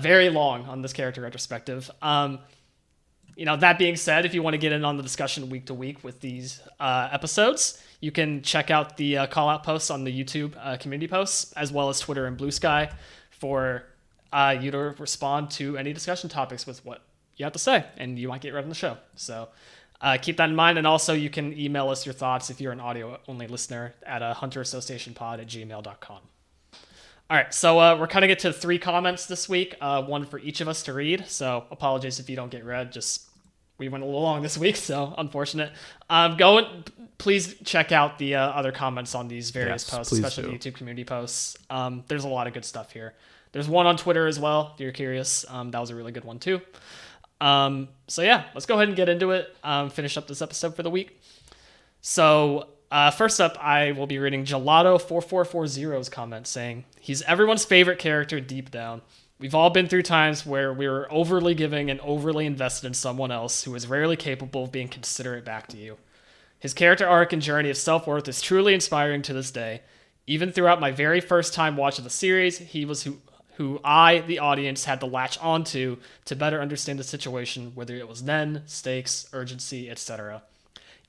very long on this character retrospective. That being said, if you want to get in on the discussion week to week with these episodes, you can check out the call-out posts on the YouTube community posts, as well as Twitter and Bluesky for you to respond to any discussion topics with what you have to say, and you might get read on the show. So keep that in mind, and also you can email us your thoughts if you're an audio-only listener at hunterassociationpod@gmail.com. All right, so we're cutting it to 3 comments this week, one for each of us to read. So apologies if you don't get read. We went a little long this week, so unfortunate. Please check out the other comments on these various posts, especially the YouTube community posts. There's a lot of good stuff here. There's one on Twitter as well, if you're curious. That was a really good one too. So yeah, let's go ahead and get into it. Finish up this episode for the week. So first up, I will be reading Gelato4440's comment saying, he's everyone's favorite character deep down. We've all been through times where we were overly giving and overly invested in someone else who is rarely capable of being considerate back to you. His character arc and journey of self-worth is truly inspiring to this day. Even throughout my very first time watching the series, he was who I, the audience, had to latch onto to better understand the situation, whether it was Nen, stakes, urgency, etc.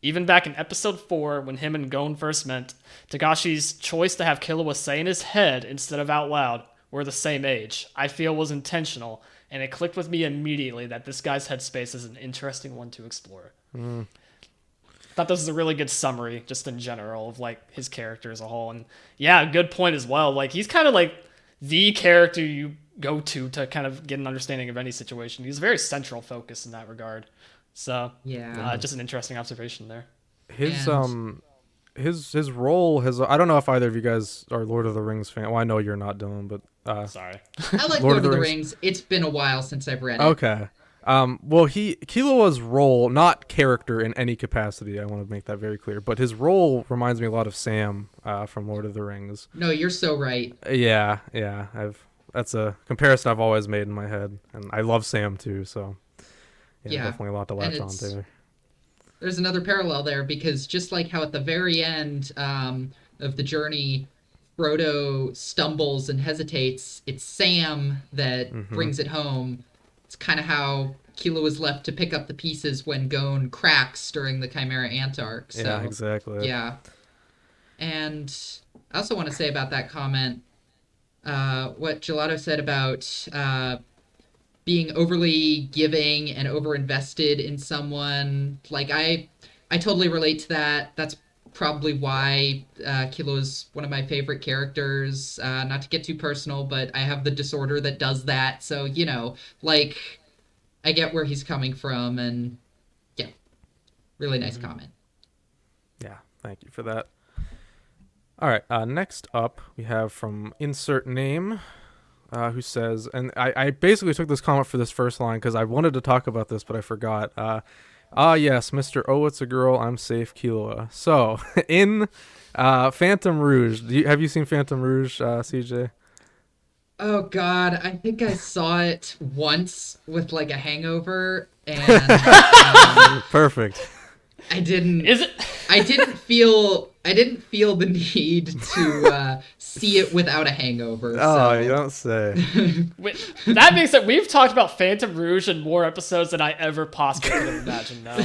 Even back in episode 4, when him and Gon first met, Tagashi's choice to have Killua say in his head instead of out loud, "We're the same age," I feel was intentional, and it clicked with me immediately that this guy's headspace is an interesting one to explore. Thought this was a really good summary, just in general, of like his character as a whole. And yeah, good point as well. Like, he's kind of like the character you go to kind of get an understanding of any situation. He's very central focus in that regard. So Yeah. just an interesting observation there. His And- his role has, I don't know if either of you guys are Lord of the Rings fan. Well, I know you're not, Dylan, but Sorry. I like Lord Lord of of the the Rings. It's been a while since I've read it. okay. Well, Killua's role, not character in any capacity, I want to make that very clear, but his role reminds me a lot of Sam from Lord of the Rings. No, you're so right. Yeah. That's a comparison I've always made in my head, and I love Sam too, so yeah. Definitely a lot to latch on to. There's another parallel there, because just like how at the very end of the journey, Frodo stumbles and hesitates, it's Sam that brings it home. It's kind of how Killua was left to pick up the pieces when Gon cracks during the Chimera Ant arc. So, yeah, exactly. Yeah. And I also want to say about that comment, what Gelato said about being overly giving and over-invested in someone. Like, I totally relate to that. That's probably why Killua's one of my favorite characters. Not to get too personal, but I have the disorder that does that. So, like, I get where he's coming from, and yeah, really nice comment. Yeah, thank you for that. All right, next up we have from Insert Name, who says, and I basically took this comment for this first line because I wanted to talk about this, but I forgot. Yes, Mr. Oh, it's a girl, I'm safe, Killua. So, in Phantom Rouge, have you seen Phantom Rouge, CJ? Oh, God, I think I saw it once with, like, a hangover, and... Perfect. I didn't... Is it... I didn't feel the need to see it without a hangover. Oh, you don't say. That being said, we've talked about Phantom Rouge in more episodes than I ever possibly could have imagined now.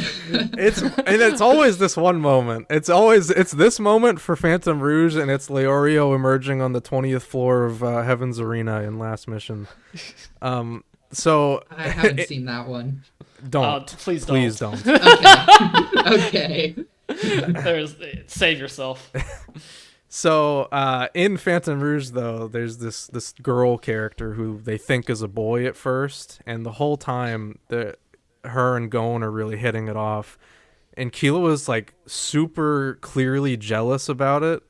It's always this one moment. It's this moment for Phantom Rouge, and it's Leorio emerging on the 20th floor of Heaven's Arena in Last Mission. So I haven't seen that one. Don't. Please don't. Okay. Save yourself. So in Phantom Rouge, though, there's this girl character who they think is a boy at first, and the whole time her and Gon are really hitting it off, and Killua's like super clearly jealous about it,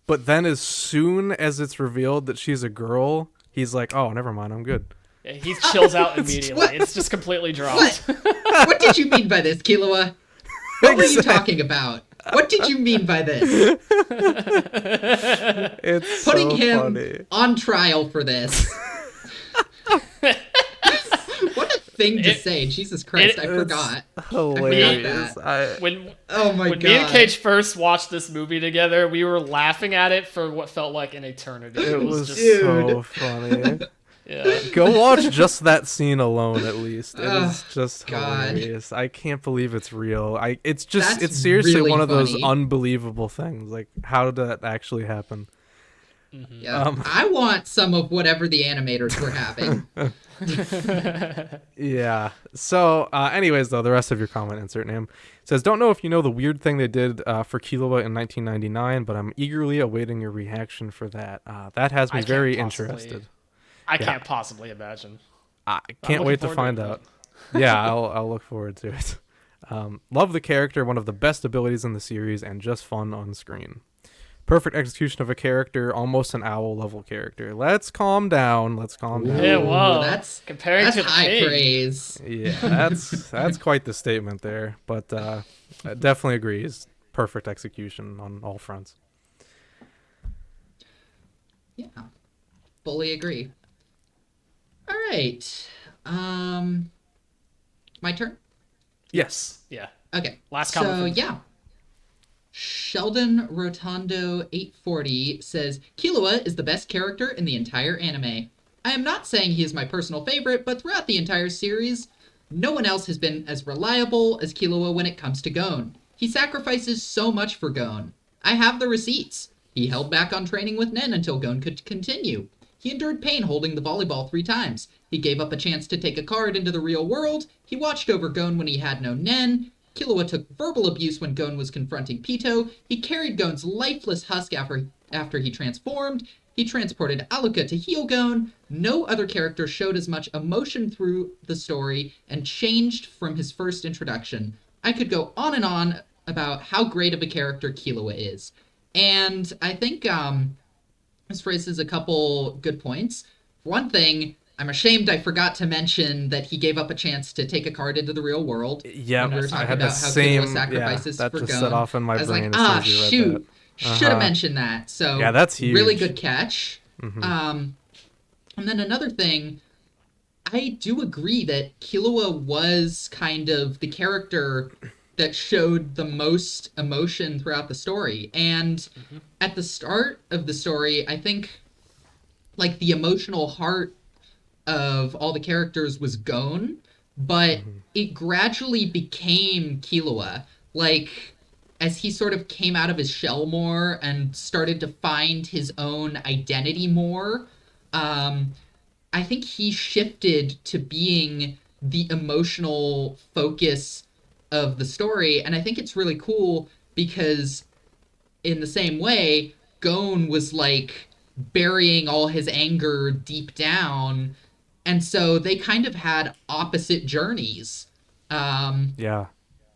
but then as soon as it's revealed that she's a girl, he's like, oh, never mind, I'm good. Yeah, he chills out immediately. It's just completely dropped. What did you mean by this, Killua? What were you talking about? What did you mean by this? It's putting so him funny. On trial for this. What a thing to say. Jesus Christ, I forgot. Hilarious. When oh my when God. me and Kaige first watched this movie together, we were laughing at it for what felt like an eternity. It was just so funny. Yeah. Go watch just that scene alone, at least. It is just God. hilarious. I can't believe it's real. It's That's seriously really one of those funny. unbelievable things. Like, how did that actually happen? Yeah. I want some of whatever the animators were having. Yeah. So, anyways, though, the rest of your comment, insert name, says, don't know if you know the weird thing they did for Killua in 1999, but I'm eagerly awaiting your reaction for that. That has me very interested. I can't possibly imagine. I can't wait to find out. Yeah, I'll look forward to it. Love the character, one of the best abilities in the series, and just fun on screen. Perfect execution of a character, almost an owl level character. Let's calm down. Yeah, whoa. That's comparing that's to the high king. praise. Yeah, that's quite the statement there. But I definitely agrees. Perfect execution on all fronts. Yeah, fully agree. All right. My turn? Yes. Yeah. Okay. Last comment. So, yeah. Sheldon Rotondo 840 says, Killua is the best character in the entire anime. I am not saying he is my personal favorite, but throughout the entire series, no one else has been as reliable as Killua when it comes to Gon. He sacrifices so much for Gon. I have the receipts. He held back on training with Nen until Gon could continue. He endured pain holding the volleyball 3 times. He gave up a chance to take a card into the real world. He watched over Gon when he had no Nen. Killua took verbal abuse when Gon was confronting Pito. He carried Gon's lifeless husk after he transformed. He transported Aluka to heal Gon. No other character showed as much emotion through the story and changed from his first introduction. I could go on and on about how great of a character Killua is. And I think this raises a couple good points. For one thing, I'm ashamed I forgot to mention that he gave up a chance to take a card into the real world Yeah, when we were I talking had the about how Killua same. Yeah, sacrifices that for just set Gon. off in my I was like, brain as soon as you read that. shoot, should have mentioned that. Yeah, So that's really huge. good catch. And then another thing, I do agree that Killua was kind of the character that showed the most emotion throughout the story. And at the start of the story, I think like the emotional heart of all the characters was Gon, but it gradually became Killua. Like as he sort of came out of his shell more and started to find his own identity more, um, I think he shifted to being the emotional focus of the story. And I think it's really cool because in the same way, Gon was like burying all his anger deep down. And so they kind of had opposite journeys. Um, Yeah.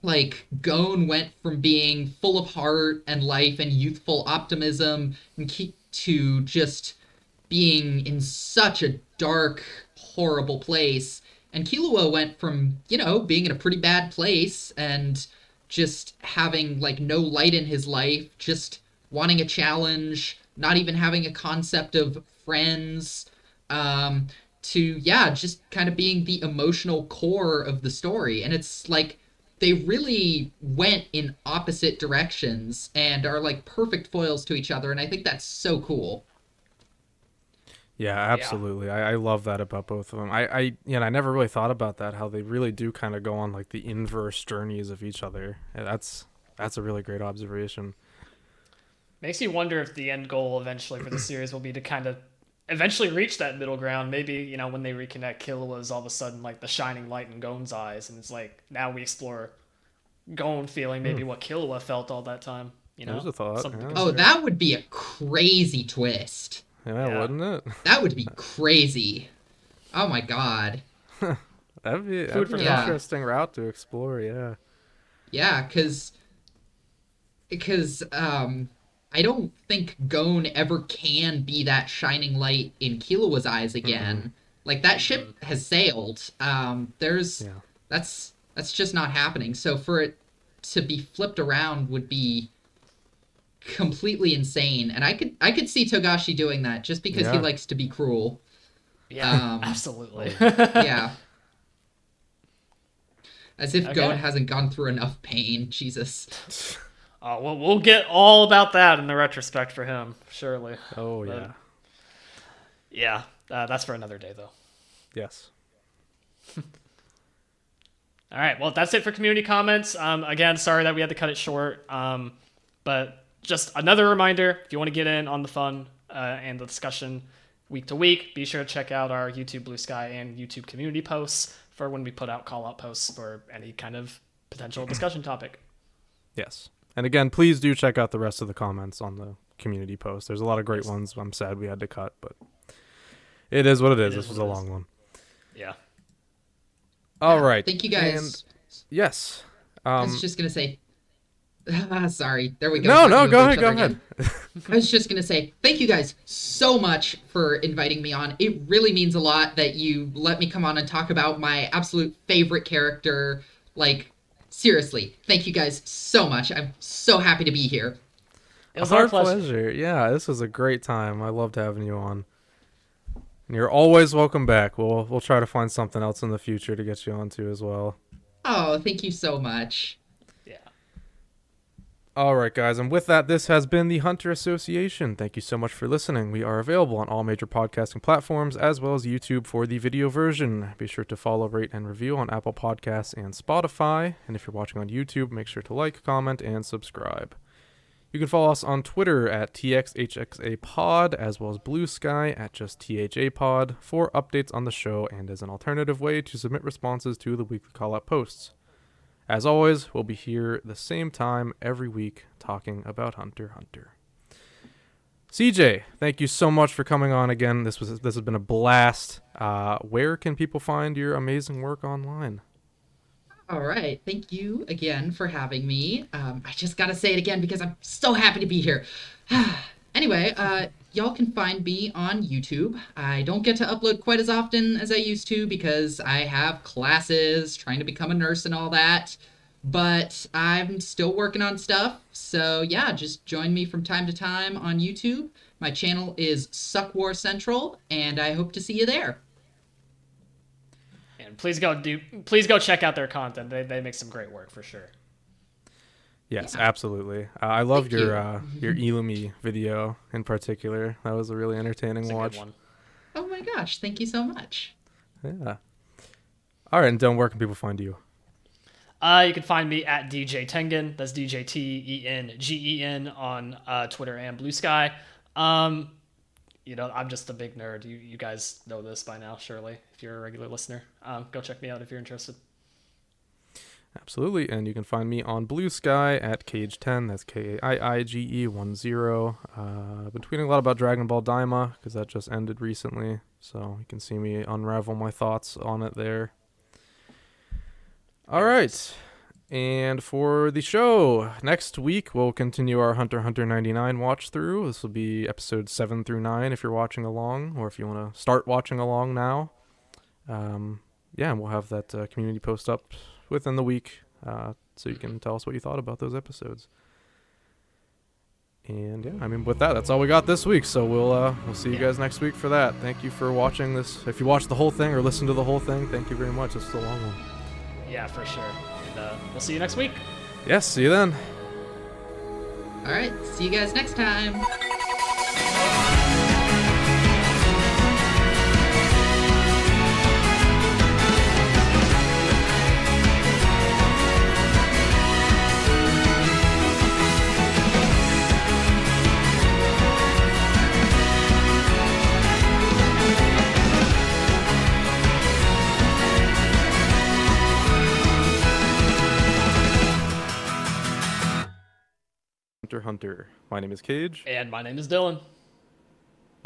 like Gon went from being full of heart and life and youthful optimism to just being in such a dark, horrible place. And Killua went from, being in a pretty bad place and just having like no light in his life, just wanting a challenge, not even having a concept of friends, to, yeah, just kind of being the emotional core of the story. And it's like they really went in opposite directions and are like perfect foils to each other. And I think that's so cool. Yeah, absolutely. I love that about both of them. I never really thought about that, how they really do kind of go on like the inverse journeys of each other. Yeah, that's a really great observation. Makes you wonder if the end goal eventually for the series will be to kind of eventually reach that middle ground. Maybe, when they reconnect, Killua is all of a sudden like the shining light in Gon's eyes, and it's like now we explore Gon feeling maybe what Killua felt all that time. There's a thought. Something to Yeah. Oh, consider. that would be a crazy twist. Yeah, wouldn't it? That would be crazy. Oh my god. That'd be Food for an thought. interesting route to explore. Yeah. Yeah, because I don't think Gon ever can be that shining light in Killua's eyes again. Like that ship has sailed. There's Yeah. that's just not happening. So for it to be flipped around would be completely insane. And I could see Togashi doing that just because he Yeah. likes to be cruel. Yeah, absolutely. Yeah. As if Okay. Gon hasn't gone through enough pain. Jesus. Oh, well, we'll get all about that in the retrospect for him, surely. Oh But, yeah. Yeah, that's for another day, though. Yes. All right, well, that's it for community comments. Again, sorry that we had to cut it short. But just another reminder, if you want to get in on the fun and the discussion week to week, be sure to check out our YouTube Bluesky and YouTube community posts for when we put out call-out posts for any kind of potential discussion topic. Yes. And again, please do check out the rest of the comments on the community post. There's a lot of great ones. I'm sad we had to cut, but it is what it is. This was a long one. Yeah. All right. Thank you guys. And yes. I was just gonna say. Sorry. There we go. No, Talking go over ahead, each go other ahead. again. I was just gonna say thank you guys so much for inviting me on. It really means a lot that you let me come on and talk about my absolute favorite character. Like, seriously, thank you guys so much. I'm so happy to be here. It was Our our pleasure. Yeah, this was a great time. I loved having you on. And you're always welcome back. We'll try to find something else in the future to get you onto as well. Oh, thank you so much. Yeah. All right, guys, and with that, this has been the Hunter Association. Thank you so much for listening. We are available on all major podcasting platforms as well as YouTube for the video version. Be sure to follow, rate, and review on Apple Podcasts and Spotify. And if you're watching on YouTube, make sure to like, comment, and subscribe. You can follow us on Twitter at TXHXAPod as well as Bluesky at just THAPod for updates on the show and as an alternative way to submit responses to the weekly call-out posts. As always, we'll be here the same time every week talking about Hunter x Hunter. CJ, thank you so much for coming on again. This has been a blast. Where can people find your amazing work online? All right. Thank you again for having me. I just got to say it again because I'm so happy to be here. Anyway, y'all can find me on YouTube. I don't get to upload quite as often as I used to because I have classes, trying to become a nurse and all that. But I'm still working on stuff. So yeah, just join me from time to time on YouTube. My channel is SuccWarCentral, and I hope to see you there. And please go check out their content. They make some great work for sure. Yes, Yeah. absolutely. I loved Thank your Elumi video in particular. That was a really entertaining It's a watch. good one. Oh my gosh, thank you so much. Yeah. All right, and Dylan, where can people find you? You can find me at DJ Tengen. That's DJTENGEN on Twitter and Bluesky. I'm just a big nerd. You guys know this by now, surely, if you're a regular listener. Go check me out if you're interested. Absolutely, and you can find me on Bluesky at Kaige10. That's KAIIGE10. I've been tweeting a lot about Dragon Ball Daima because that just ended recently, so you can see me unravel my thoughts on it there. All right, and for the show, next week we'll continue our Hunter x Hunter 99 watch through. This will be episodes 7 through 9 if you're watching along, or if you want to start watching along now. And we'll have that community post up within the week, so you can tell us what you thought about those episodes. And with that's all we got this week. So we'll see you guys next week for that. Thank you for watching this. If you watched the whole thing or listened to the whole thing, thank you very much. This was a long one. Yeah, for sure. And we'll see you next week. Yes, see you then. All right, see you guys next time. Hunter x Hunter. My name is Kaige. And my name is Dylan.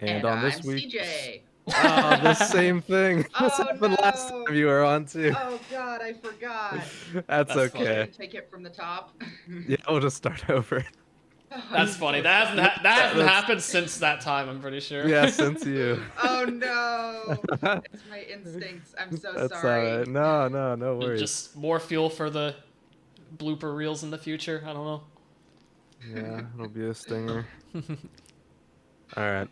And on this I'm week, CJ. oh, the same thing. This Oh, happened last no. time you were on too. Oh God, I forgot. That's That's okay. Take it from the top. Yeah, we'll just start over. That's funny. That hasn't happened since that time, I'm pretty sure. Yeah, since you. Oh no, it's my instincts. I'm so That's sorry. all right. No worries. Just more fuel for the blooper reels in the future. I don't know. Yeah, it'll be a stinger. All right.